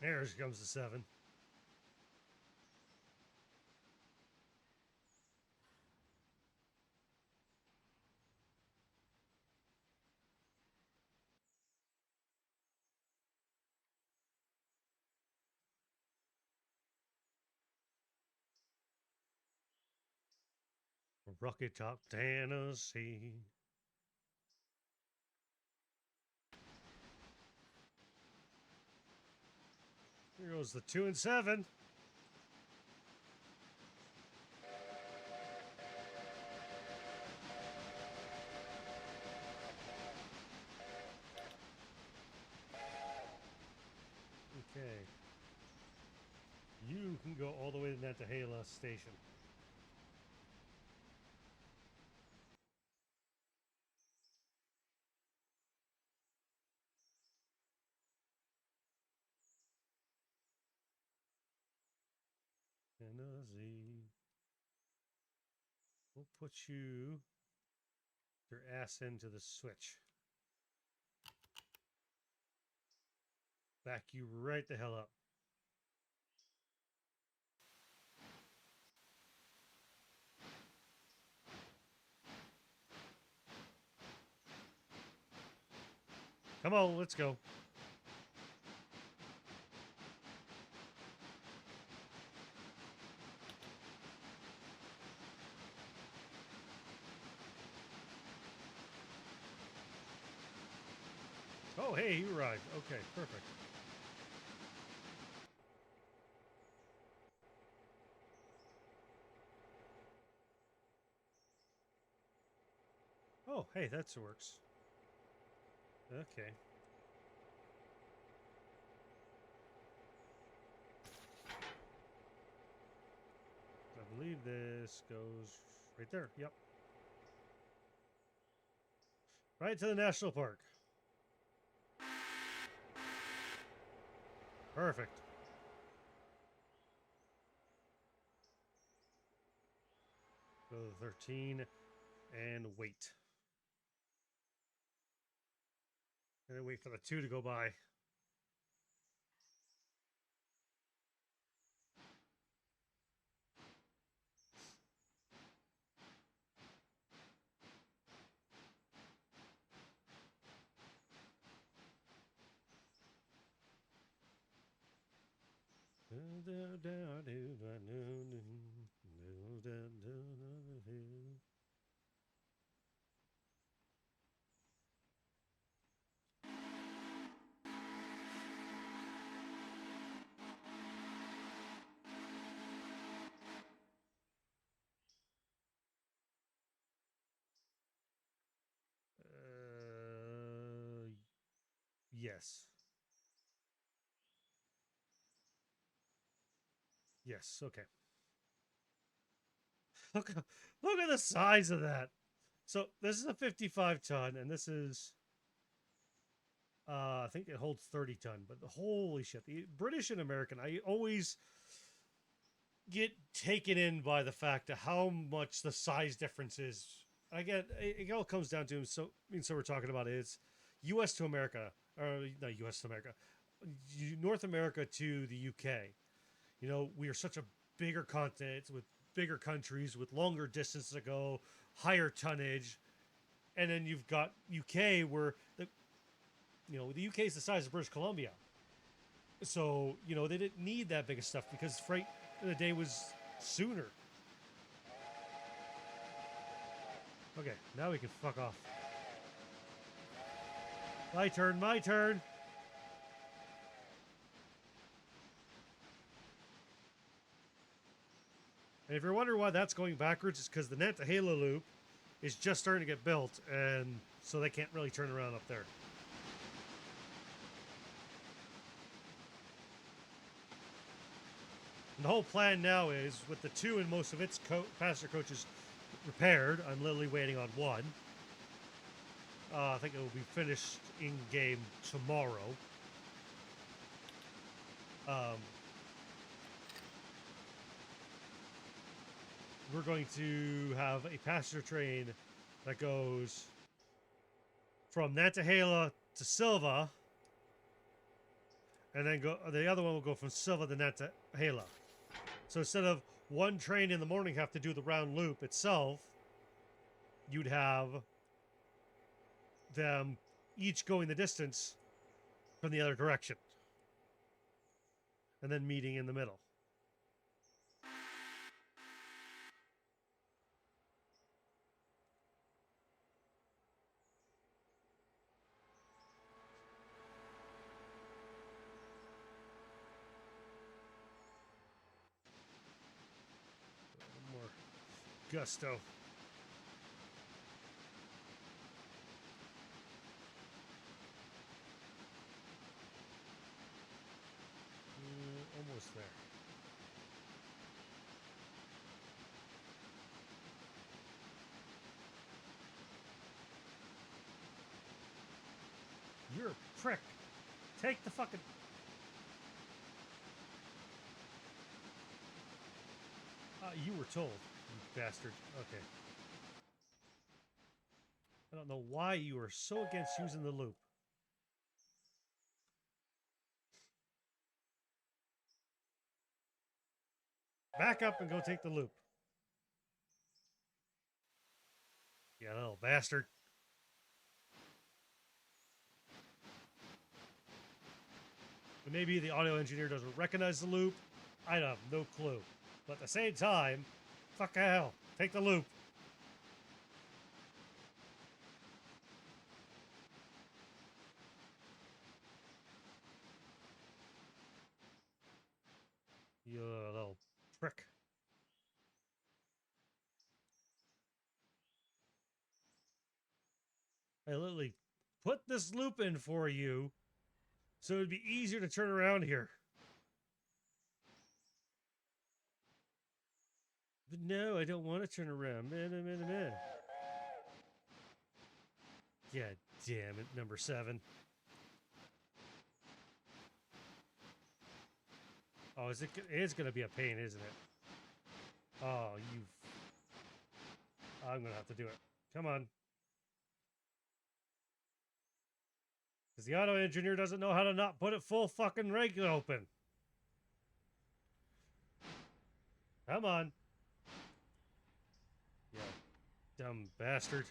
There comes the 7. Rocky Top, Tennessee. Here goes the 2 and 7. Okay. You can go all the way to Nantahla station. Tennessee. We'll put your ass into the switch. Back you right the hell up. Come on, let's go. Oh, hey, you arrived. Okay, perfect. Oh, hey, that works. Okay. believe this goes right there. Yep. Right to the national park. Perfect. Go to 13 and wait. And then wait for the 2 to go by. Yes. Yes. Okay. Look at the size of that. So this is a 55 ton, and this is, I think it holds 30 ton. But holy shit, the British and American, I always get taken in by the fact of how much the size difference is. Again, it all comes down to so. I mean, so we're talking about is U.S. to America, or not U.S. to America, North America to the U.K. You know, we are such a bigger continent with bigger countries with longer distance to go, higher tonnage, and then you've got UK where the UK is the size of British Columbia, so they didn't need that big of stuff because freight in the day was sooner. Okay, now we can fuck off. My turn. My turn. And if you're wondering why that's going backwards, it's because the Nantahla loop is just starting to get built, and so they can't really turn around up there. And the whole plan now is, with the 2 and most of its passenger coaches repaired, I'm literally waiting on 1. I think it will be finished in game tomorrow. We're going to have a passenger train that goes from Nantahla to Silva, and then the other one will go from Silva to Nantahla. So instead of one train in the morning have to do the round loop itself, you'd have them each going the distance from the other direction, and then meeting in the middle. More gusto. Almost there. You're a prick. Take the fucking... you were told, you bastard. Okay. I don't know why you are so against using the loop. Back up and go take the loop. You little bastard. Maybe the audio engineer doesn't recognize the loop. I have no clue. But at the same time, fuck hell. Take the loop. You little prick. I literally put this loop in for you so it'd be easier to turn around here. But no, I don't want to turn around. Man. Yeah, damn it, number 7. Oh, is it? It is going to be a pain, isn't it? Oh, you. I'm going to have to do it. Come on. Because the auto engineer doesn't know how to not put it full fucking regular open. Come on. Yeah, dumb bastard.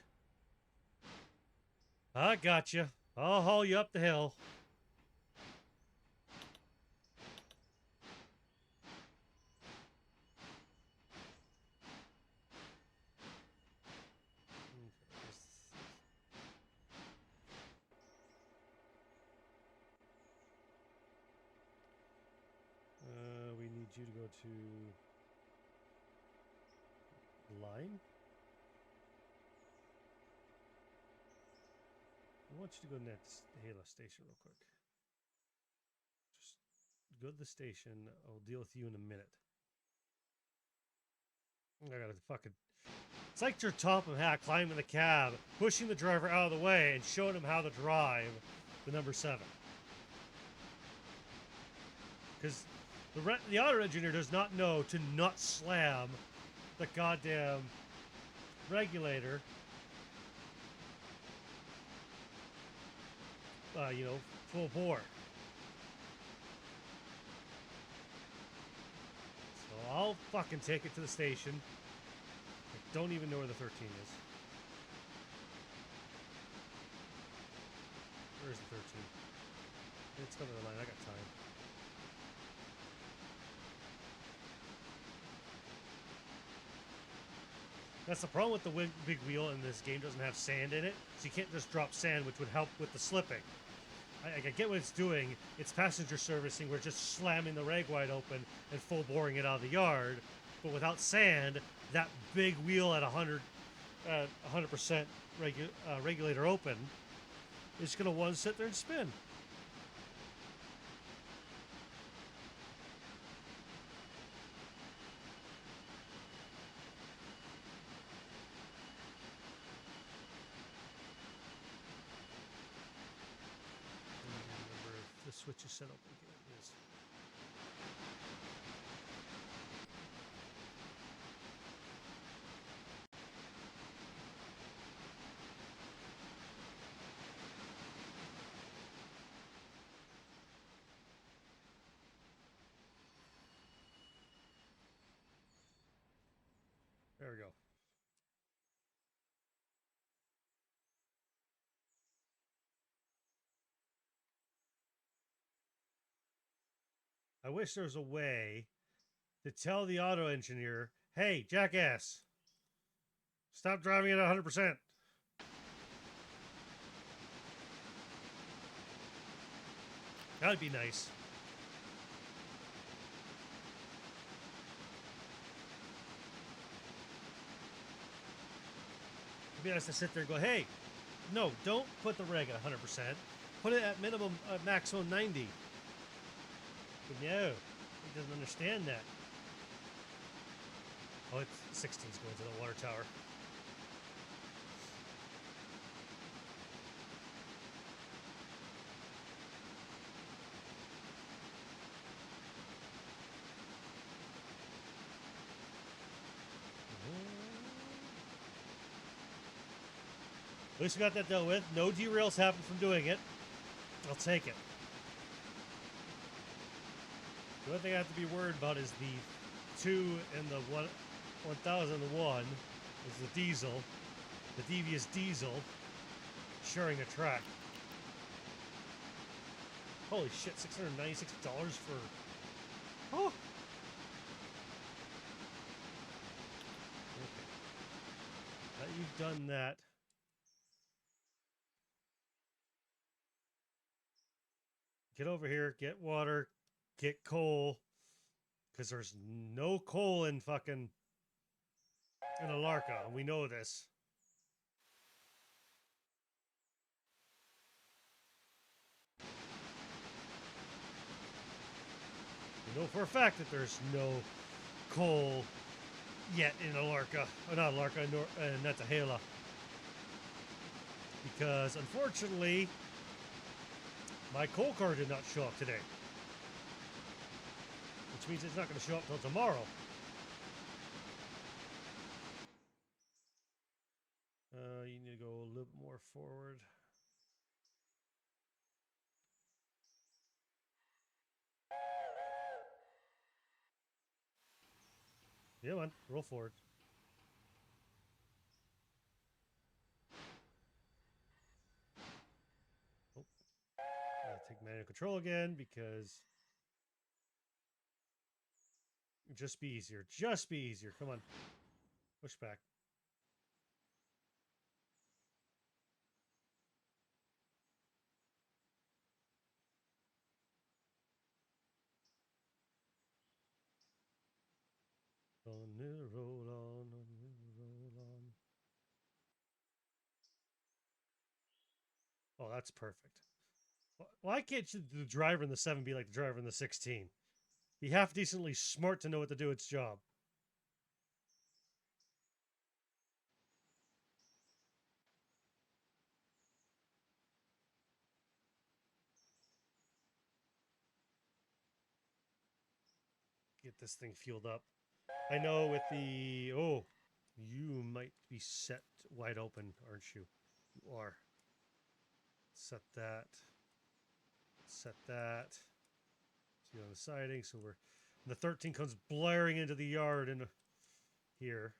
I got you. I'll haul you up the hill. We need you to go to line. I want you to go to Nantahla station real quick. Just go to the station. I'll deal with you in a minute. I gotta fucking. It's like your top of hat climbing the cab, pushing the driver out of the way, and showing him how to drive the number 7. Because the auto engineer does not know to not slam the goddamn regulator. Full bore. So I'll fucking take it to the station. I don't even know where the 13 is. Where's the 13? It's coming to the line. I got time. That's the problem with the big wheel in this game. Doesn't have sand in it, so you can't just drop sand, which would help with the slipping. I get what it's doing. It's passenger servicing. We're just slamming the rag wide open and full boring it out of the yard. But without sand, that big wheel at 100% regulator open is going to want to sit there and spin. Remember if the switch is set up again. It is. There we go. I wish there was a way to tell the auto engineer, hey, jackass, stop driving at 100%. That'd be nice. It'd be nice to sit there and go, hey, no, don't put the reg at 100%. Put it at minimum, maximum 90. But no, he doesn't understand that. Oh, it's 16's going to the water tower. At least we got that dealt with. No derails happened from doing it. I'll take it. The only thing I have to be worried about is the 2 and the 1001 is the diesel, the devious diesel, sharing a track. Holy shit, $696 for... Oh! Okay. Now you've done that. Get over here, get water, get coal, because there's no coal in fucking in Alarka, and we know this. We know for a fact that there's no coal yet in Alorca. Or not Alorca, Nantahla. Because unfortunately, my coal car did not show up today. Which means it's not going to show up till tomorrow. You need to go a little bit more forward. Yeah, man. Roll forward. Oh. Take manual control again because... Just be easier. Just be easier. Come on. Push back. On the roll on the roll on. Oh, that's perfect. Why can't the driver in the 7 be like the driver in the 16? Be half decently smart to know what to do its job. Get this thing fueled up. I know with the... Oh, you might be set wide open, aren't you? You are. Set that. Set that. See on the siding, so we're... The 13 comes blaring into the yard and here.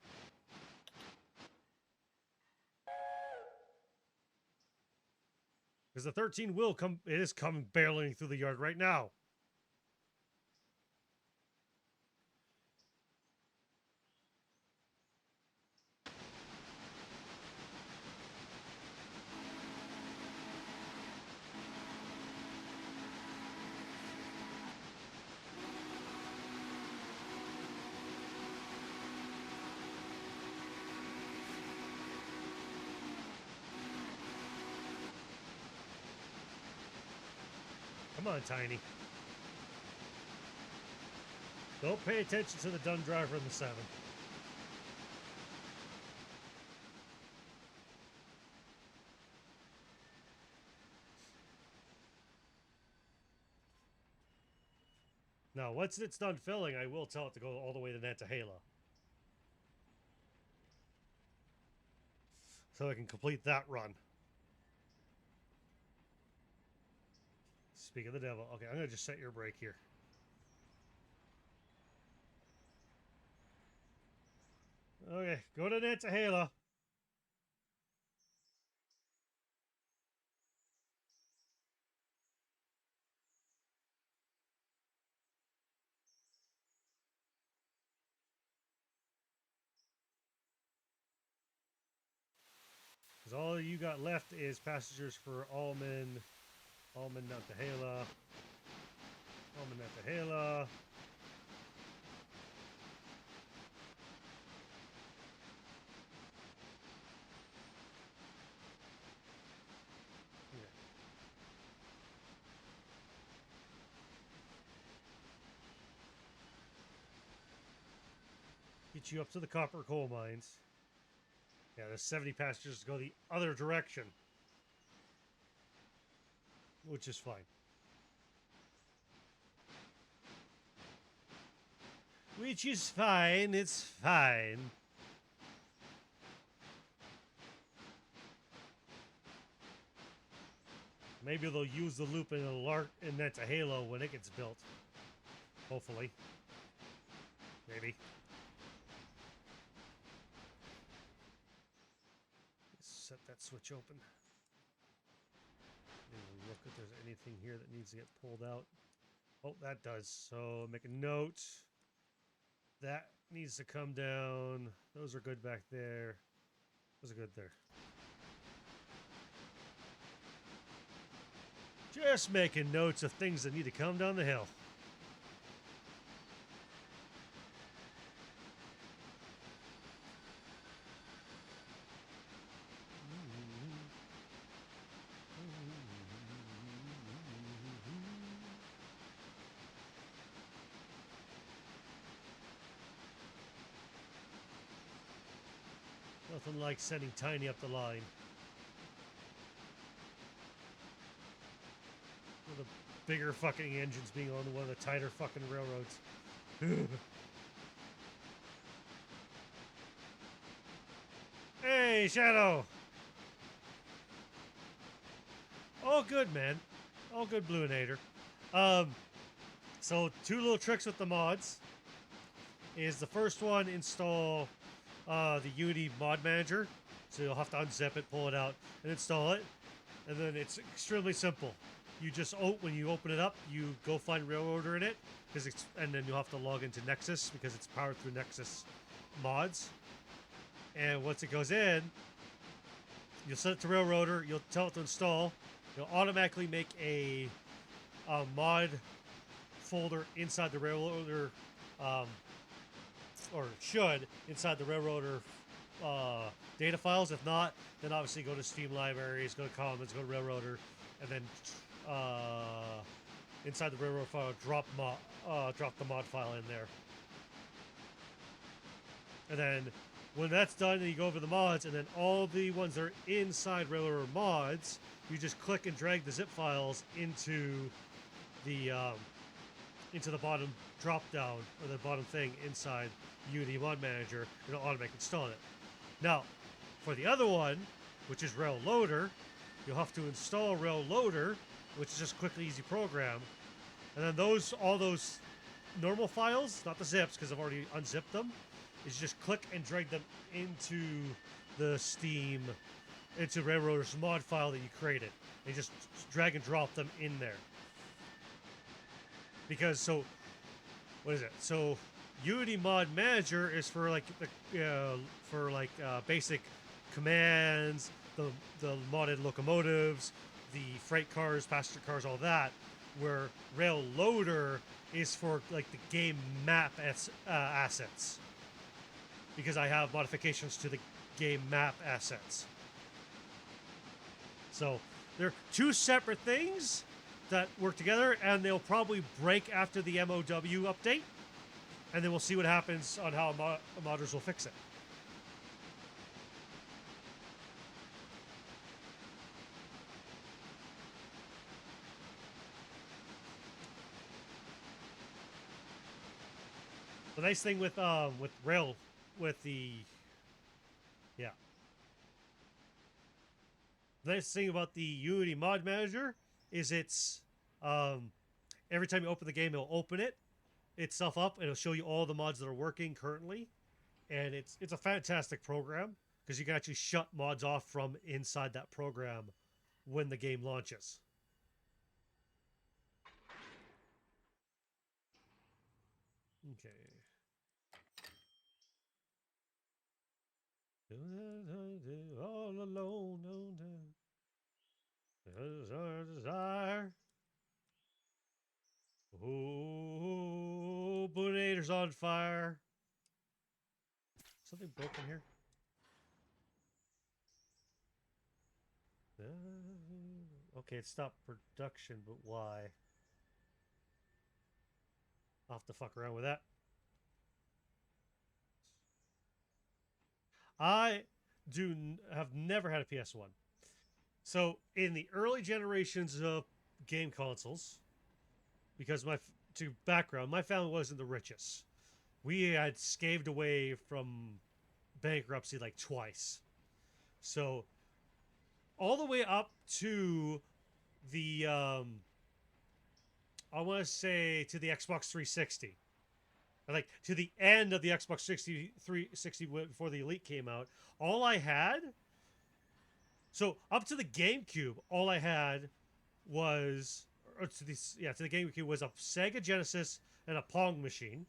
Because the 13 will come... It is coming barreling through the yard right now. Come on, Tiny. Don't pay attention to the dumb driver in the 7. Now, once it's done filling, I will tell it to go all the way to Nantahla. So I can complete that run. Speak of the devil. Okay, I'm going to just set your brake here. Okay, go to Nantahla. Because all you got left is passengers for Almond, Nantahla, Nantahla. Get you up to the copper coal mines. Yeah, there's 70 passengers to go the other direction. Which is fine. Which is fine, it's fine. Maybe they'll use the loop in Nantahla when it gets built. Hopefully. Maybe. Set that switch open. Maybe look if there's anything here that needs to get pulled out. Oh, that does. So make a note. That needs to come down. Those are good back there. Those are good there. Just making notes of things that need to come down the hill. Nothing like sending Tiny up the line. One of the bigger fucking engines being on one of the tighter fucking railroads. Hey, Shadow! All good, man. All good, Bluinator. So two little tricks with the mods is the first one, install the Unity mod manager. So you'll have to unzip it, pull it out, and install it. And then it's extremely simple. You just when you open it up, you go find Railroader in it, and then you'll have to log into Nexus because it's powered through Nexus mods. And once it goes in, you'll set it to Railroader. You'll tell it to install. You'll automatically make a mod folder inside the Railroader, or should inside the Railroader data files. If not, then obviously go to Steam libraries, go to Commons, go to Railroader, and then inside the Railroader file, drop the mod file in there. And then when that's done, then you go over the mods, and then all the ones that are inside Railroader mods, you just click and drag the zip files into the bottom drop down, or the bottom thing inside Unity Mod Manager, and it'll automatically install it. Now, for the other one, which is Railloader, you'll have to install Railloader, which is just a quick, easy program. And then all those normal files, not the zips, because I've already unzipped them, is just click and drag them into the Steam, into Railroader's mod file that you created. And just drag and drop them in there. Because, what is it? So, Unity Mod Manager is for basic commands, the modded locomotives, the freight cars, passenger cars, all that. Where Railloader is for like the game map assets, because I have modifications to the game map assets. So they're two separate things that work together, and they'll probably break after the MOW update, and then we'll see what happens on how modders will fix it. The nice thing with the nice thing about the Unity Mod Manager is it's every time you open the game, it'll open itself up, and it'll show you all the mods that are working currently, and it's a fantastic program because you can actually shut mods off from inside that program when the game launches. Okay. All alone, there's our desire. Oh, Bluinator's on fire. Something broken here? Okay, it stopped production, but why? I'll have to fuck around with that. I have never had a PS1. So in the early generations of game consoles, because my family wasn't the richest. We had scaved away from bankruptcy like twice. So all the way up to the I want to say to the Xbox 360. Like to the end of the Xbox 360 before the Elite came out, all I had. So up to the GameCube, all I had was, to the GameCube was a Sega Genesis and a Pong machine.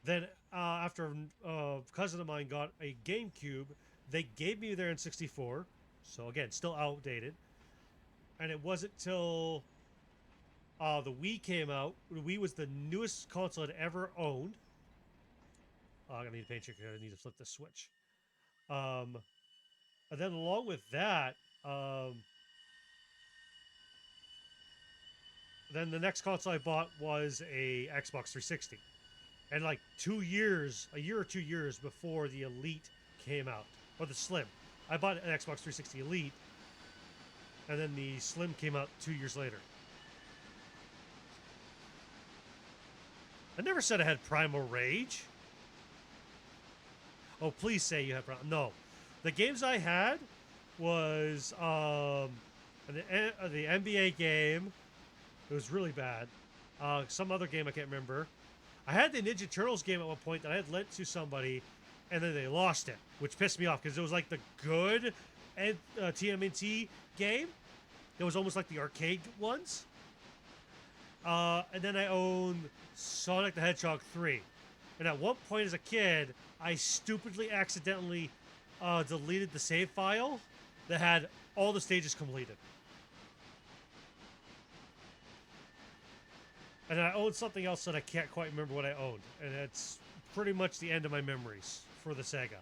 Then after a cousin of mine got a GameCube, they gave me their N64. So again, still outdated. And it wasn't till the Wii came out. The Wii was the newest console I'd ever owned. I'm gonna need a paint check. I need to flip the switch. And then along with that, then the next console I bought was a Xbox 360. And like 2 years, a year or 2 years before the Elite came out, or the Slim, I bought an Xbox 360 Elite, and then the Slim came out 2 years later. I never said I had Primal Rage. Oh, please say you have Primal. No, the games I had was the NBA game. It was really bad. Some other game I can't remember. I had the Ninja Turtles game at one point that I had lent to somebody, and then they lost it, which pissed me off because it was like the good TMNT game. It was almost like the arcade ones. And then I owned Sonic the Hedgehog 3. And at one point as a kid, I stupidly accidentally deleted the save file that had all the stages completed. And I owned something else that I can't quite remember what I owned. And it's pretty much the end of my memories for the Sega.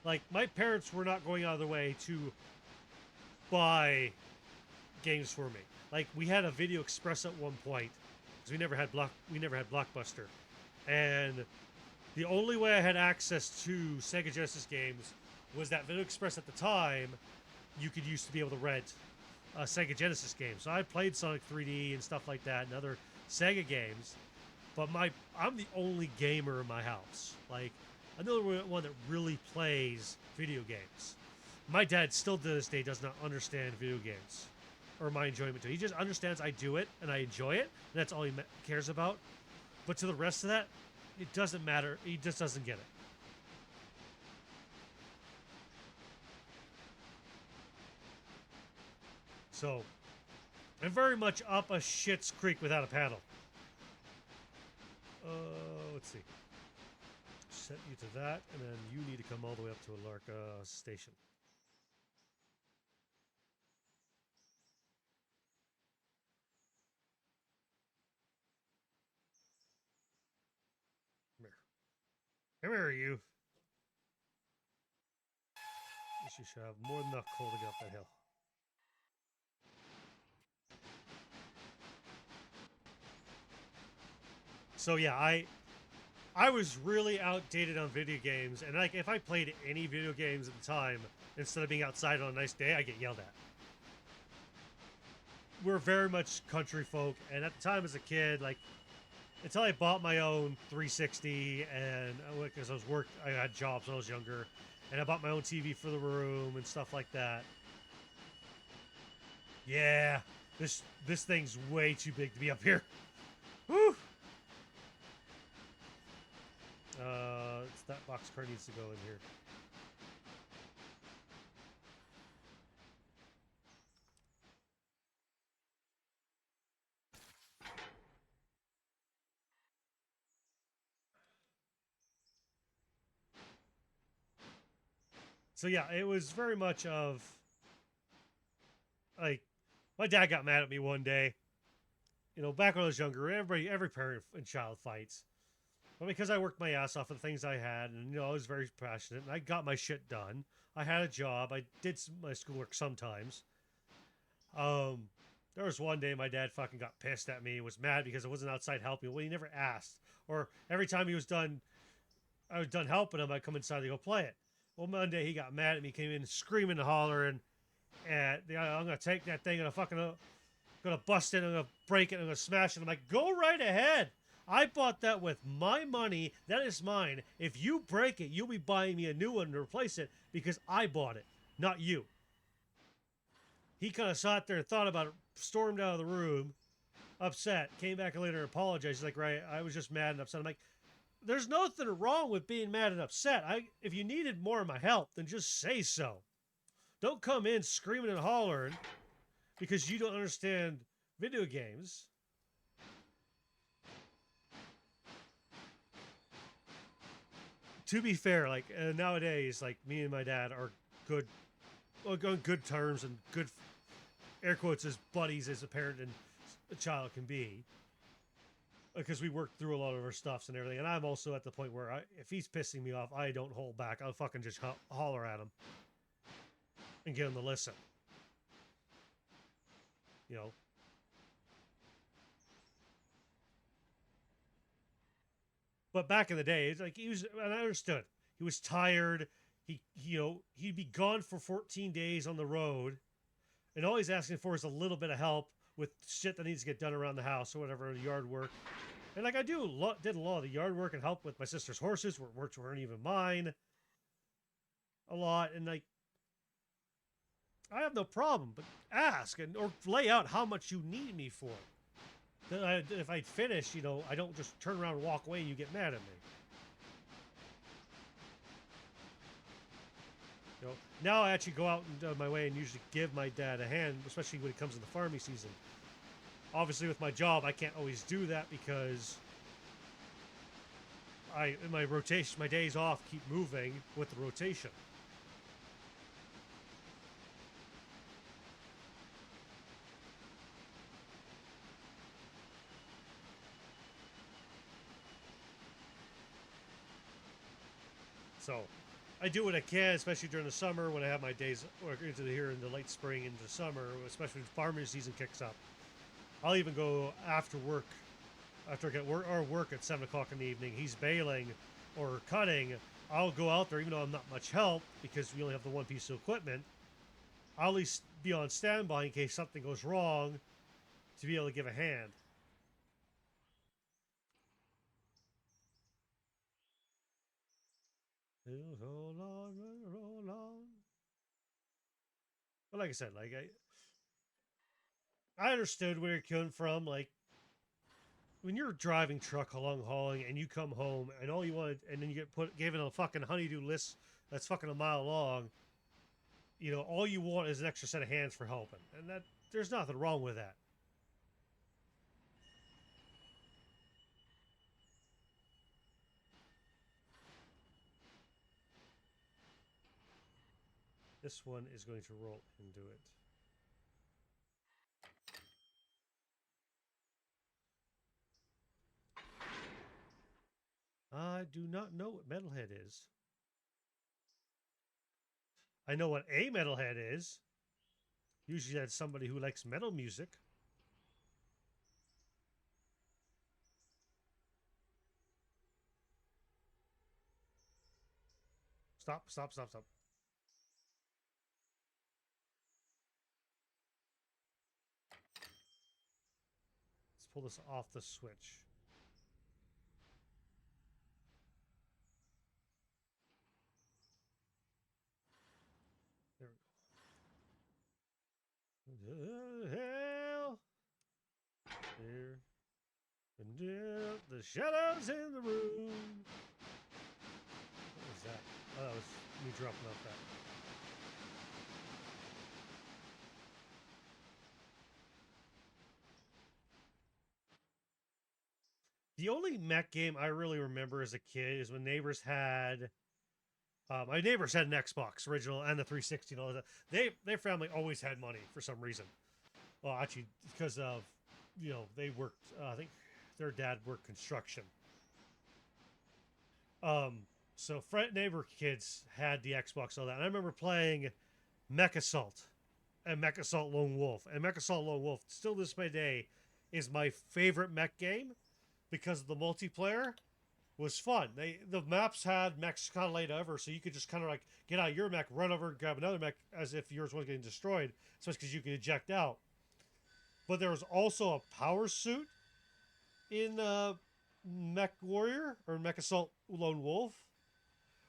Like, my parents were not going out of their way to buy games for me. Like, we had a Video Express at one point, because we never had Blockbuster. And the only way I had access to Sega Genesis games was that Video Express at the time, you could use to be able to rent Sega Genesis games. So I played Sonic 3D and stuff like that and other Sega games, but I'm the only gamer in my house. Like, I'm the only one that really plays video games. My dad still to this day does not understand video games or my enjoyment to it. He just understands I do it and I enjoy it, and that's all he cares about. But to the rest of that, it doesn't matter. He just doesn't get it. So, I'm very much up a shit's creek without a paddle. Let's see. Set you to that, and then you need to come all the way up to Alarka Station. Come here. Come here, you. You should have more than enough coal to get up that hill. So yeah, I was really outdated on video games, and like if I played any video games at the time instead of being outside on a nice day, I get yelled at. We're very much country folk, and at the time as a kid, like until I bought my own 360, and because I had jobs when I was younger, and I bought my own TV for the room and stuff like that. Yeah, this thing's way too big to be up here. Woo! That boxcar needs to go in here. So yeah, it was very much of like my dad got mad at me one day. You know, back when I was younger, every parent and child fights. But because I worked my ass off for the things I had, and I was very passionate, and I got my shit done. I had a job. I did my schoolwork sometimes. There was one day my dad fucking got pissed at me, was mad because I wasn't outside helping. Well, he never asked. Or every time he was done, I was done helping him, I'd come inside to go play it. Well, one day he got mad at me, came in screaming and hollering, and I'm gonna take that thing and I'm fucking gonna bust it, I'm gonna break it, I'm gonna smash it. I'm like, go right ahead. I bought that with my money. That is mine. If you break it, you'll be buying me a new one to replace it because I bought it, not you. He kind of sat there and thought about it, stormed out of the room, upset, came back later and apologized. He's like, right, I was just mad and upset. I'm like, there's nothing wrong with being mad and upset. If you needed more of my help, then just say so. Don't come in screaming and hollering because you don't understand video games. To be fair, like nowadays, like me and my dad are good, on good terms and good, air quotes, as buddies as a parent and a child can be. Because we worked through a lot of our stuffs and everything, and I'm also at the point where if he's pissing me off, I don't hold back. I'll fucking just holler at him and get him to listen. You know. But back in the day, it's like he was, and I understood. He was tired. He'd be gone for 14 days on the road, and all he's asking for is a little bit of help with shit that needs to get done around the house or whatever, yard work. And like I did a lot of the yard work and help with my sister's horses, which weren't even mine, a lot. And like, I have no problem, but ask or lay out how much you need me for. If I finish, I don't just turn around and walk away and you get mad at me. Now I actually go out and my way and usually give my dad a hand, especially when it comes to the farming season. Obviously, with my job, I can't always do that because in my rotation, my days off keep moving with the rotation. So I do what I can, especially during the summer when I have my days here in the late spring into summer, especially when farming season kicks up. I'll even go after work, after I get work at 7 o'clock in the evening. He's baling or cutting. I'll go out there, even though I'm not much help because we only have the one piece of equipment. I'll at least be on standby in case something goes wrong to be able to give a hand. Roll on, roll on. But like I said, I understood where you're coming from. Like when you're driving truck long hauling and you come home and all you want, and then you get given a fucking honeydew list that's fucking a mile long. All you want is an extra set of hands for helping, and there's nothing wrong with that. This one is going to roll into it. I do not know what metalhead is. I know what a metalhead is. Usually that's somebody who likes metal music. Stop, stop, stop, stop. Let's pull this off the switch. There we go. Hell. Here. And the shadows in the room. What was that? Oh, that was me dropping off that. The only mech game I really remember as a kid is when neighbors had. My neighbors had an Xbox original and the 360 and all that. Their family always had money for some reason. Well, actually, because of they worked. I think their dad worked construction. So neighbor kids had the Xbox, all that. And I remember playing Mech Assault and Mech Assault Lone Wolf. And Mech Assault Lone Wolf, still this day, is my favorite mech game because the multiplayer was fun. The maps had mechs kind of laid over, so you could just kind of like get out of your mech, run over, grab another mech as if yours was getting destroyed. So it's because you could eject out. But there was also a power suit in Mech Warrior or Mech Assault Lone Wolf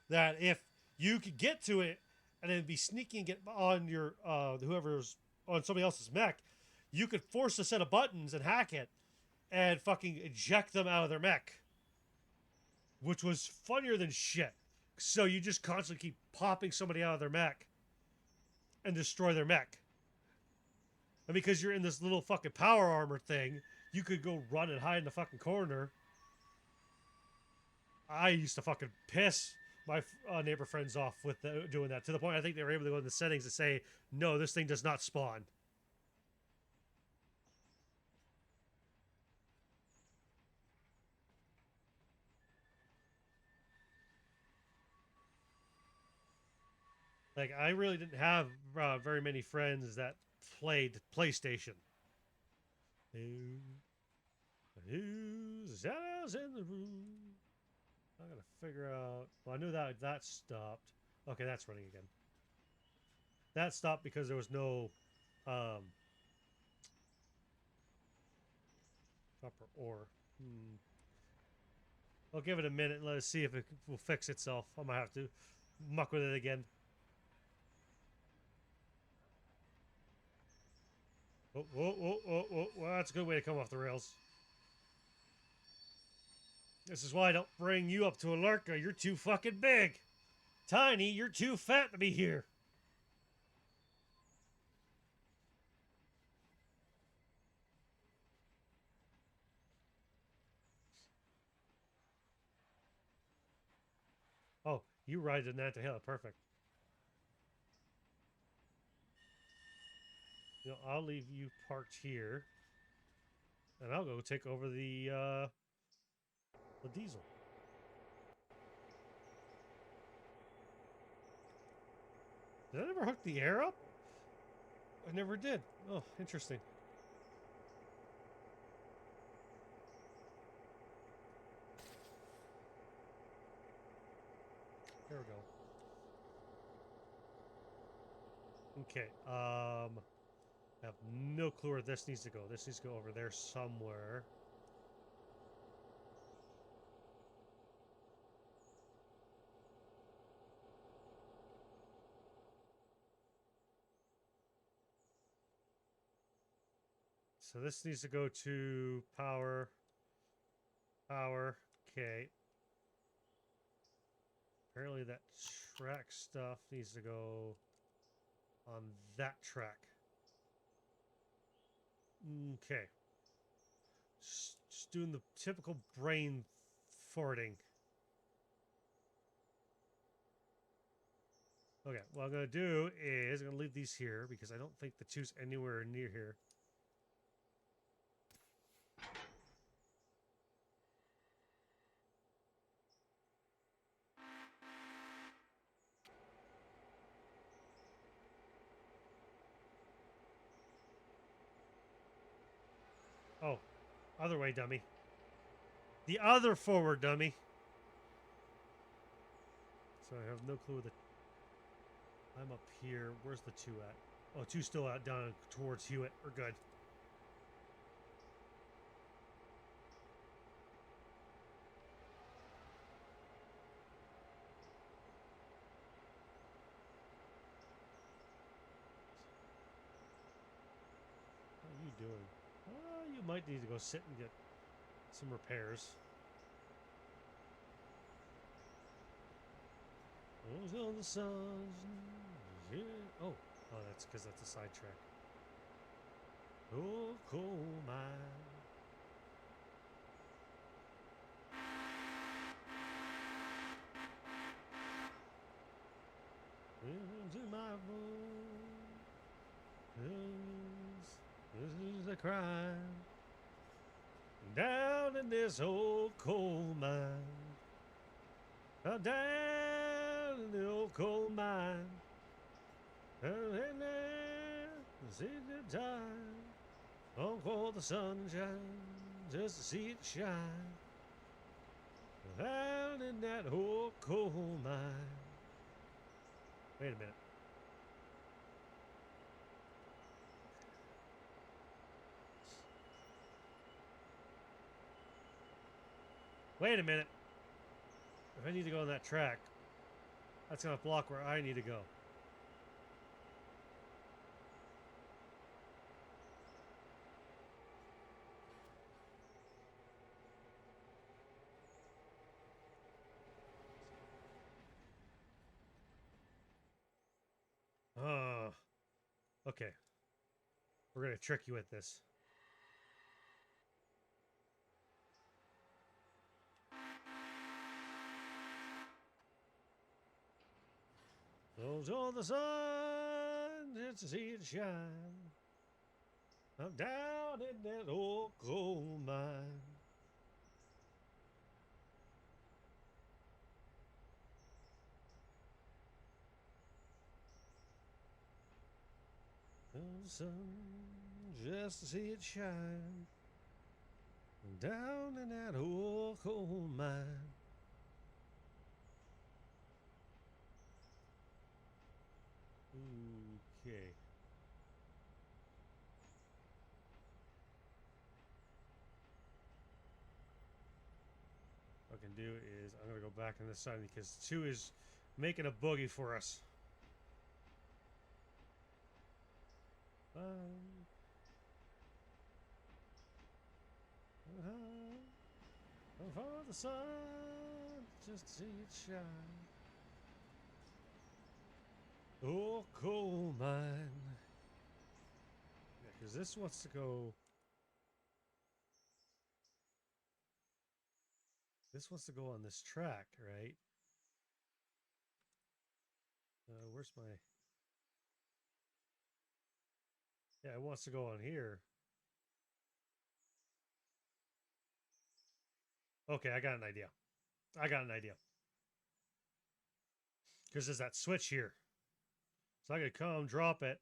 that if you could get to it and then be sneaky and get on your whoever's on somebody else's mech, you could force a set of buttons and hack it and fucking eject them out of their mech, which was funnier than shit. So you just constantly keep popping somebody out of their mech and destroy their mech. And because you're in this little fucking power armor thing, you could go run and hide in the fucking corner. I used to fucking piss my neighbor friends off with doing that, to the point I think they were able to go in the settings and say, no, this thing does not spawn. Like, I really didn't have very many friends that played PlayStation. Who's shadows in the room? I gotta figure out. Well, I knew that stopped. Okay, that's running again. That stopped because there was no um, copper ore. I'll give it a minute and let us see if it will fix itself. I might have to muck with it again. Oh, oh, oh, oh, oh. Well, that's a good way to come off the rails. This is why I don't bring you up to Alarka. You're too fucking big. Tiny, you're too fat to be here. Oh, you ride the Nantahla. Perfect. You know, I'll leave you parked here, and I'll go take over the diesel. Did I ever hook the air up? I never did. Oh, interesting. There we go. Okay. I have no clue where this needs to go. This needs to go over there somewhere. So this needs to go to power. Power. Okay. Apparently that track stuff needs to go on that track. Okay. Just doing the typical brain farting. Okay, what I'm going to do is I'm going to leave these here because I don't think the two's anywhere near here. Oh, other way, dummy. The other forward, dummy. So I have no clue that I'm up here. Where's the two at? Oh, two's still out down towards Hewitt. We're good. How are you doing? You might need to go sit and get some repairs. Those are the suns. Yeah. Oh, that's because that's a sidetrack. Oh, coal mine. Into my bones. This is a crime. Down in this old coal mine. Down in the old coal mine. And there, see the time. Oh, for the sunshine, just to see it shine. Down in that old coal mine. Wait a minute. Wait a minute. If I need to go on that track, that's going to block where I need to go. Okay. We're going to trick you with this. Those are the sun, just to see it shine. I'm down in that old coal mine. The sun, just to see it shine. I'm down in that old coal mine. going to do is I'm going to go back on this side because 2 is making a boogie for us. For the sun, just to see it shine. Oh, coal mine. Yeah, because this wants to go. This wants to go on this track, right? Where's my... Yeah, it wants to go on here. Okay, I got an idea. Because there's that switch here. So I could come, drop it,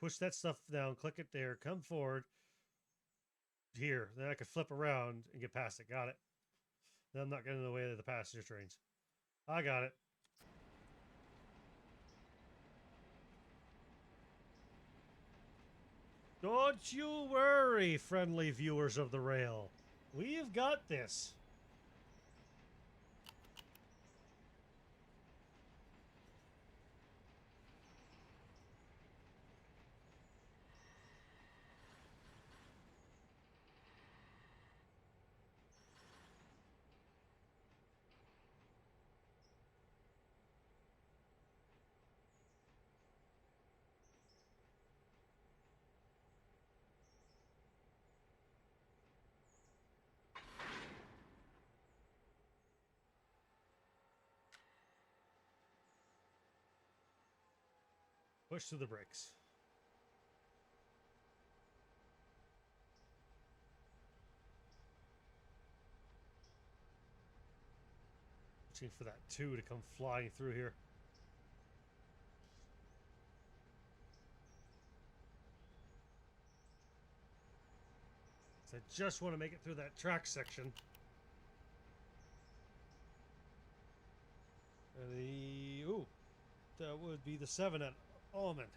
push that stuff down, click it there, come forward here. Then I could flip around and get past it. Got it. Then I'm not getting in the way of the passenger trains. I got it. Don't you worry, friendly viewers of the rail. We've got this. Push through the brakes. Waiting for that 2 to come flying through here. So I just want to make it through that track section. And the... Ooh. That would be the 7 at Almond.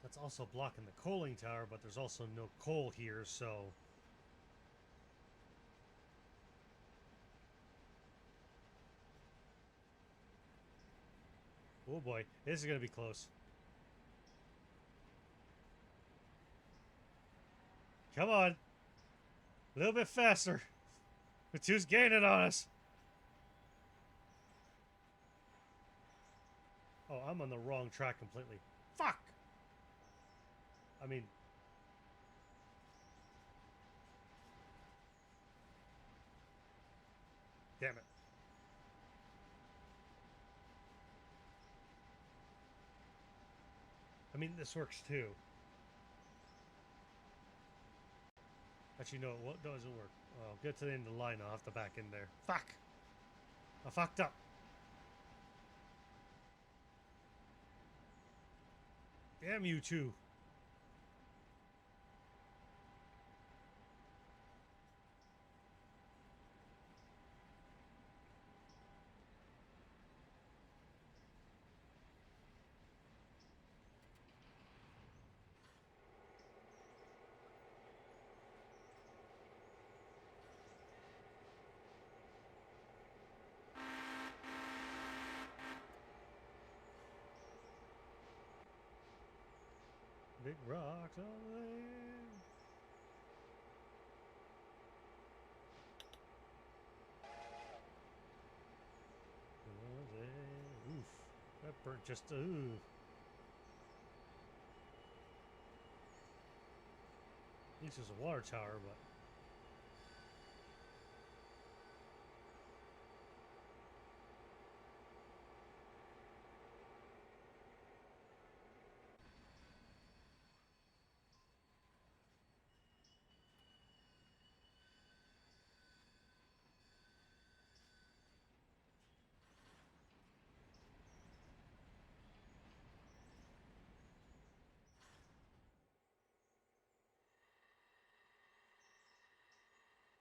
That's also blocking the coaling tower, but there's also no coal here, so... Oh boy, this is going to be close. Come on. A little bit faster. The 2's gaining on us. Oh, I'm on the wrong track completely. Fuck! I mean... Damn it. I mean, this works too. Actually, no, what doesn't work? I'll get to the end of the line. I'll have to back in there. Fuck! I fucked up. Damn you two. Big rocks on the land. Oof. That burnt just... Ooh. This is a water tower, but...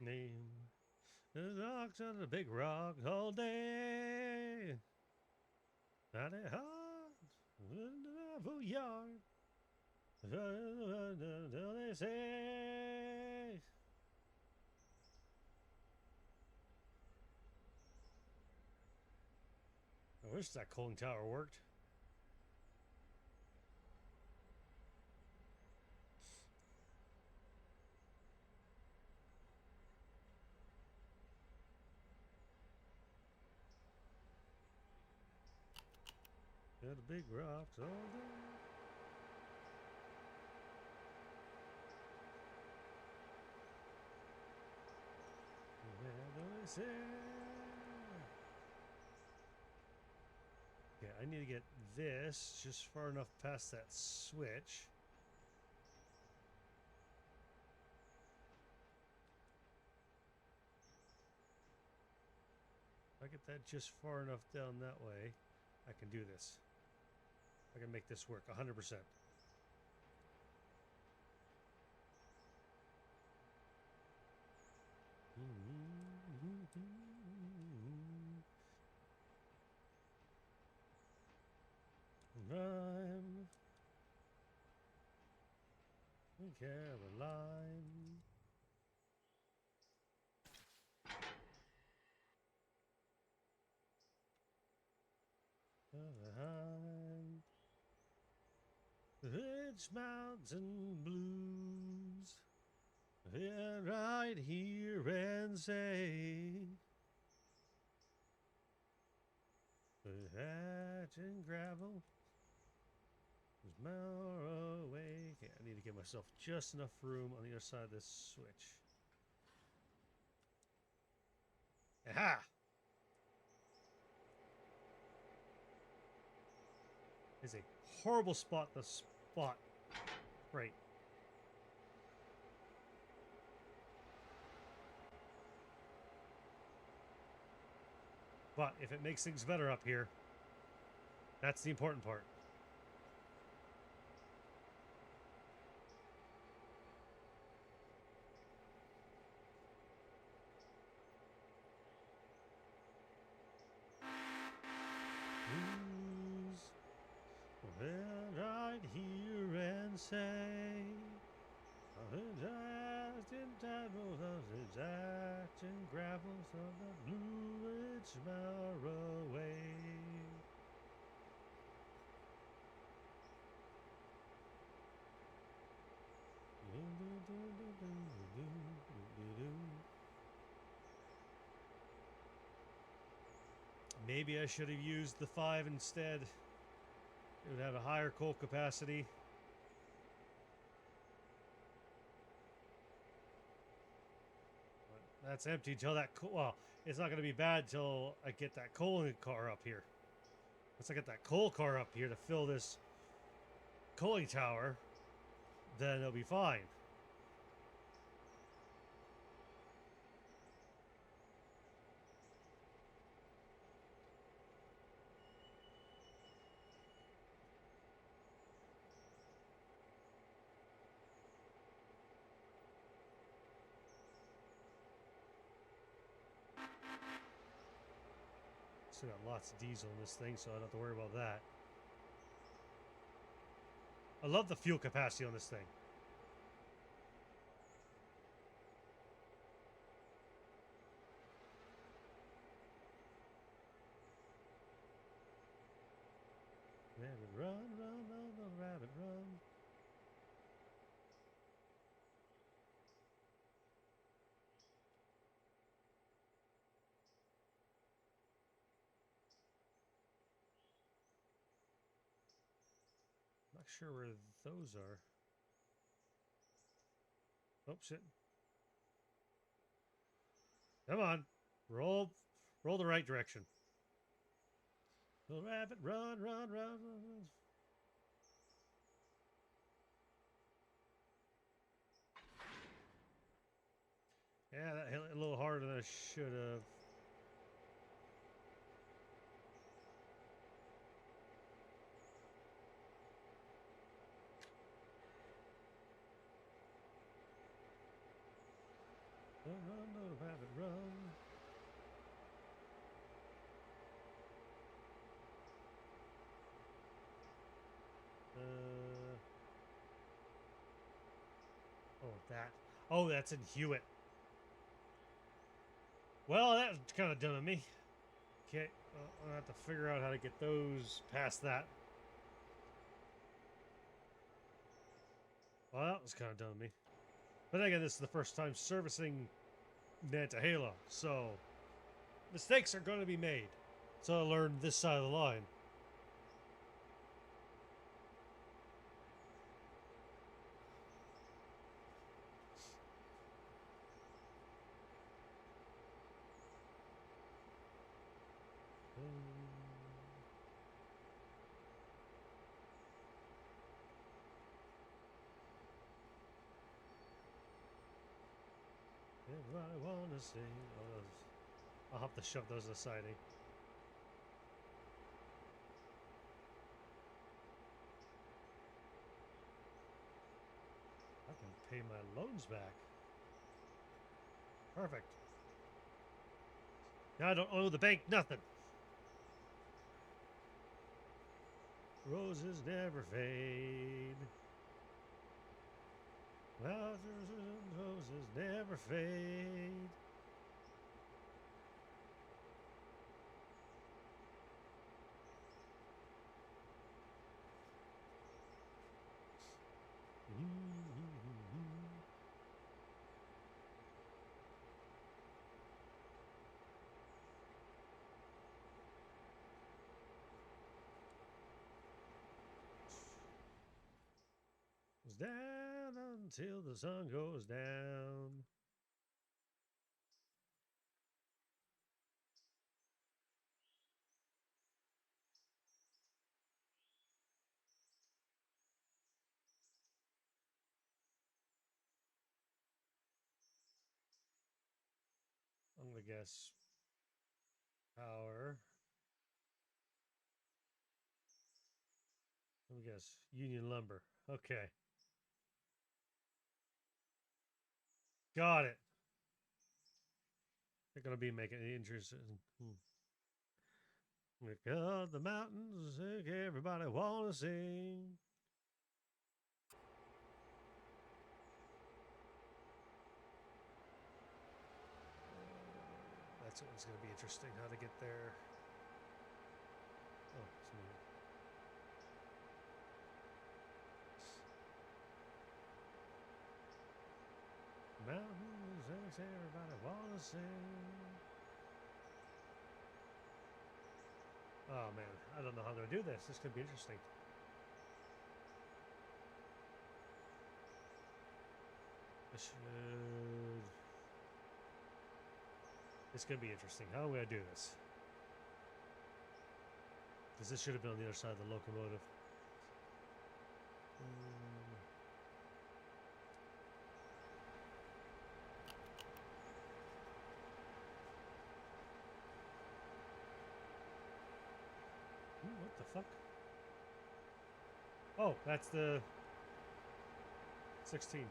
Name the rocks on the big rock all day. Not a heart in the yard. They say. I wish that cooling tower worked. Got a big rocks all day. Okay, I need to get this just far enough past that switch. If I get that just far enough down that way, I can do this. I can make this work 100%. Rhyme. Caroline. Behind rich mountain blues, and right here and say, hatch and gravel is more away. Okay, I need to give myself just enough room on the other side of this switch. Aha! It's a horrible spot to spot. Right. But if it makes things better up here, that's the important part. Well, right here and say, exact and gravels of the Blue Ridge Railway. Maybe I should have used the 5 instead. It would have a higher coal capacity. But that's empty till that coal. Well, it's not going to be bad till I get that coal car up here. Once I get that coal car up here to fill this coaling tower, then it'll be fine. Still got lots of diesel in this thing, so I don't have to worry about that. I love the fuel capacity on this thing. Rabbit run, run, run, run, rabbit run. Not sure where those are. Oh, shit. Come on. Roll the right direction. Little rabbit, run, run, run, run. Yeah, that hit a little harder than I should have. Run, run, Oh, that. Oh, that's in Hewitt. Well, that's kind of dumb of me. Okay, I'll have to figure out how to get those past that. Well, that was kind of dumb of me. But again, this is the first time servicing Nantahla, so mistakes are going to be made. So I learned this side of the line. Everybody wanna sing. I'll have to shove those aside. Eh? I can pay my loans back. Perfect. Now I don't owe the bank nothing. Roses never fade. Flowers and roses never fade. Down until the sun goes down. I'm gonna guess power. Let me guess Union Lumber. Okay, got it. They're gonna be making it interesting. Because the mountains, everybody wanna sing. That's what's gonna be interesting. How to get there. Oh, it's me. Mountains, everybody wanna sing. Oh man, I don't know how to do this. This could be interesting. I should. It's gonna be interesting. How am I gonna do this? Because this should have been on the other side of the locomotive. What the fuck? Oh, that's the 16.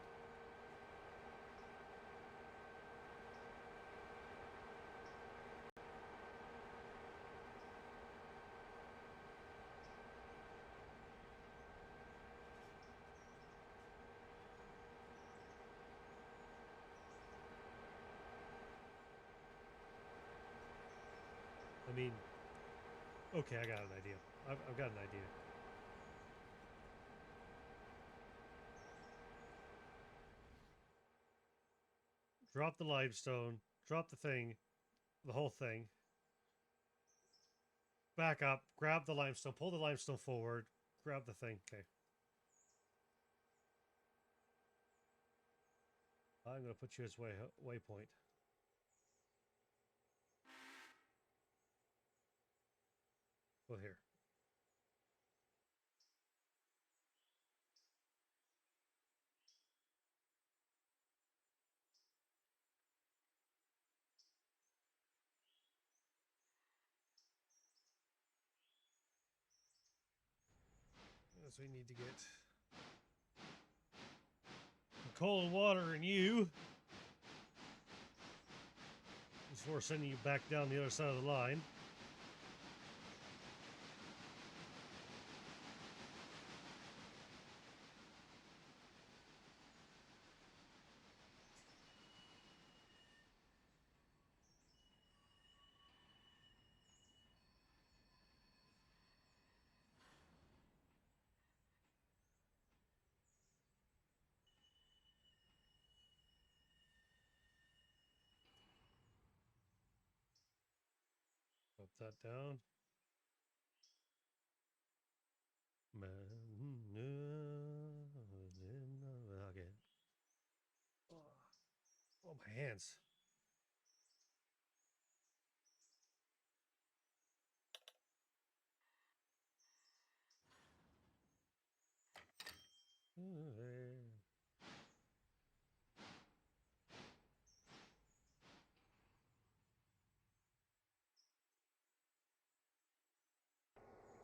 I mean, okay, I got an idea. I've got an idea. Drop the limestone, drop the thing, the whole thing. Back up, grab the limestone, pull the limestone forward, grab the thing. Okay. I'm going to put you as waypoint. Go here. As we need to get cold water in you before sending you back down the other side of the line. Put that down. Okay. Oh, my hands.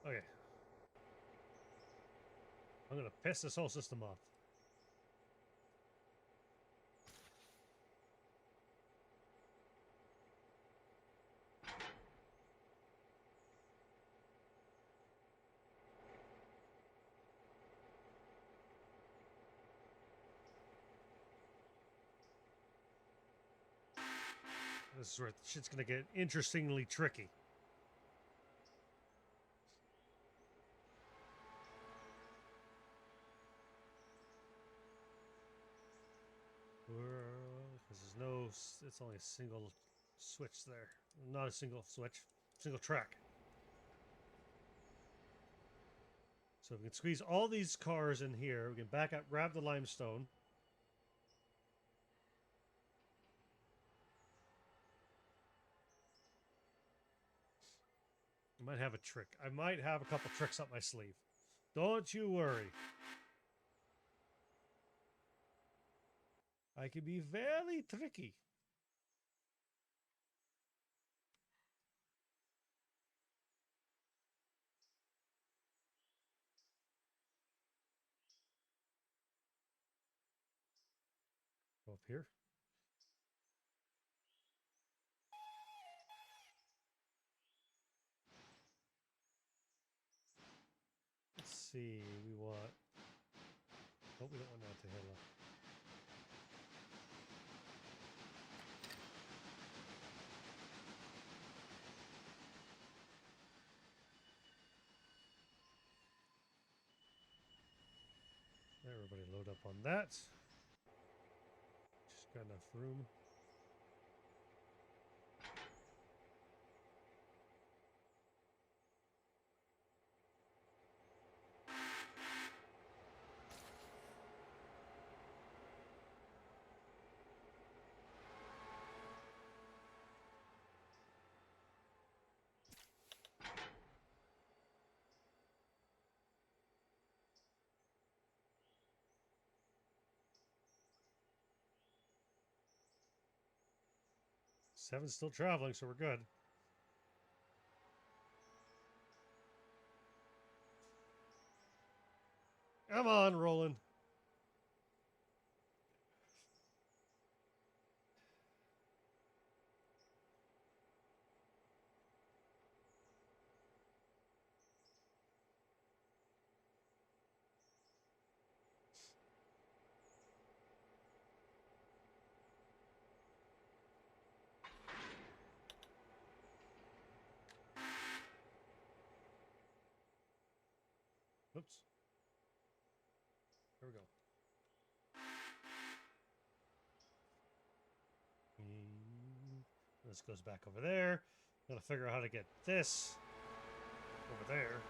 Okay. I'm gonna piss this whole system off. This is where shit's gonna get interestingly tricky. Because there's no, it's only a single switch there. Not a single switch, single track. So we can squeeze all these cars in here. We can back up, grab the limestone. I might have a trick. I might have a couple tricks up my sleeve. Don't you worry. I can be very tricky. Go up here. Let's see. We want. Oh, we don't want Nantahla. Everybody load up on that. Just got enough room. Seven's still traveling, so we're good. Come on, Roland. Oops. There we go. This goes back over there. Gotta figure out how to get this over there.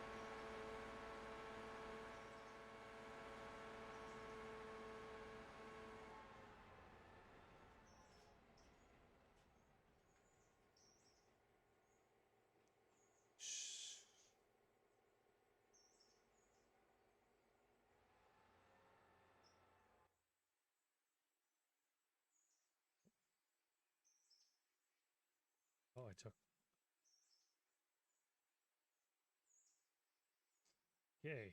Oh, I took. Okay.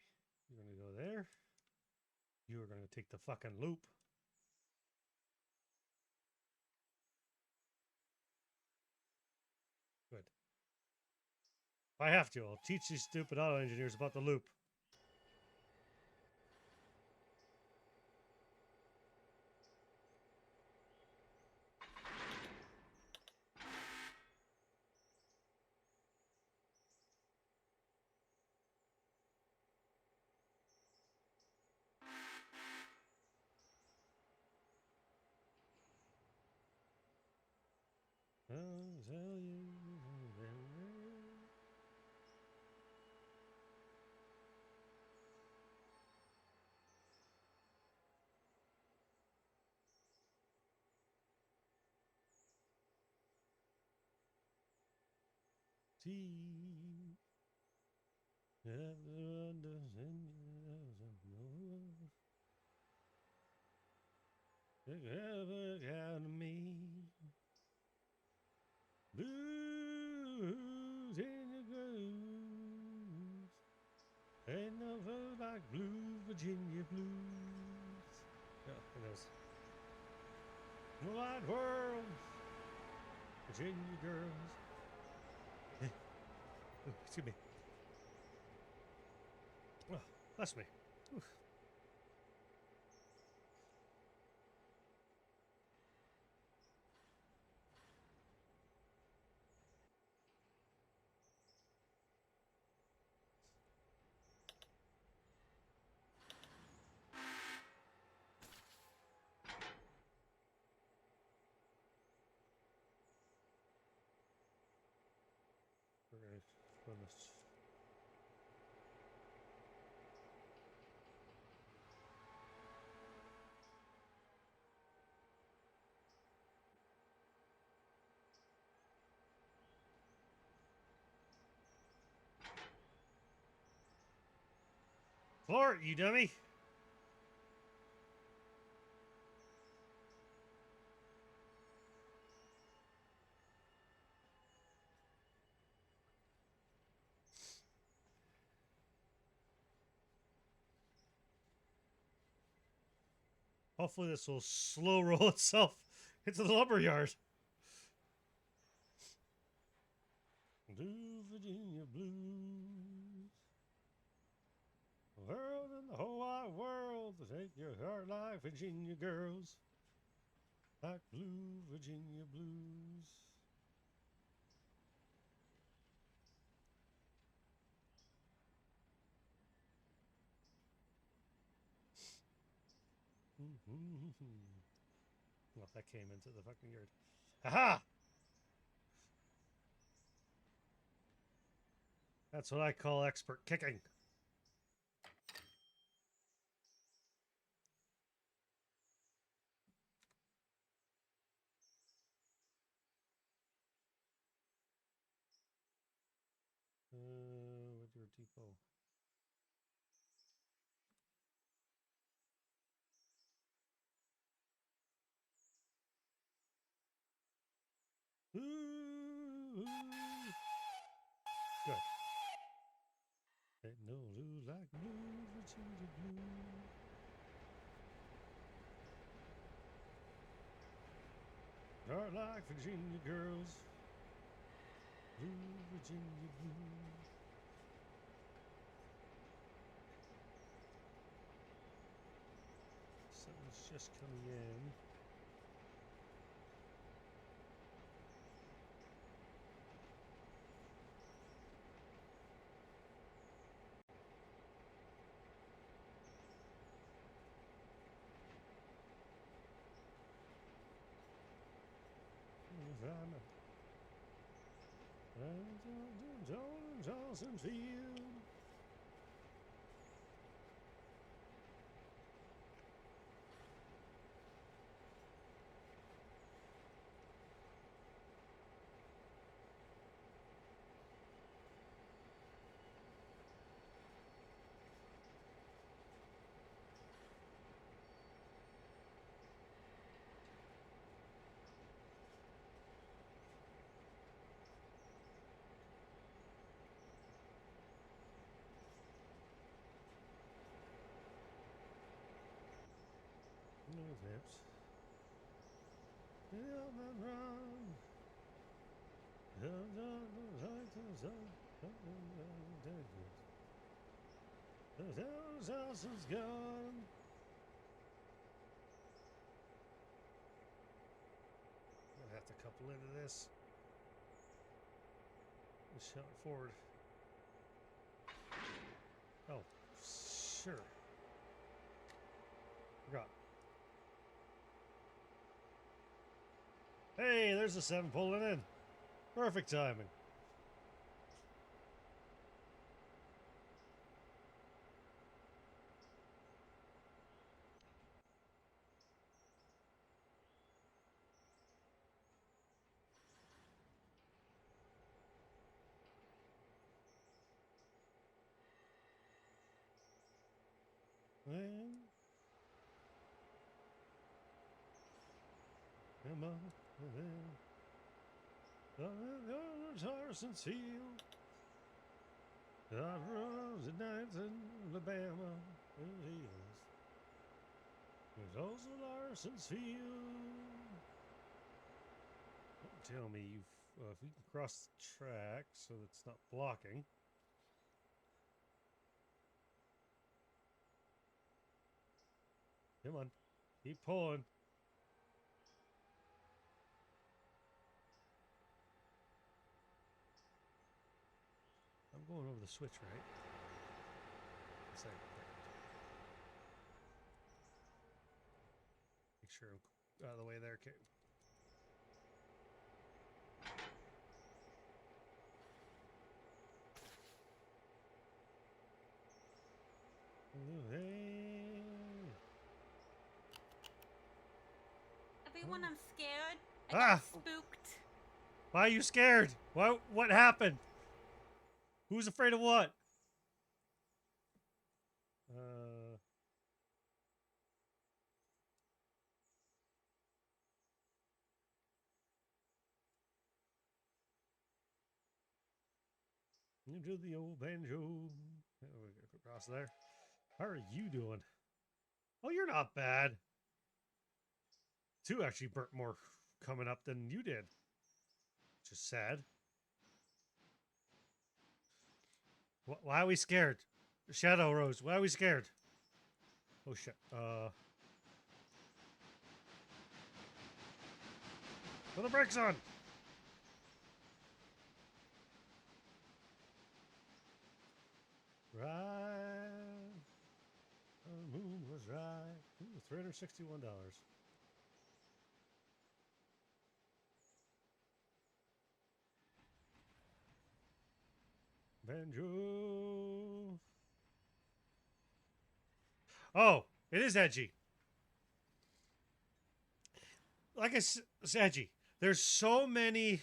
You're gonna go there. You are gonna take the fucking loop. Good. If I have to, I'll teach these stupid auto engineers about the loop. I'll tell you. sea. Ever count me. Blues in the grooves. Ain't no food like blue Virginia blues. Yeah, who knows? The wide world, Virginia girls. Ooh, excuse me. Oh, bless me. Oof. We're gonna run this. Floor it, you dummy! Hopefully this will slow roll itself into the lumberyard. Blue Virginia blues. World in the whole wide world to take your heart like Virginia girls. Like blue Virginia blues. Well, that came into the fucking yard. Aha! That's what I call expert kicking. With your depot. Ooh. Good. Ain't no blue like blue Virginia blue. Heart like Virginia girls. Blue Virginia blue. Something's just coming in. Johnson Field. No hips. Help and run. The house is gone. I'm gonna have to couple into this. Just shove it forward. Oh, sure. Forgot. Hey, there's the 7 pulling in. Perfect timing. Come on, the Tarzan seal. God rose the nights in Alabama. There's also Larson's Field. Don't tell me you if we can cross the track so it's not blocking. Come on, keep pulling. I'm going over the switch, right? It's like, make sure I'm out of the way there. Okay. Hey. Everyone, I'm scared. I Ah! got spooked. Why are you scared? What happened? Who's afraid of what? Into the old banjo. Across there. How are you doing? Oh, you're not bad. Two actually burnt more coming up than you did. Which is sad. Why are we scared? Shadow Rose, why are we scared? Oh shit. Put the brakes on! Right. The moon was right. Ooh, $361. Banjo. Oh, it is edgy. Like I said, it's edgy. There's so many.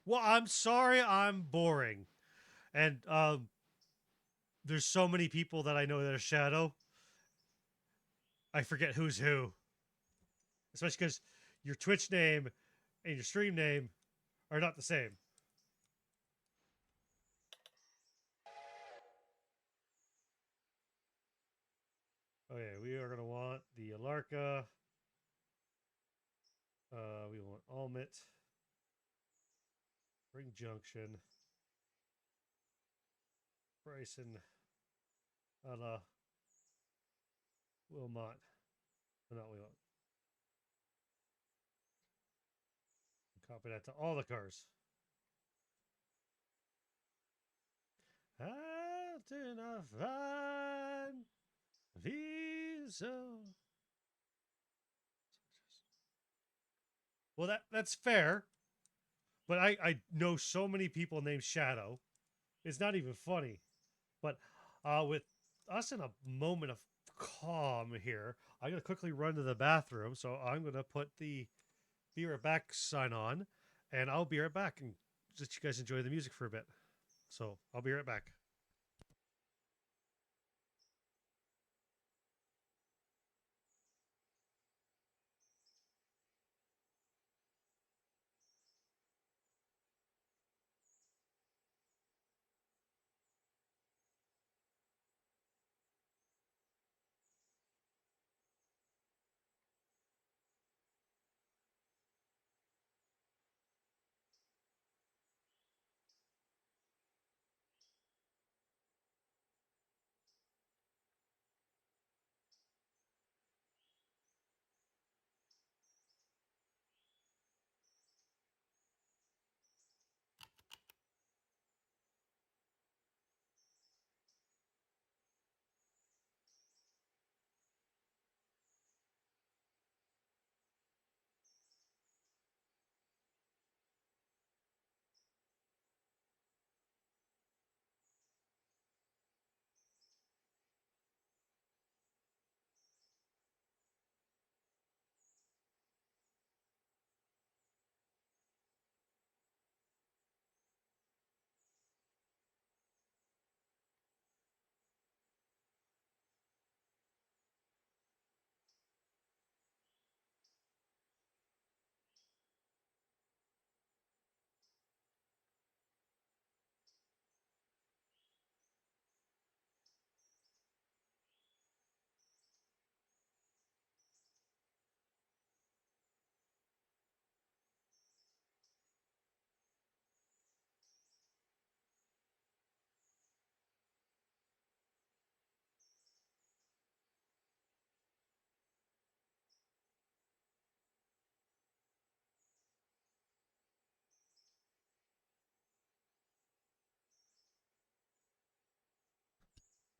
Well, I'm sorry I'm boring. And there's so many people that I know that are Shadow. I forget who's who. Especially because your Twitch name and your stream name are not the same. Okay, we are going to want the Alarka. We want Almit. Ring Junction. Bryson. Ella. Wilmot. Oh, not Wilmot. Copy that to all the cars. Out in a fine visa. Well, that's fair, but I know so many people named Shadow. It's not even funny. But with us in a moment of calm here, I'm gonna quickly run to the bathroom. So I'm gonna put the "Be Right Back" sign on, and I'll be right back and let you guys enjoy the music for a bit. So I'll be right back.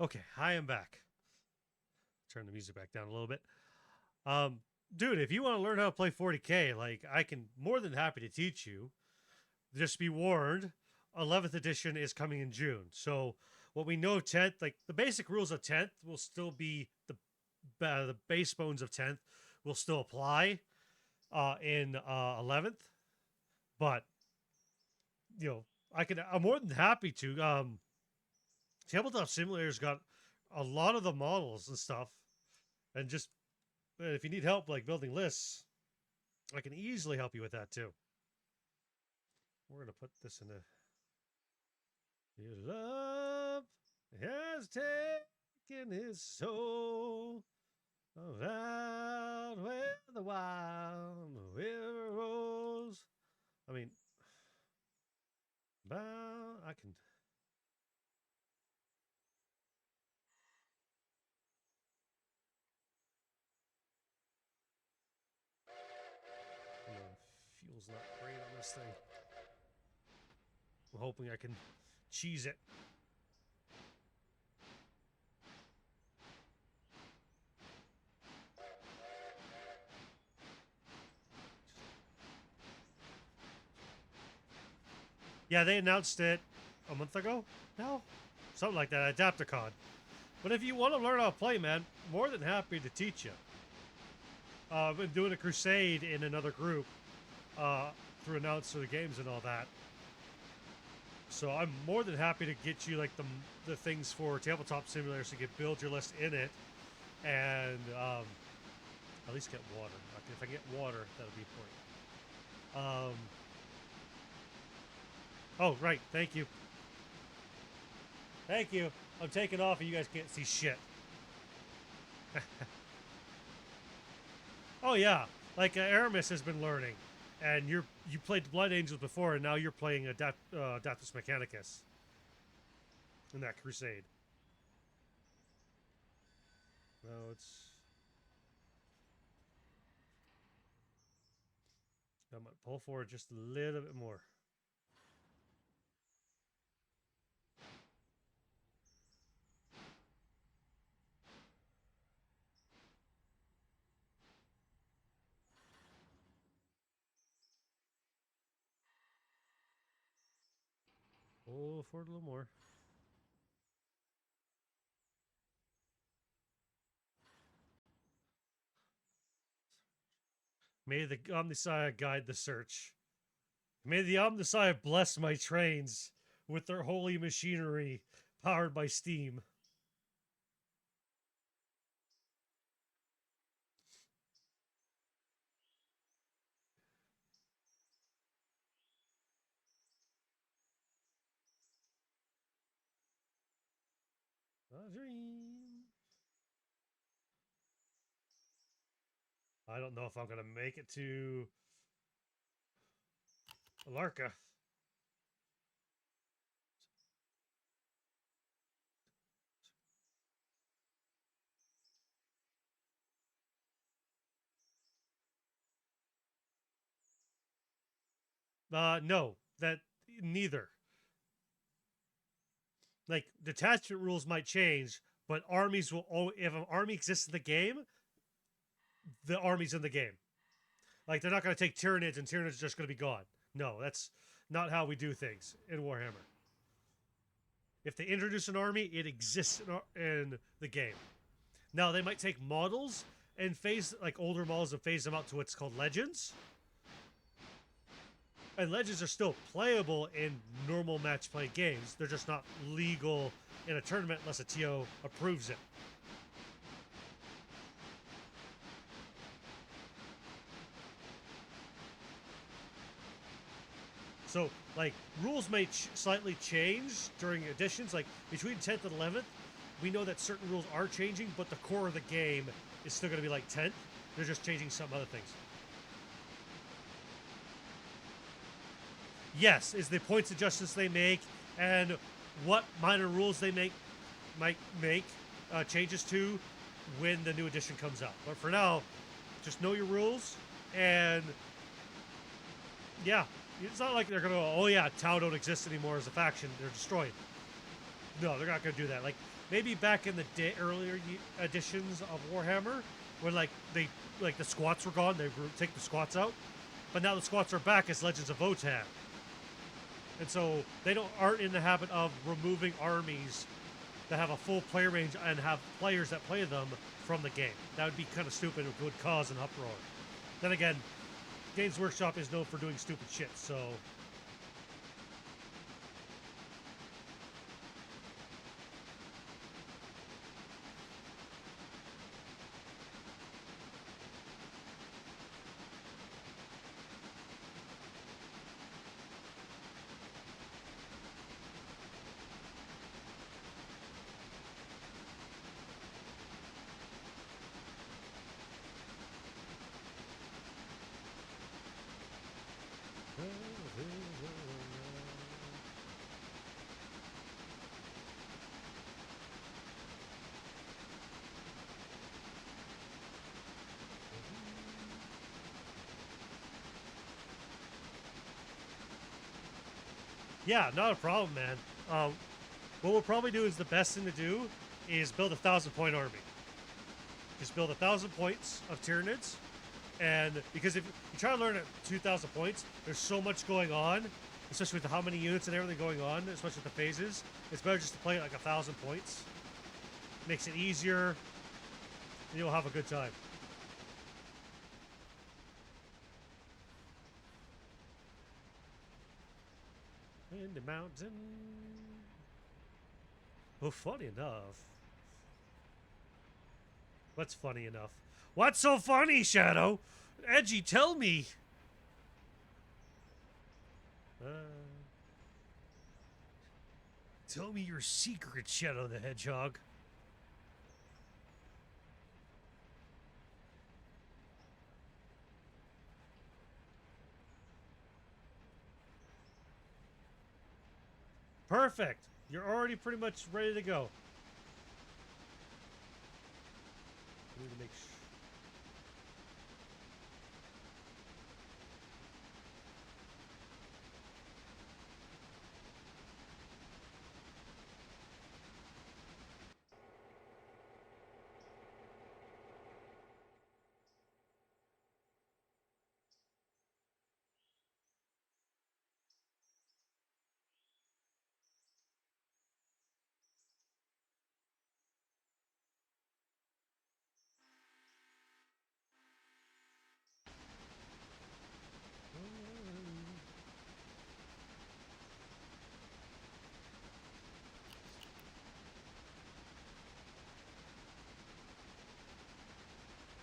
Okay, I am back. Turn the music back down a little bit. Dude, if you want to learn how to play 40K, like I can more than happy to teach you. Just be warned, 11th edition is coming in June. So what we know of 10th, like the basic rules of 10th will still be the base bones of 10th will still apply in 11th. But I'm more than happy to. Tabletop Simulator's got a lot of the models and stuff, and just if you need help like building lists, I can easily help you with that too. We're gonna put this in a. Your love has taken his soul out where the wild river rolls. I mean, I can. Fuel's not great on this thing. I'm hoping I can cheese it. Yeah, they announced it a month ago now? Something like that, Adapticon. But if you want to learn how to play, man, more than happy to teach you. I've been doing a crusade in another group through announcer the games and all that. So I'm more than happy to get you like the things for tabletop simulators so you can build your list in it, and at least get water. If I get water, that'll be important. Oh, right. Thank you. Thank you. I'm taking off and you guys can't see shit. Oh, yeah. Like Aramis has been learning. And you played Blood Angels before, and now you're playing Adaptus Mechanicus in that crusade. No, I might pull forward just a little bit more. Pull forward a little more. May the Omnissiah guide the search. May the Omnissiah bless my trains with their holy machinery powered by steam. A dream. I don't know if I'm going to make it to Alarka. No, that neither. Like detachment rules might change, but armies will. If an army exists in the game, the army's in the game. Like they're not going to take Tyranids and Tyranids are just going to be gone. No, that's not how we do things in Warhammer. If they introduce an army, it exists in the game. Now they might take models and phase like older models and phase them out to what's called legends. And legends are still playable in normal match play games. They're just not legal in a tournament unless a TO approves it. So, like, rules may slightly change during editions. Like, between 10th and 11th, we know that certain rules are changing, but the core of the game is still going to be like 10th. They're just changing some other things. Yes, is the points adjustments they make and what minor rules they might make changes to when the new edition comes out. But for now, just know your rules, and yeah, it's not like they're gonna go, oh yeah, Tau don't exist anymore as a faction, they're destroyed. No, they're not gonna do that. Like maybe back in the day, earlier editions of Warhammer, when like the squats were gone, they take the squats out, but now the squats are back as Legends of Votan, and so they aren't in the habit of removing armies that have a full play range and have players that play them from the game. That would be kind of stupid. It would cause an uproar. Then again, Games Workshop is known for doing stupid shit, so. Yeah, not a problem, man. What we'll probably do is the best thing to do is build a 1,000-point army. Just build 1,000 points of Tyranids, and because if you try to learn at 2,000 points, there's so much going on, especially with how many units and everything going on, especially with the phases. It's better just to play it like 1,000 points. Makes it easier, and you'll have a good time. In the mountain. Oh, funny enough. What's funny enough? What's so funny, Shadow? Edgy, tell me. Tell me your secret, Shadow the Hedgehog. Perfect. You're already pretty much ready to go. I need to make sure.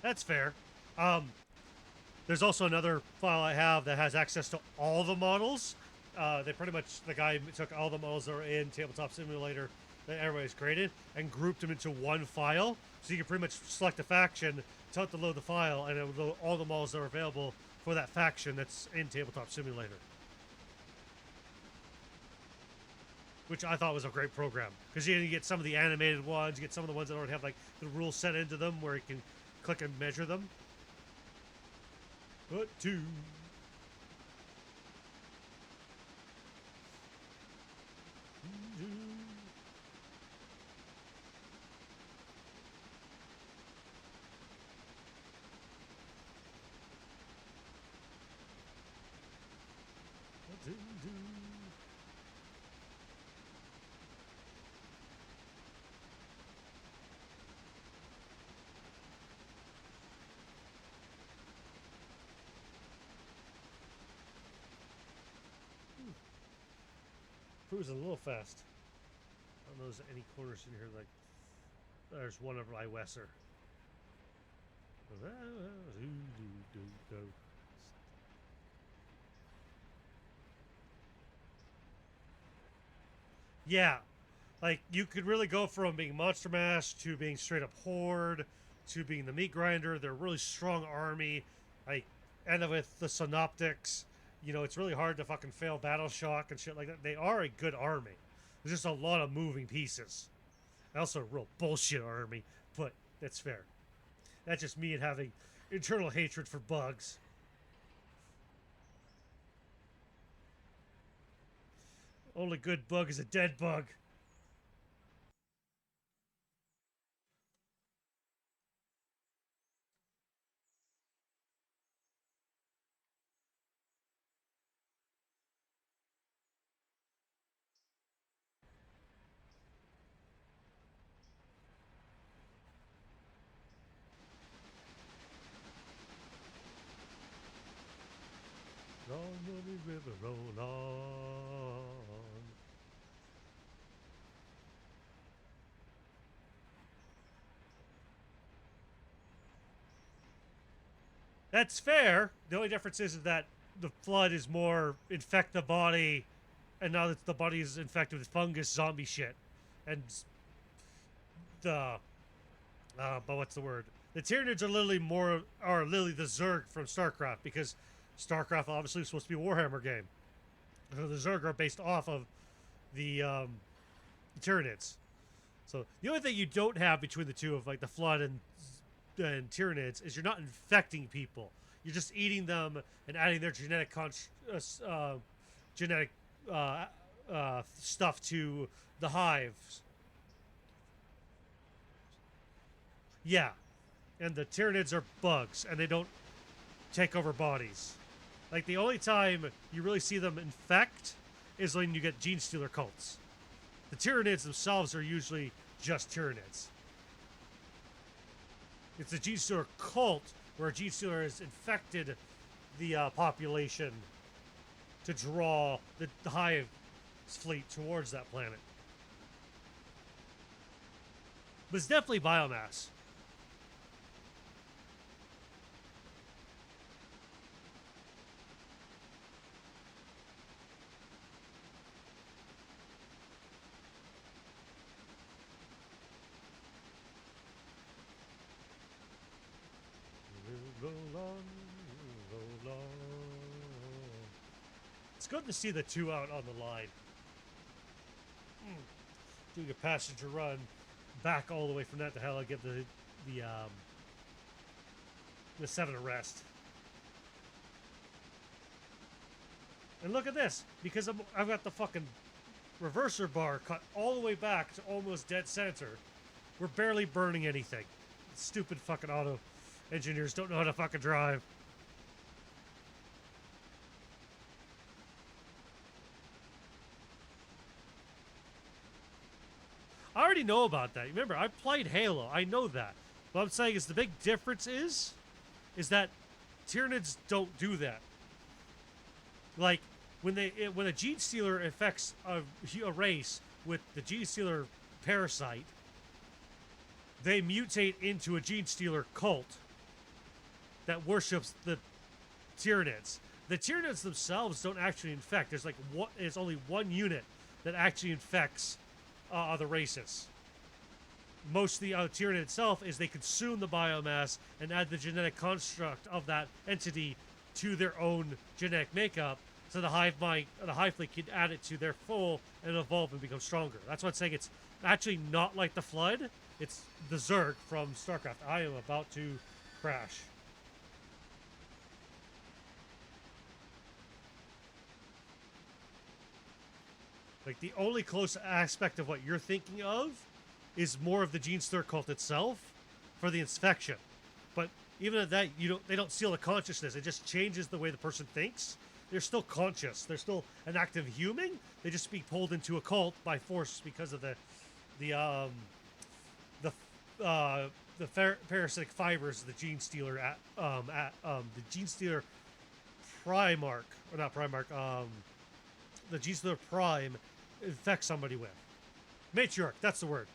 That's fair. There's also another file I have that has access to all the models. They pretty much, the guy took all the models that are in Tabletop Simulator that everybody's created and grouped them into one file. So you can pretty much select a faction, tell it to load the file, and it will load all the models that are available for that faction that's in Tabletop Simulator. Which I thought was a great program. Because you get some of the animated ones, you get some of the ones that already have like the rules set into them where you can click and measure them. But two. Cruising a little fast. I don't know if there's any corners in here like. There's one over by Wesser. Yeah, like you could really go from being Monster Mash to being straight up Horde to being the Meat Grinder. They're a really strong army. Like, and with the Synoptics, you know, it's really hard to fucking fail Battle Shock and shit like that. They are a good army. There's just a lot of moving pieces. Also a real bullshit army, but that's fair. That's just me and having internal hatred for bugs. Only good bug is a dead bug. Long Muddy River, roll on. That's fair. The only difference is that the flood is more infect the body, and now that the body is infected with fungus, zombie shit, and the but what's the word? The Tyranids are literally the Zerg from StarCraft, because StarCraft obviously is supposed to be a Warhammer game. So the Zerg are based off of the Tyranids. So the only thing you don't have between the two of like the Flood and Tyranids is you're not infecting people. You're just eating them and adding their genetic stuff to the hives. Yeah, and the Tyranids are bugs, and they don't take over bodies. Like, the only time you really see them infect is when you get Gene Stealer cults. The Tyranids themselves are usually just Tyranids. It's a Gene Stealer cult where a Gene Stealer has infected the population to draw the hive fleet towards that planet. But it's definitely biomass. Roll on, roll on. It's good to see the two out on the line. Doing a passenger run back all the way from Nantahla, get the 7 a rest. And look at this, because I've got the fucking reverser bar cut all the way back to almost dead center. We're barely burning anything. Stupid fucking auto engineers don't know how to fucking drive. I already know about that. Remember, I played Halo. I know that. What I'm saying is the big difference is that Tyranids don't do that. Like, when a Gene Stealer infects a race with the Gene Stealer parasite, they mutate into a Gene Stealer cult that worships the Tyranids. The Tyranids themselves don't actually infect. There's only one unit that actually infects other races. Most of the Tyranid itself is they consume the biomass and add the genetic construct of that entity to their own genetic makeup, so the hive fleet can add it to their full and evolve and become stronger. That's why I'm saying it's actually not like the Flood. It's the Zerg from StarCraft. I am about to crash. Like, the only close aspect of what you're thinking of is more of the Gene Stealer cult itself for the infection. But even at that, they don't seal the consciousness. It just changes the way the person thinks. They're still conscious. They're still an active human. They just be pulled into a cult by force because of the parasitic fibers of the Gene Stealer the Gene Stealer Primarch, or not Primarch, the Gene Stealer Prime infects somebody with. Matriarch, that's the word.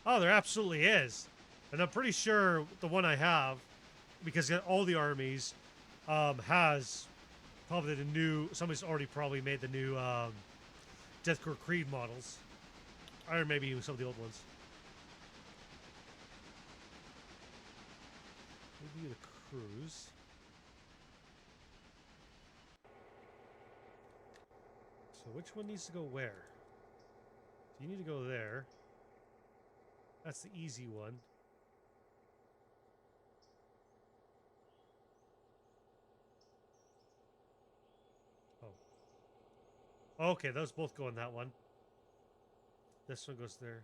Oh, there absolutely is. And I'm pretty sure the one I have, because all the armies, has probably somebody's already probably made the new Deathcore Creed models. Or maybe even some of the old ones. Maybe the cruise. So which one needs to go where? So you need to go there. That's the easy one. Oh. Okay, those both go in that one. This one goes there.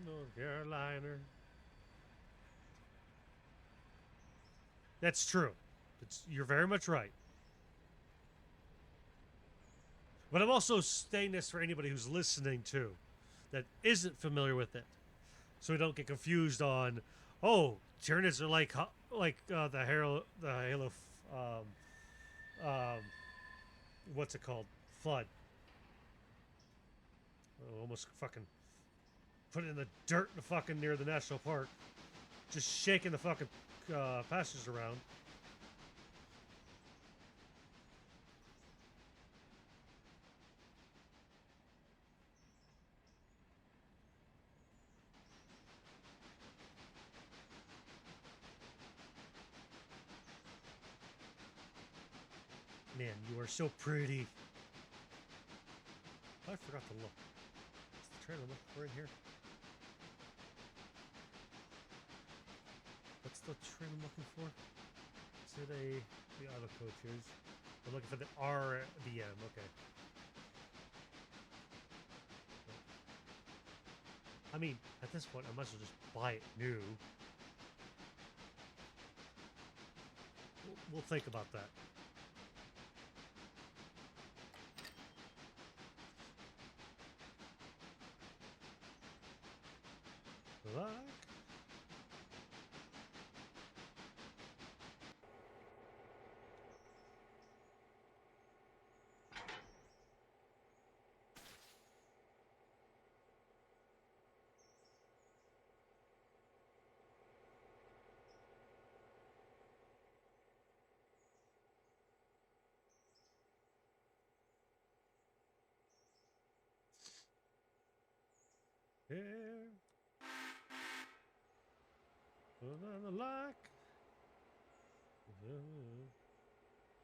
North Carolina. That's true. You're very much right. But I'm also saying this for anybody who's listening too, that isn't familiar with it, so we don't get confused on, oh, Tyranids are like the Halo, um, what's it called? Flood. Oh, almost fucking put it in the dirt fucking near the national park, just shaking the fucking pastures around. Man, you are so pretty. I forgot to look. What's the train I'm looking for in here? What's the train I'm looking for? Is it the auto coaches? I'm looking for the RBM. Okay. I mean, at this point, I might as well just buy it new. We'll think about that. Luck. Here. The luck.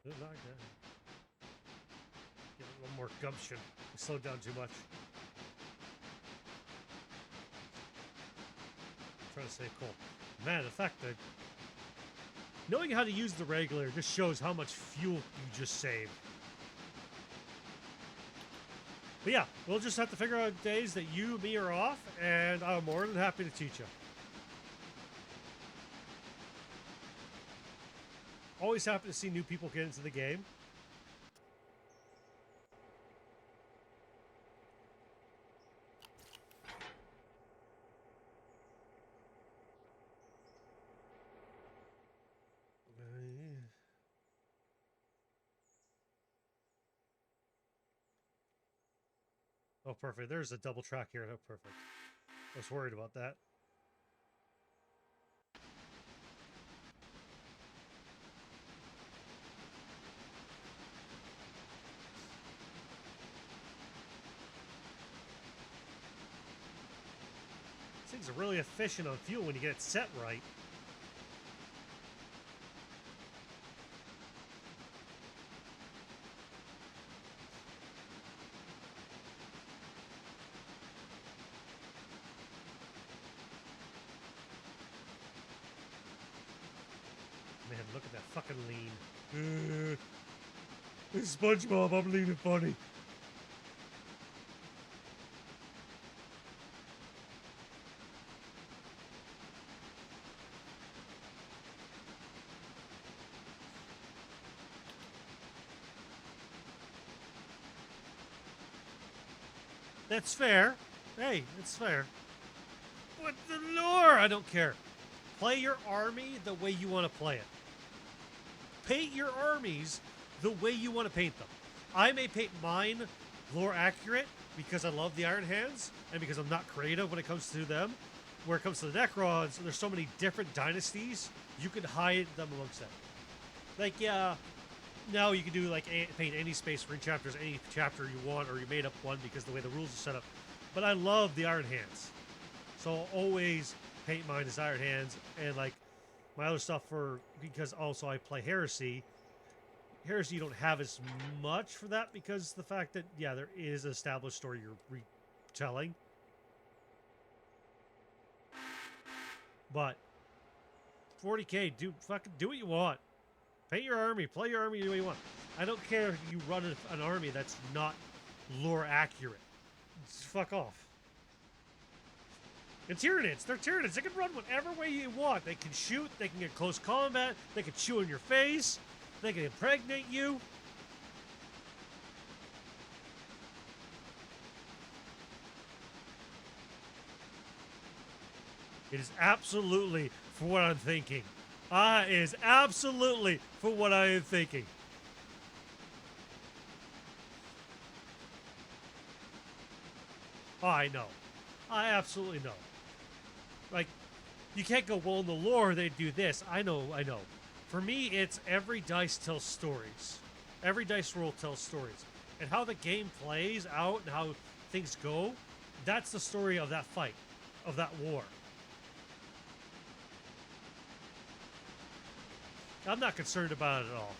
Like that. Give it a little more gumption. We slowed down too much. I'm trying to stay cool. Man, the fact that knowing how to use the regulator just shows how much fuel you just saved. But yeah, we'll just have to figure out days that you and me are off, and I'm more than happy to teach you. Always happy to see new people get into the game. Oh, perfect. There's a double track here. Oh, perfect. I was worried about that. These things are really efficient on fuel when you get it set right. Man, look at that fucking lean. It's SpongeBob, I'm leaning funny. That's fair. Hey, it's fair. But the lore, I don't care. Play your army the way you want to play it. Paint your armies the way you want to paint them. I may paint mine lore accurate because I love the Iron Hands and because I'm not creative when it comes to them. Where it comes to the Necrons, there's so many different dynasties, you can hide them amongst them. Like, yeah, now you can do like paint any Space Marine chapters, any chapter you want, or you made up one because the way the rules are set up. But I love the Iron Hands, so I'll always paint mine as Iron Hands, and like my other stuff because also I play Heresy. Heresy you don't have as much for that because the fact that there is an established story you're retelling. But 40k, fucking do what you want. Paint your army, play your army the way you want. I don't care if you run an army that's not lore accurate. Just fuck off. And Tyranids, they're Tyranids. They can run whatever way you want. They can shoot, they can get close combat, they can chew in your face, they can impregnate you. It is absolutely for what I'm thinking. It is absolutely for what I am thinking. Oh, I know. I absolutely know. Like, you can't go, well, in the lore, they do this. I know. For me, it's every dice tells stories. Every dice roll tells stories. And how the game plays out and how things go, that's the story of that fight, of that war. I'm not concerned about it at all.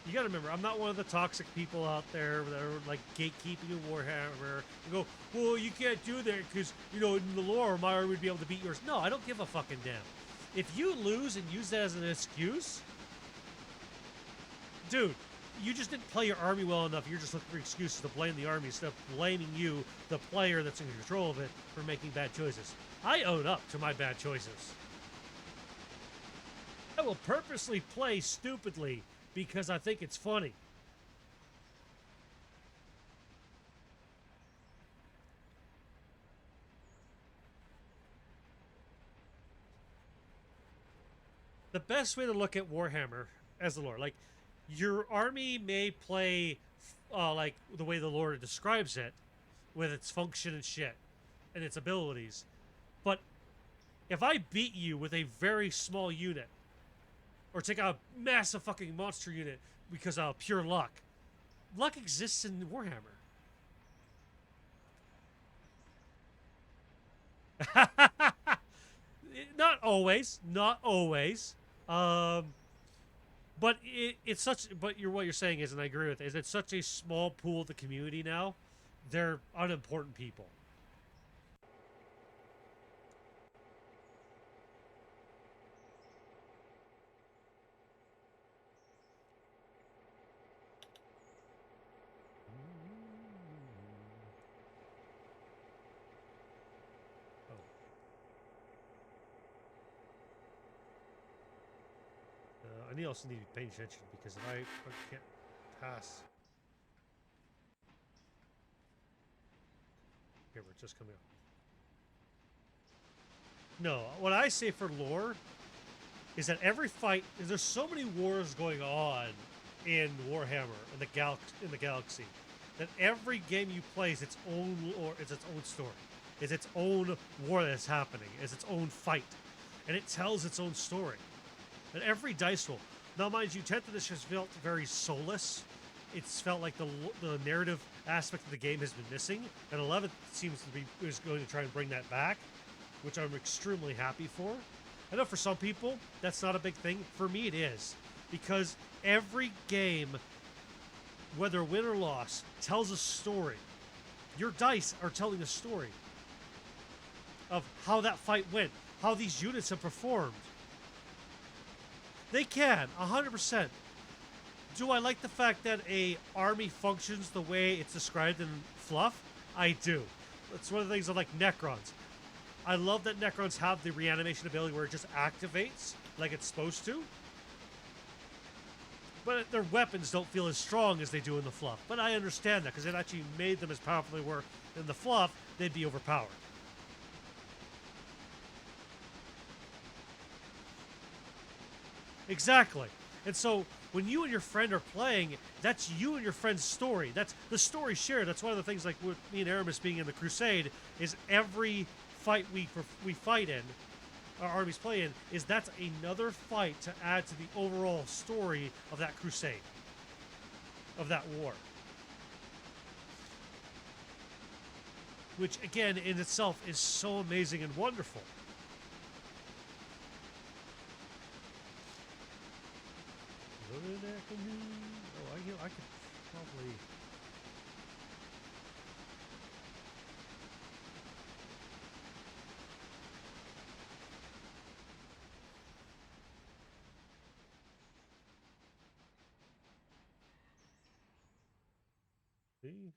You gotta remember, I'm not one of the toxic people out there that are like gatekeeping in Warhammer and go, well, you can't do that because, in the lore, my army would be able to beat yours. No, I don't give a fucking damn. If you lose and use that as an excuse, dude, you just didn't play your army well enough. You're just looking for excuses to blame the army instead of blaming you, the player that's in control of it, for making bad choices. I own up to my bad choices. I will purposely play stupidly because I think it's funny. The best way to look at Warhammer as the lore, like, your army may play like the way the lore describes it, with its function and shit, and its abilities. But if I beat you with a very small unit, or take out a massive fucking monster unit because of pure luck, luck exists in Warhammer. Not always, not always. But it's such. But what you're saying is, and I agree with, is it's such a small pool of the community now. They're unimportant people. Oh. I also need to be paying attention because if I can't pass. Here, we're just coming up. No, what I say for lore is that every fight, there's so many wars going on in Warhammer in the galaxy, that every game you play is its own lore, it's its own story, it's its own war that's happening, it's its own fight, and it tells its own story. And every dice roll. Now, mind you, 10th edition has felt very soulless. It's felt like the narrative aspect of the game has been missing, and 11th seems to be is going to try and bring that back, which I'm extremely happy for. I know for some people that's not a big thing. For me, it is, because every game, whether win or loss, tells a story. Your dice are telling a story of how that fight went, how these units have performed. They can, 100%. Do I like the fact that a army functions the way it's described in fluff? I do. That's one of the things I like Necrons. I love that Necrons have the reanimation ability where it just activates like it's supposed to. But their weapons don't feel as strong as they do in the fluff. But I understand that because it actually made them as powerful as they were in the fluff, they'd be overpowered. Exactly. And so when you and your friend are playing, that's you and your friend's story. That's the story shared. That's one of the things, like with me and Aramis being in the Crusade, is every fight we fight in, our armies play in, is that's another fight to add to the overall story of that crusade, of that war. Which, again, in itself is so amazing and wonderful. I could probably... See?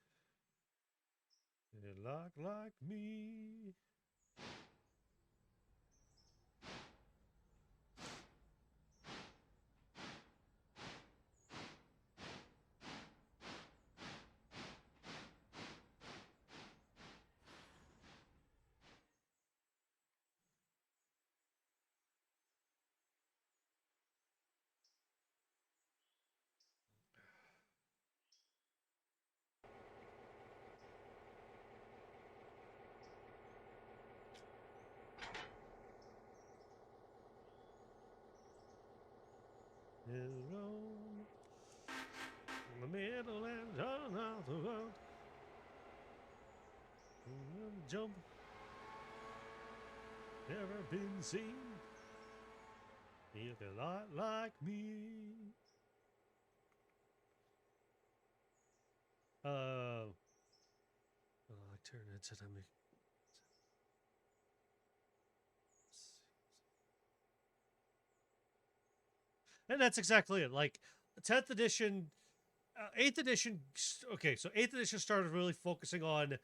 They look like me. is wrong. In the middle and turn out the road. Jump. Never been seen. Feel a lot like me. I turn it to me. And that's exactly it. Like 10th edition, 8th edition. Okay, so 8th edition started really focusing on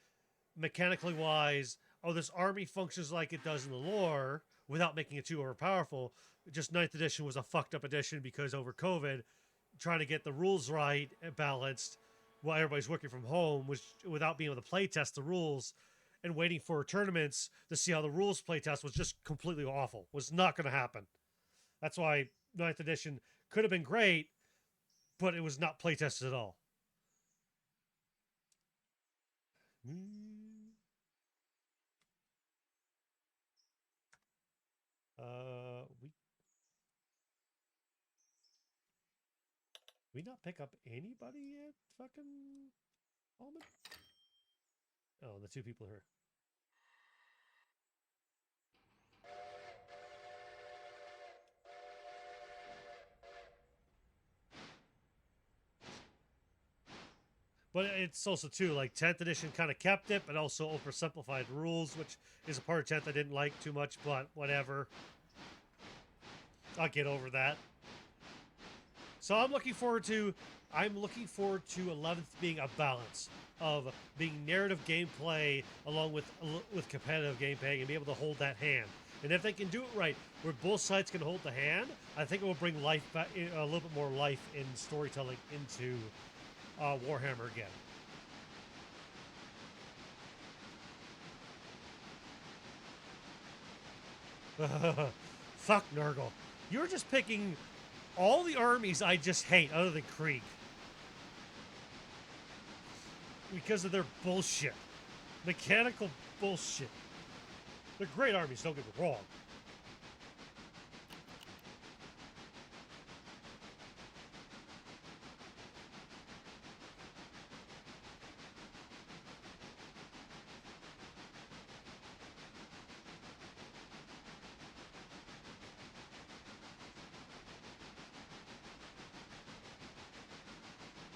mechanically wise. Oh, this army functions like it does in the lore without making it too overpowerful. Just 9th edition was a fucked up edition because over COVID, trying to get the rules right and balanced while everybody's working from home was without being able to play test the rules and waiting for tournaments to see how the rules play test was just completely awful. Was not going to happen. That's why 9th edition could have been great, but it was not play tested at all. We not pick up anybody at fucking Almond? Oh, the two people here. But it's also too like 10th edition kind of kept it, but also oversimplified rules, which is a part of 10th I didn't like too much. But whatever, I'll get over that. So I'm looking forward to 11th being a balance of being narrative gameplay along with competitive gameplay and be able to hold that hand. And if they can do it right, where both sides can hold the hand, I think it will bring life back, a little bit more life in storytelling into Warhammer again. Fuck Nurgle. You're just picking all the armies I just hate other than Krieg. Because of their bullshit. Mechanical bullshit. They're great armies, don't get me wrong.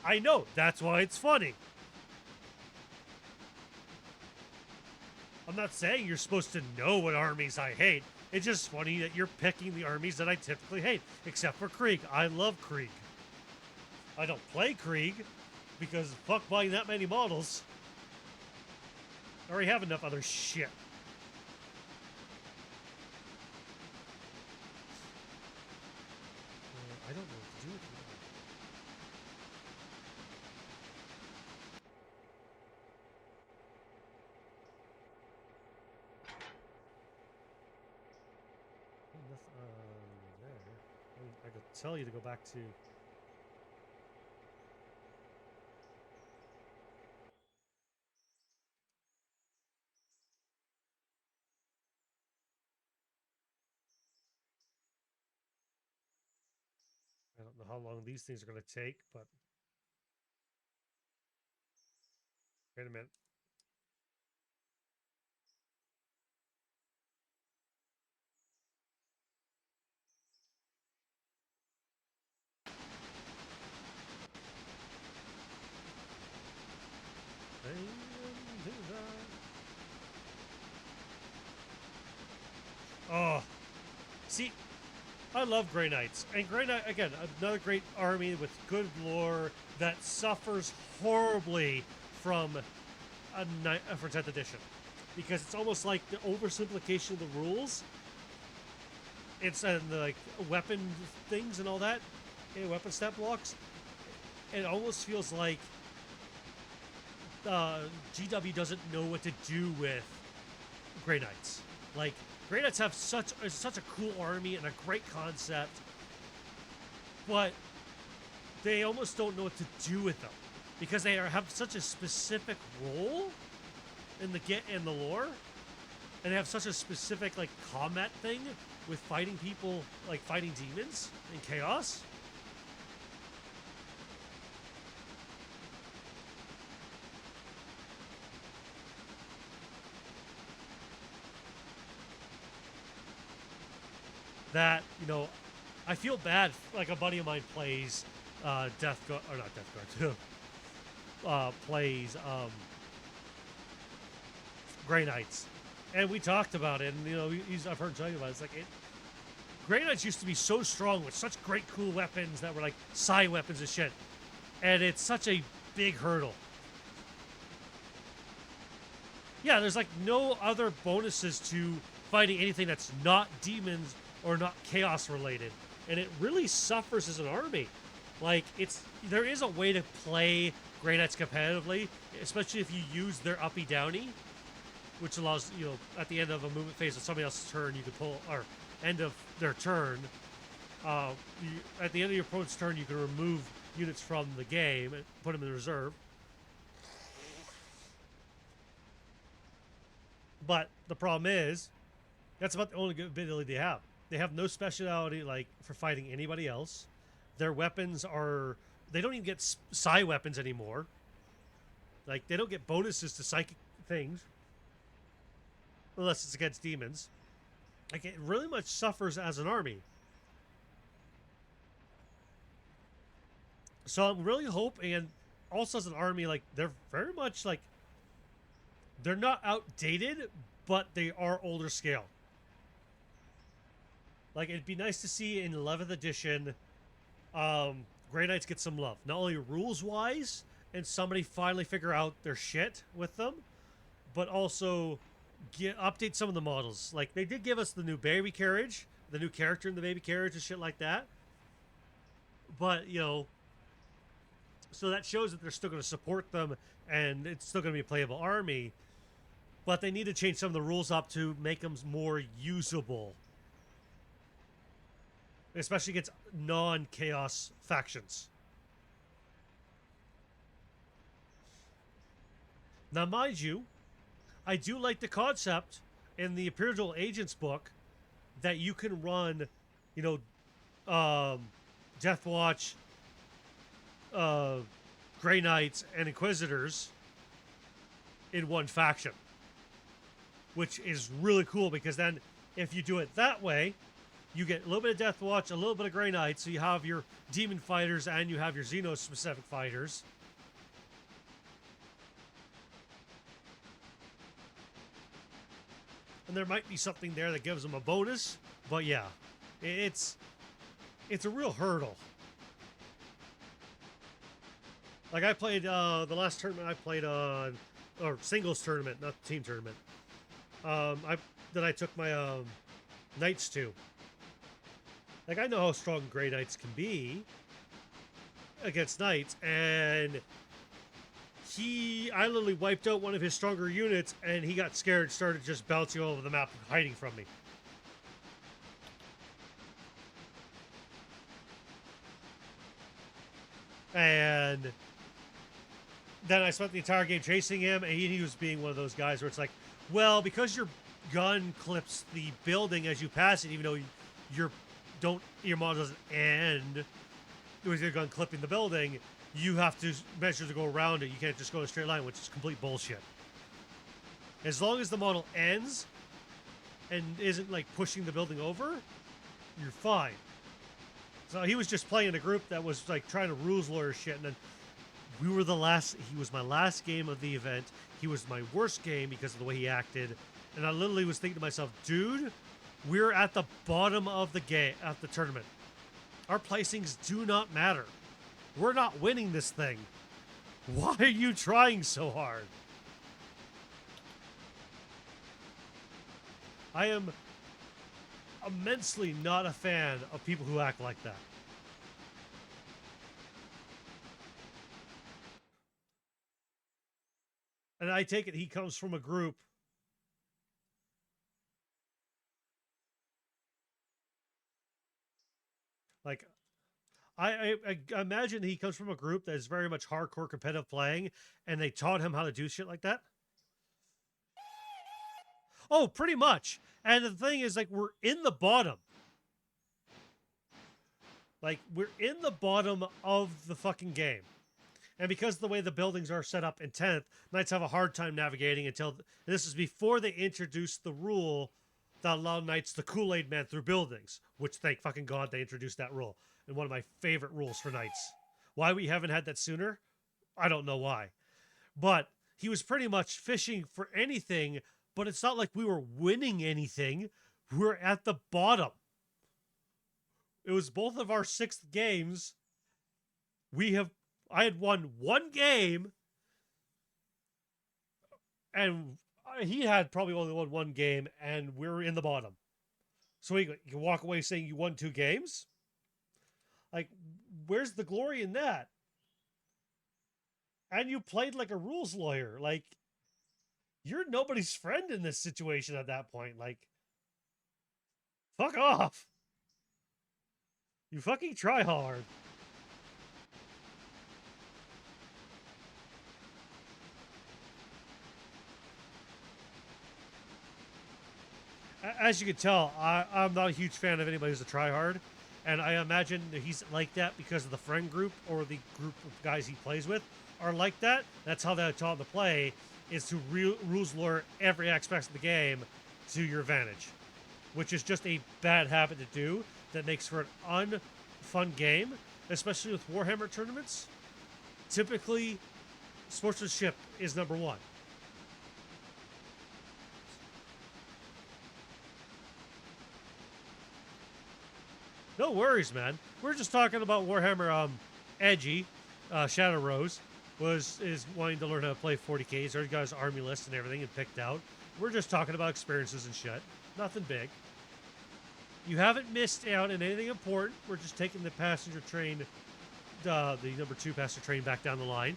I know, that's why it's funny. I'm not saying you're supposed to know what armies I hate. It's just funny that you're picking the armies that I typically hate, except for Krieg. I love Krieg. I don't play Krieg because fuck buying that many models. I already have enough other shit. I don't know what to do with it. I could tell you to go back to. I don't know how long these things are going to take, but. Wait a minute. Oh, see, I love Grey Knights. And Grey Knight, again, another great army with good lore that suffers horribly from for 10th edition. Because it's almost like the oversimplification of the rules. It's the like weapon things and all that, weapon stat blocks. It almost feels like GW doesn't know what to do with Grey Knights. Like, Grey Knights have such a cool army and a great concept, but they almost don't know what to do with them because they have such a specific role in the lore, and they have such a specific like combat thing with fighting people, like fighting demons and chaos, that, you know, I feel bad. Like a buddy of mine plays Death Guard, or not Death Guard, plays Grey Knights, and we talked about it. And you know, I've heard talking about it. It's like Grey Knights used to be so strong with such great, cool weapons that were like psi weapons and shit, and it's such a big hurdle. Yeah, there's like no other bonuses to fighting anything that's not demons or not chaos related, and it really suffers as an army. Like there is a way to play Grey Knights competitively, especially if you use their uppy downy, which allows, you know, at the end of a movement phase of somebody else's turn, you can pull, or end of their turn, at the end of your opponent's turn, you can remove units from the game and put them in reserve. But the problem is, that's about the only good ability they have. They have no speciality like for fighting anybody else. Their weapons are, they don't even get psi weapons anymore. Like, they don't get bonuses to psychic things unless it's against demons. Like, it really much suffers as an army. So I'm really hoping, and also as an army, like, they're very much like, they're not outdated, but they are older scale. Like, it'd be nice to see in 11th edition, Grey Knights get some love. Not only rules-wise, and somebody finally figure out their shit with them, but also update some of the models. Like, they did give us the new baby carriage, the new character in the baby carriage and shit like that. But, you know, so that shows that they're still going to support them, and it's still going to be a playable army. But they need to change some of the rules up to make them more usable. Especially against non-chaos factions. Now, mind you, I do like the concept in the Imperial Agents book that you can run, you know, Death Watch, Grey Knights, and Inquisitors in one faction. Which is really cool, because then if you do it that way, you get a little bit of Death Watch, a little bit of Grey Knights, so you have your Demon Fighters and you have your Xenos-specific fighters. And there might be something there that gives them a bonus, but yeah, it's a real hurdle. Like, I played, the last tournament I played on, or singles tournament, not the team tournament, I took my Knights to. Like, I know how strong Grey Knights can be against Knights, and I literally wiped out one of his stronger units, and he got scared and started just bouncing all over the map, hiding from me. And then I spent the entire game chasing him, and he was being one of those guys where it's like, well, because your gun clips the building as you pass it, even though your model doesn't end with your gun clipping the building, you have to measure to go around it. You can't just go in a straight line, which is complete bullshit. As long as the model ends and isn't like pushing the building over, you're fine. So he was just playing in a group that was like trying to rules lawyer shit, and then he was my last game of the event. He was my worst game because of the way he acted. And I literally was thinking to myself, dude, we're at the bottom of the game, at the tournament. Our placings do not matter. We're not winning this thing. Why are you trying so hard? I am immensely not a fan of people who act like that. And I take it he comes from a group like, I imagine he comes from a group that is very much hardcore competitive playing, and they taught him how to do shit like that. Oh, pretty much. And the thing is, like, we're in the bottom. Like, we're in the bottom of the fucking game. And because of the way the buildings are set up in 10th, Knights have a hard time navigating until... This is before they introduced the rule that allow knights the Kool-Aid man through buildings, which thank fucking God they introduced that rule. And one of my favorite rules for knights. Why we haven't had that sooner? I don't know why. But he was pretty much fishing for anything, but it's not like we were winning anything. We were at the bottom. It was both of our 6th games. I had won 1 game, and he had probably only won 1 game, and we were in the bottom. So you can walk away saying you won 2 games? Like, where's the glory in that? And you played like a rules lawyer. Like, you're nobody's friend in this situation at that point. Like, fuck off. You fucking try hard. As you can tell, I'm not a huge fan of anybody who's a tryhard, and I imagine that he's like that because of the friend group or the group of guys he plays with are like that. That's how they're taught to play, is to rules lawyer every aspect of the game to your advantage, which is just a bad habit to do that makes for an unfun game, especially with Warhammer tournaments. Typically, sportsmanship is number 1. No worries, man. We're just talking about Warhammer. Edgy, Shadow Rose, is wanting to learn how to play 40Ks. He got his army list and everything and picked out. We're just talking about experiences and shit. Nothing big. You haven't missed out on anything important. We're just taking the passenger train, the number 2 passenger train back down the line.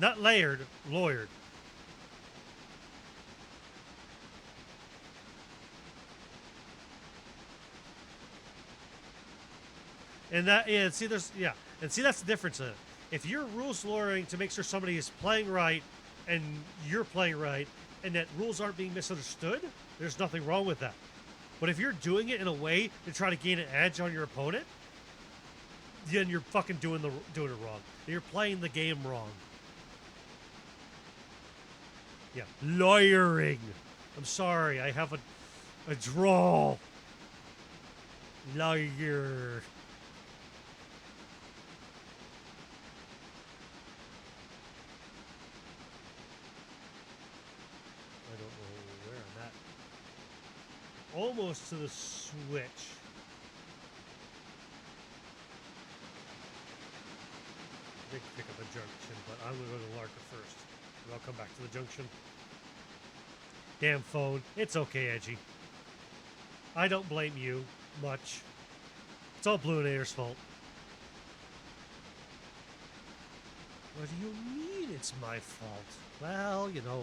Not layered, lawyered. And that's the difference in it. If you're rules lawyering to make sure somebody is playing right and you're playing right and that rules aren't being misunderstood, there's nothing wrong with that. But if you're doing it in a way to try to gain an edge on your opponent, then you're fucking doing it wrong. You're playing the game wrong. Yeah, lawyering. I'm sorry, I have a draw. Lawyer. I don't know where I'm at. Almost to the switch. I think pick up a junction, but I'm gonna go to Larka first. And I'll come back to the junction. Damn phone. It's okay, Edgy. I don't blame you much. It's all Blue Nader's fault. What do you mean it's my fault? Well, you know.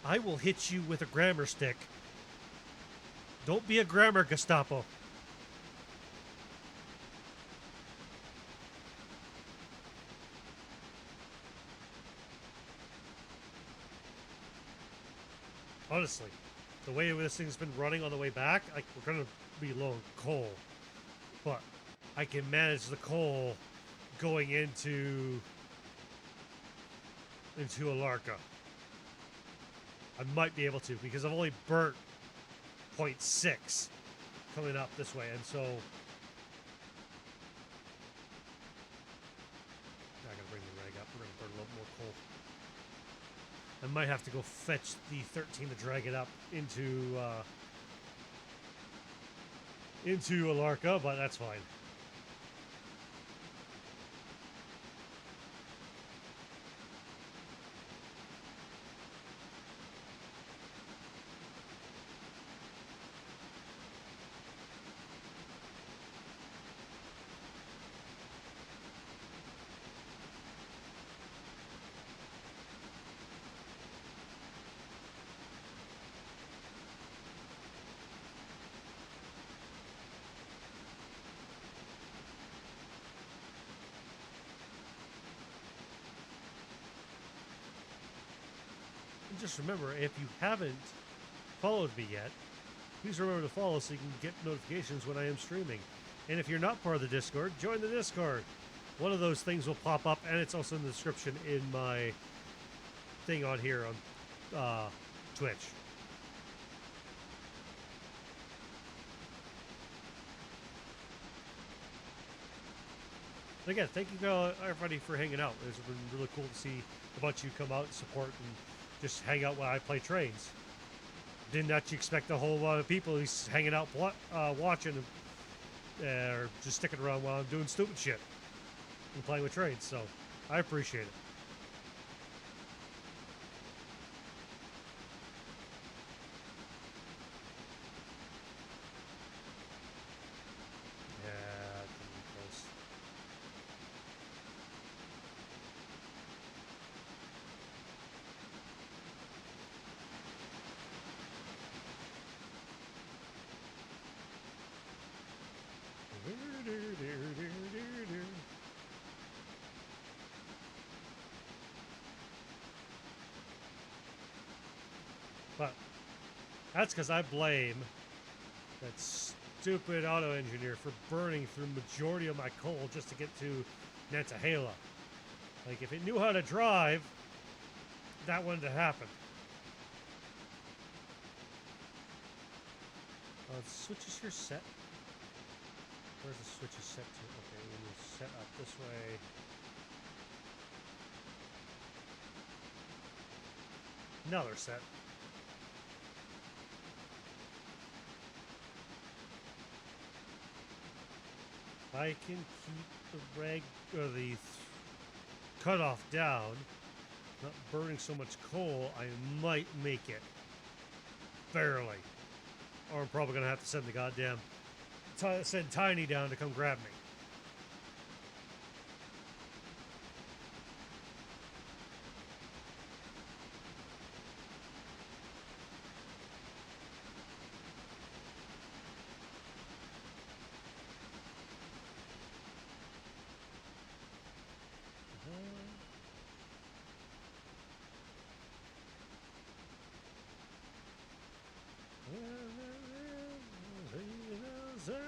I will hit you with a grammar stick. Don't be a grammar Gestapo. Honestly, the way this thing's been running on the way back, like, we're gonna be low on coal, but I can manage the coal going into Alarka. I might be able to because I've only burnt 0.6 coming up this way, and so I gotta bring the rag up. We're gonna burn a little more coal. I might have to go fetch the 13 to drag it up into Alarka, but that's fine. just remember, if you haven't followed me yet, please remember to follow so you can get notifications when I am streaming. And if you're not part of the Discord, join the Discord. One of those things will pop up, and it's also in the description in my thing on here on Twitch. Again, thank you everybody for hanging out. It's been really cool to see a bunch of you come out and support and just hang out while I play trains. Didn't actually expect a whole lot of people who's hanging out watching or just sticking around while I'm doing stupid shit and playing with trains, so I appreciate it. Yeah, pretty close. But that's because I blame that stupid auto engineer for burning through majority of my coal just to get to Nantahla. Like, if it knew how to drive, that wouldn't have happened. Switches here set. Where's the switches set to? Okay, we need to set up this way. Now they're set. I can keep the cutoff down, not burning so much coal, I might make it. Barely. Or I'm probably gonna have to send the goddamn send Tiny down to come grab me.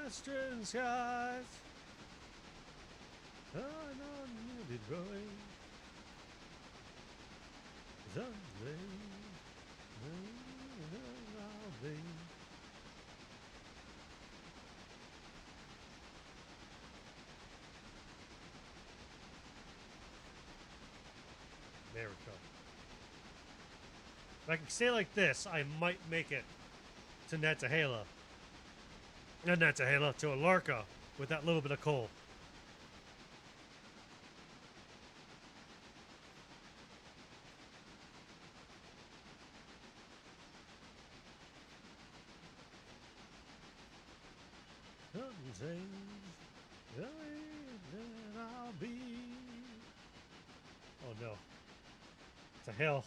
Western skies, unmuted voice, someday I'll be. There we go. If I can stay like this, I might make it to Nantahla. Not Nantahla, to Alarka with that little bit of coal. Someday I'll be. Oh no. It's a hill.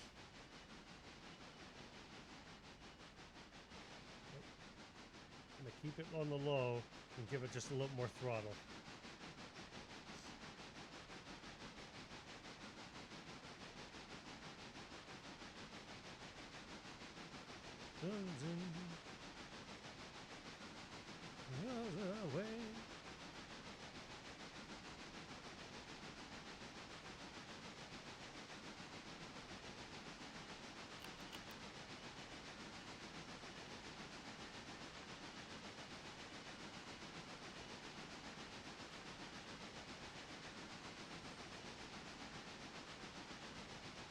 I'm gonna keep it on the low and give it just a little more throttle. Away.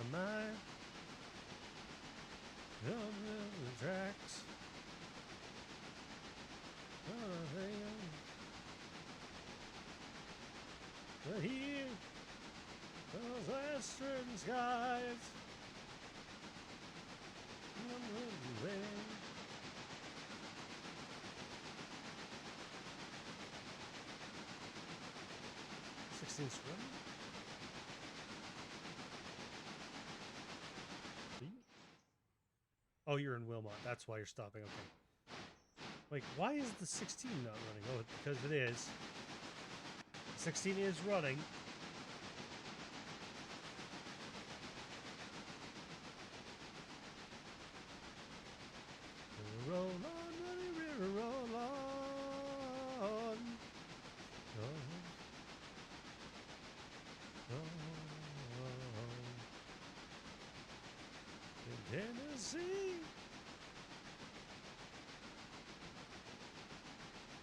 Am I on the tracks? But here, those western skies. Sixteenth run. Oh, you're in Wilmot. That's why you're stopping. Okay. Like, why is the 16 not running? Oh, because it is. 16 is running. sea.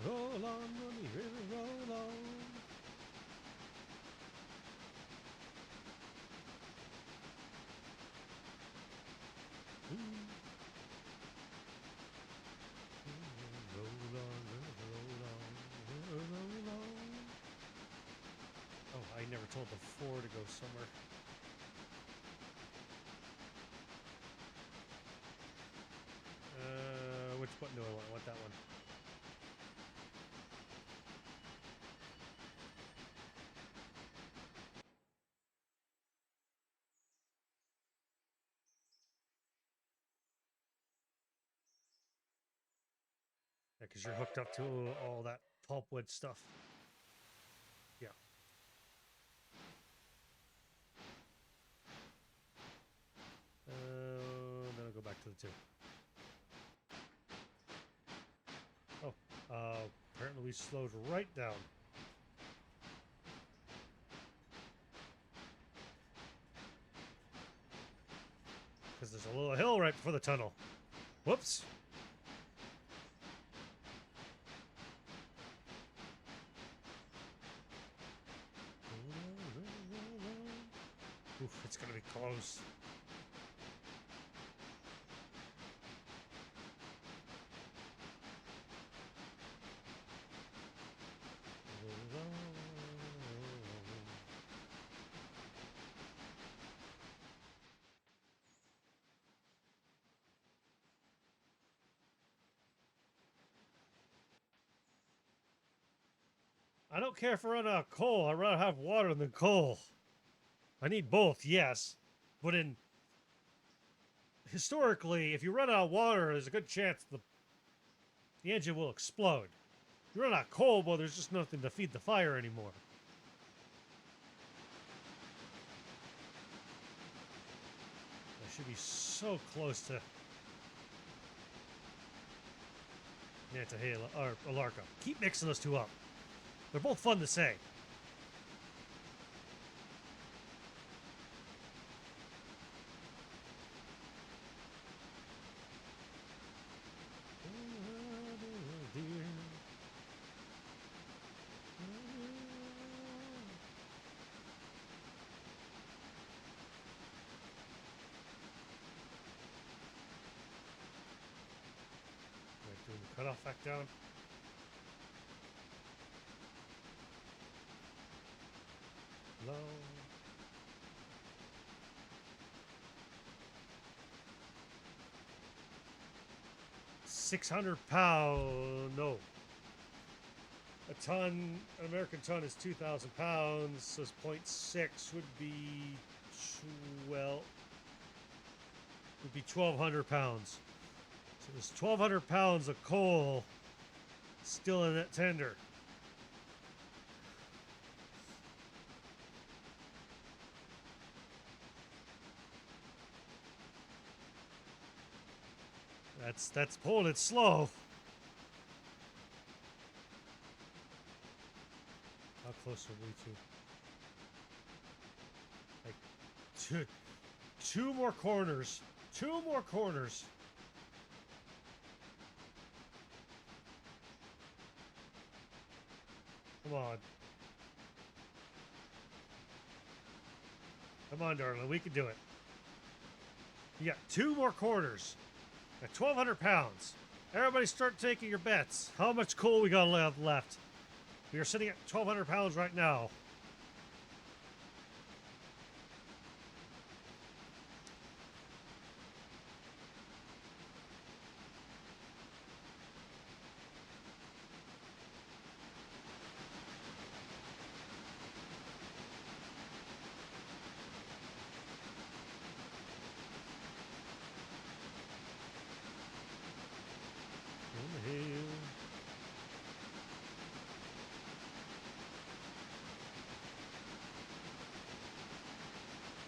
Roll on, money river, roll on. Roll on, roll on. Oh, I never told the 4 to go somewhere. Which button do I want? I want that one. Yeah, because you're hooked up to all that pulpwood stuff. Yeah. Then I'll go back to the 2. Oh, apparently we slowed right down. Because there's a little hill right before the tunnel. Whoops. Oof, it's gonna be close. I don't care if I run out of coal. I'd rather have water than coal. I need both, yes. But historically, if you run out of water, there's a good chance the engine will explode. If you run out of coal, well, there's just nothing to feed the fire anymore. I should be so close to Nantahla or Alarka. Keep mixing those two up. They're both fun to say. Doing the cutoff back down. Low. £600. No. A ton, an American ton is 2,000 pounds, so 0.6 would be 1,200 pounds. So there's 1,200 pounds of coal still in that tender. That's pulling it slow. How close are we to? Like two more corners. 2 more corners. Come on. Come on, darling. We can do it. You got 2 more corners. At 1,200 pounds. Everybody start taking your bets. How much coal we got left? We are sitting at 1,200 pounds right now.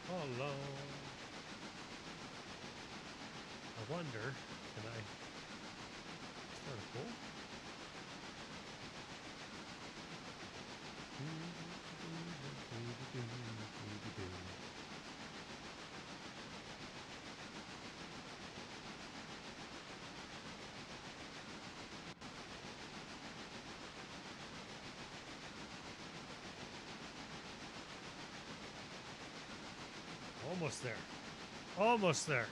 Hello. I wonder, can I start a pool? Almost there. Almost there.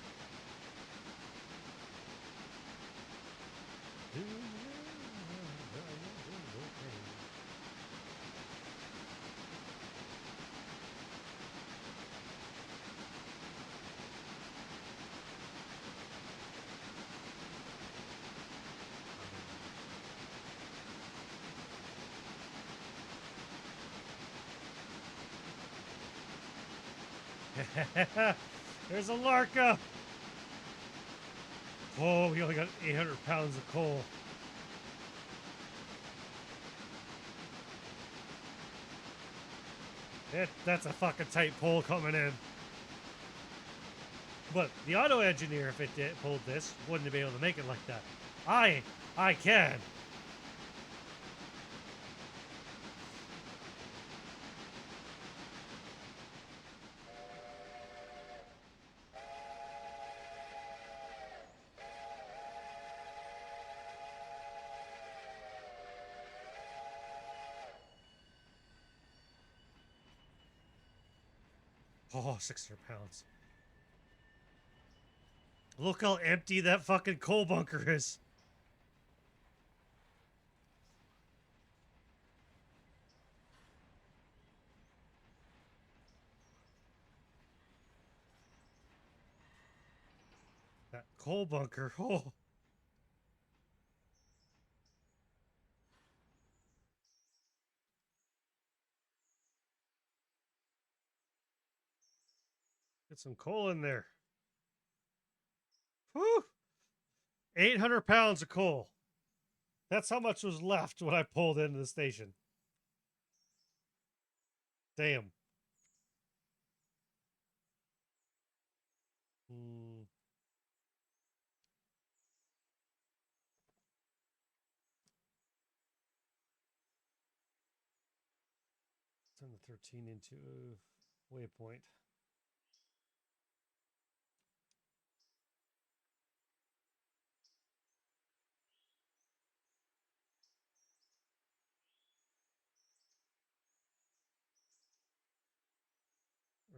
There's a Larka. Oh, we only got 800 pounds of coal. That's a fucking tight pull coming in. But the auto engineer, if it pulled this, wouldn't have been able to make it like that. I can. Oh, 600 pounds. Look how empty that fucking coal bunker is. That coal bunker. Oh. Get some coal in there. Whew. 800 pounds of coal. That's how much was left when I pulled into the station. Damn. Hmm. Turn the 13 into a waypoint.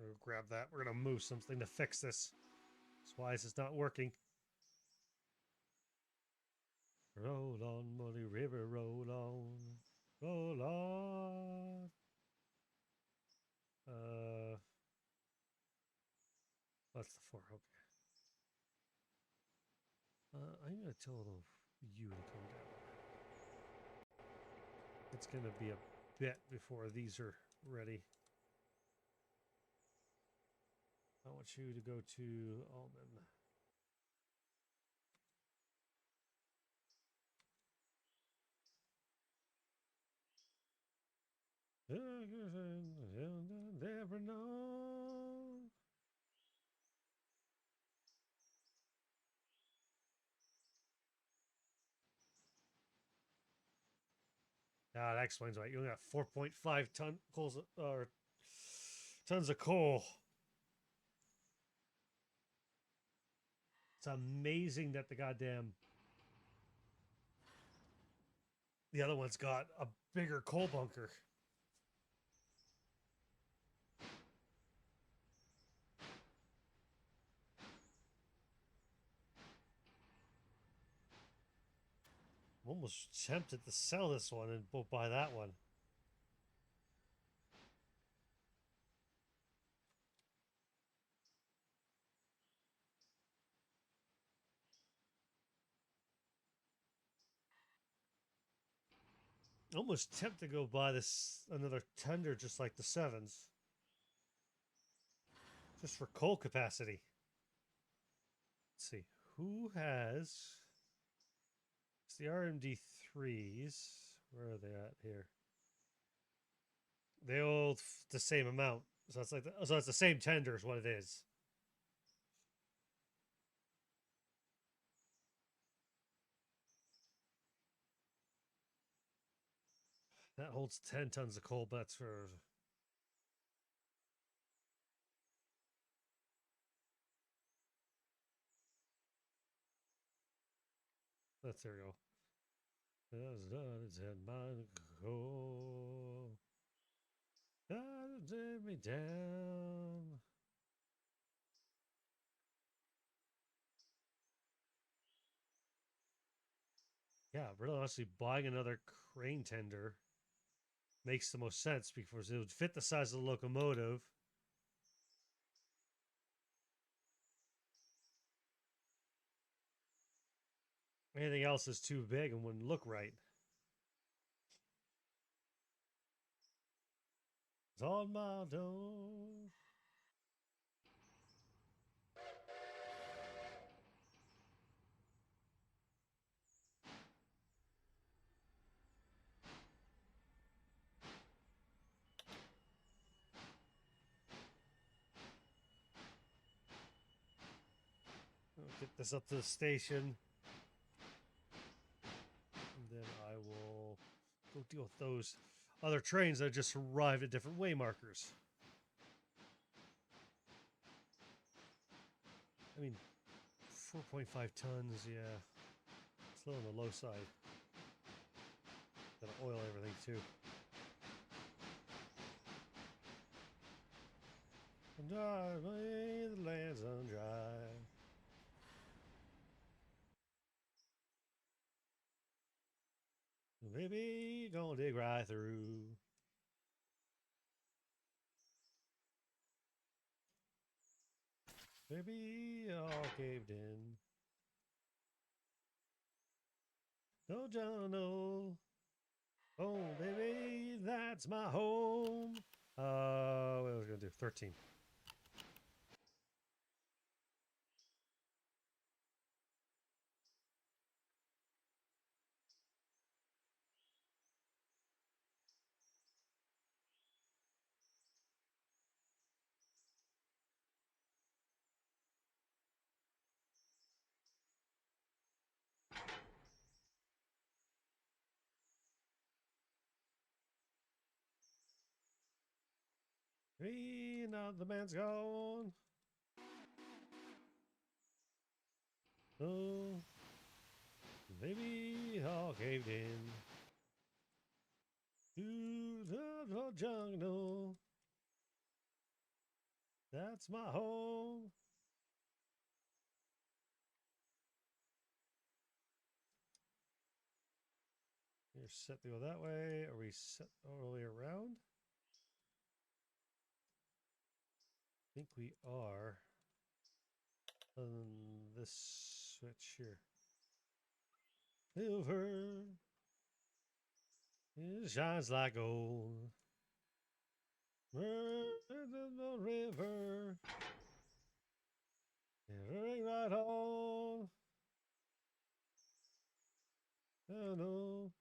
We'll grab that. We're gonna move something to fix this. That's why this is not working. Roll on, Muddy River, roll on. Roll on. That's the 4. Okay. I'm gonna tell you to come down. It's gonna be a bit before these are ready. I want you to go to Almond. Never know. Ah, that explains why you only got 4.5 tons of coal. It's amazing that the other one's got a bigger coal bunker. I'm almost tempted to sell this one and buy that one. Almost tempted to go buy another tender just like the 7s. Just for coal capacity. Let's see. Who has... It's the RMD3s. Where are they at here? They all the same amount. So it's it's the same tender is what it is. That holds 10 tons of coal, but that's for... There we go. Take me down. Yeah, really honestly, buying another crane tender makes the most sense because it would fit the size of the locomotive. Anything else is too big and wouldn't look right. It's on my door. I'll get this up to the station. And then I will go deal with those other trains that just arrived at different way markers. I mean, 4.5 tons, yeah. It's a little on the low side. Gotta oil everything too. And drive away the lands undry. Baby, gonna dig right through. Baby, all caved in. No jungle. Oh, baby, that's my home. What was I gonna do? 13. Hey, now the man's gone. Oh, baby, all caved in. To the jungle. That's my home. You're set to go that way. Are we set all the way around? I think we are. On this switch here. Silver. It shines like gold. The river. Ring right on. Oh no.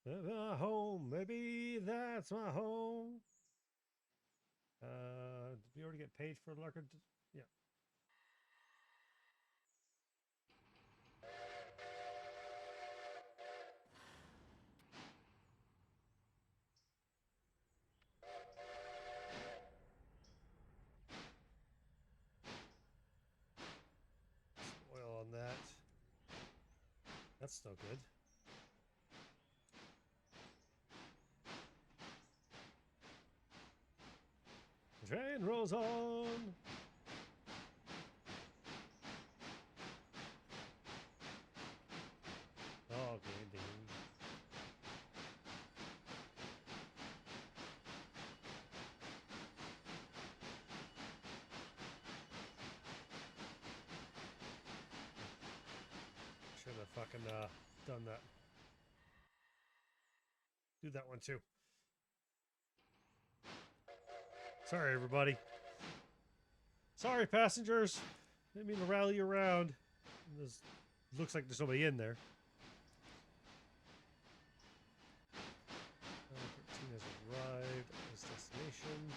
That's my home, maybe that's my home. Did we already get paid for Larkin? Yeah. Oil on that. That's still good. The train rolls on. Okay, ding. Should have fucking done that. Do that one too. Sorry, everybody. Sorry, passengers. Didn't mean to rally you around. This looks like there's nobody in there. 13 has arrived at his destination.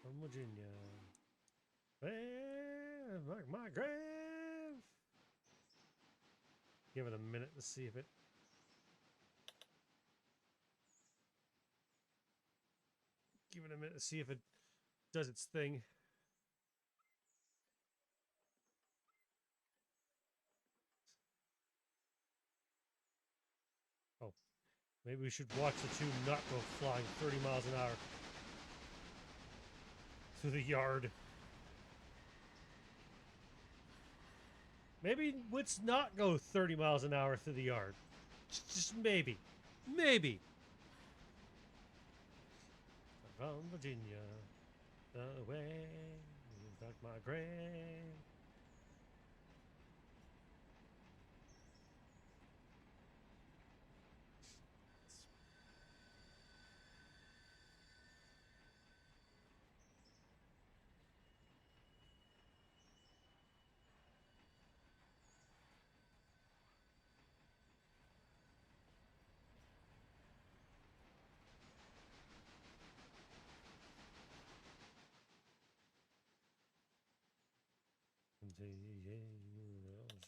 From Virginia. Hey, my grave. Give it a minute to see if it. it a minute to see if it does its thing. Oh, maybe we should watch the two not go flying 30 miles an hour through the yard. Maybe let's not go 30 miles an hour through the yard. Just maybe. Maybe. From Virginia, the way you dug my grave.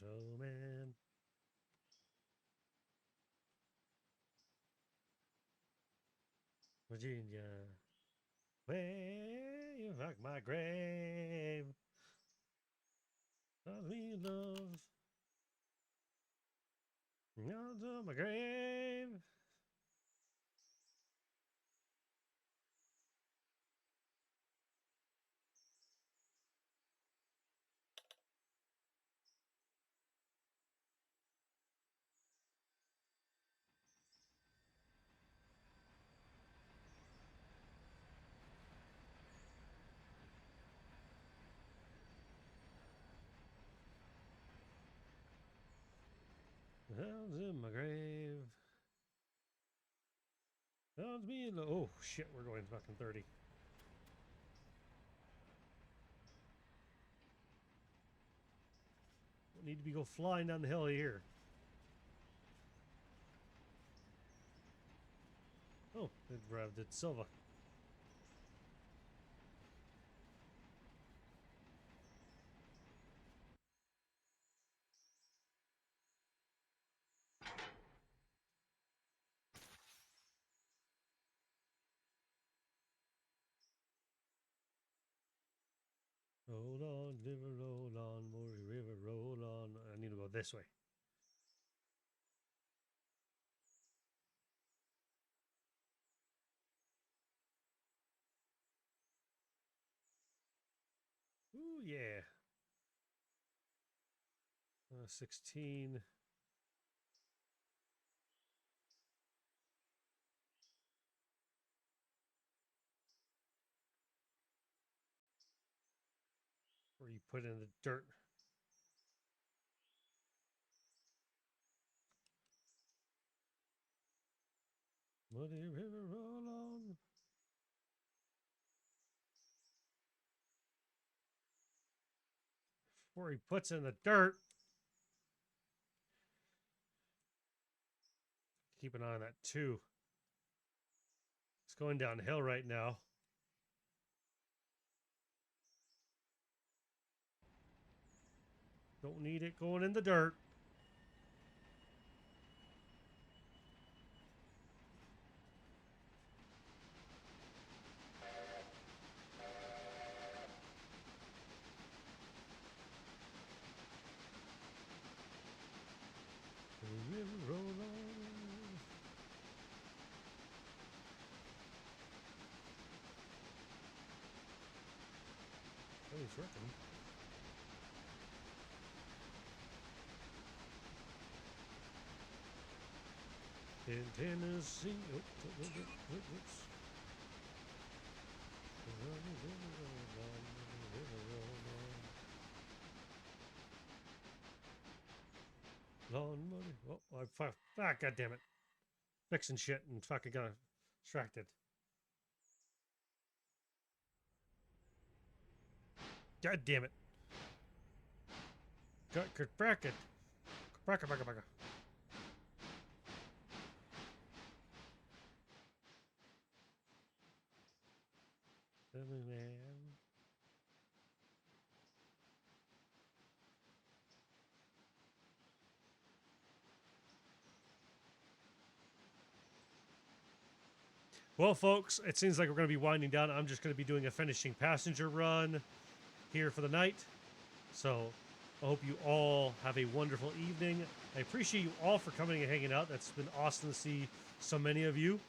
Showman. Virginia, where you rock my grave. Cause we love. To my grave. Hell's in my grave. Hell's me low. Oh shit, we're going fucking 30. Don't need to be go flying down the hill here. Oh, it revved at Silva. Roll on, river, roll on, Murray River, roll on. I need to go this way. Ooh, yeah. 16. Where you put in the dirt. Muddy river, roll on. Where he puts in the dirt. Keep an eye on that too. It's going downhill right now. Don't need it going in the dirt. River, roll on. Oh, he's working. In Tennessee. Oops. Lawn money. Oh, God damn it. Fixing shit and fucking got distracted. God damn it. Bracket. Bracket. Man. Well, folks, it seems like we're going to be winding down. I'm just going to be doing a finishing passenger run here for the night. So I hope you all have a wonderful evening. I appreciate you all for coming and hanging out. That's been awesome to see so many of you,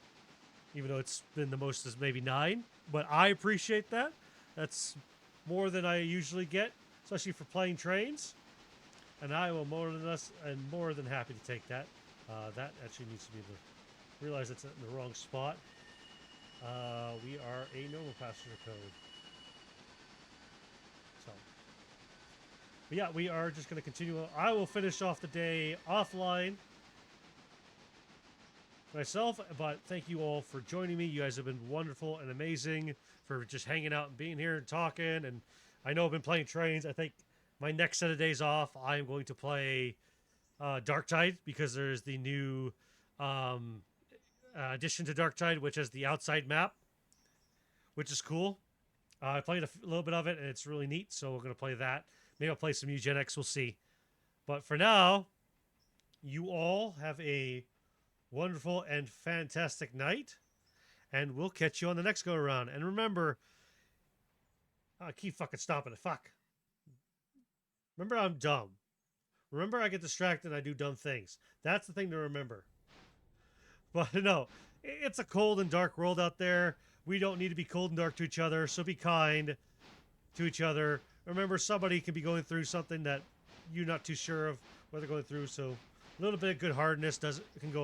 even though it's been the most is maybe 9. But I appreciate that. That's more than I usually get, especially for playing trains. And I will more than happy to take that. That actually needs to be realize it's in the wrong spot. We are a normal passenger code. So, but yeah, we are just going to continue. I will finish off the day offline myself, but thank you all for joining me. You guys have been wonderful and amazing for just hanging out and being here and talking. And I know I've been playing trains. I think my next set of days off, I'm going to play Dark Tide because there's the new addition to Dark Tide, which is the outside map, which is cool. I played a little bit of it, and it's really neat, so we're going to play that. Maybe I'll play some Eugenics. We'll see. But for now, you all have a wonderful and fantastic night, and we'll catch you on the next go-around. And remember, I keep fucking stopping it. Fuck. Remember, I'm dumb. Remember, I get distracted and I do dumb things. That's the thing to remember. But no, it's a cold and dark world out there. We don't need to be cold and dark to each other, so be kind to each other. Remember, somebody can be going through something that you're not too sure of what they're going through, so a little bit of good-heartedness can go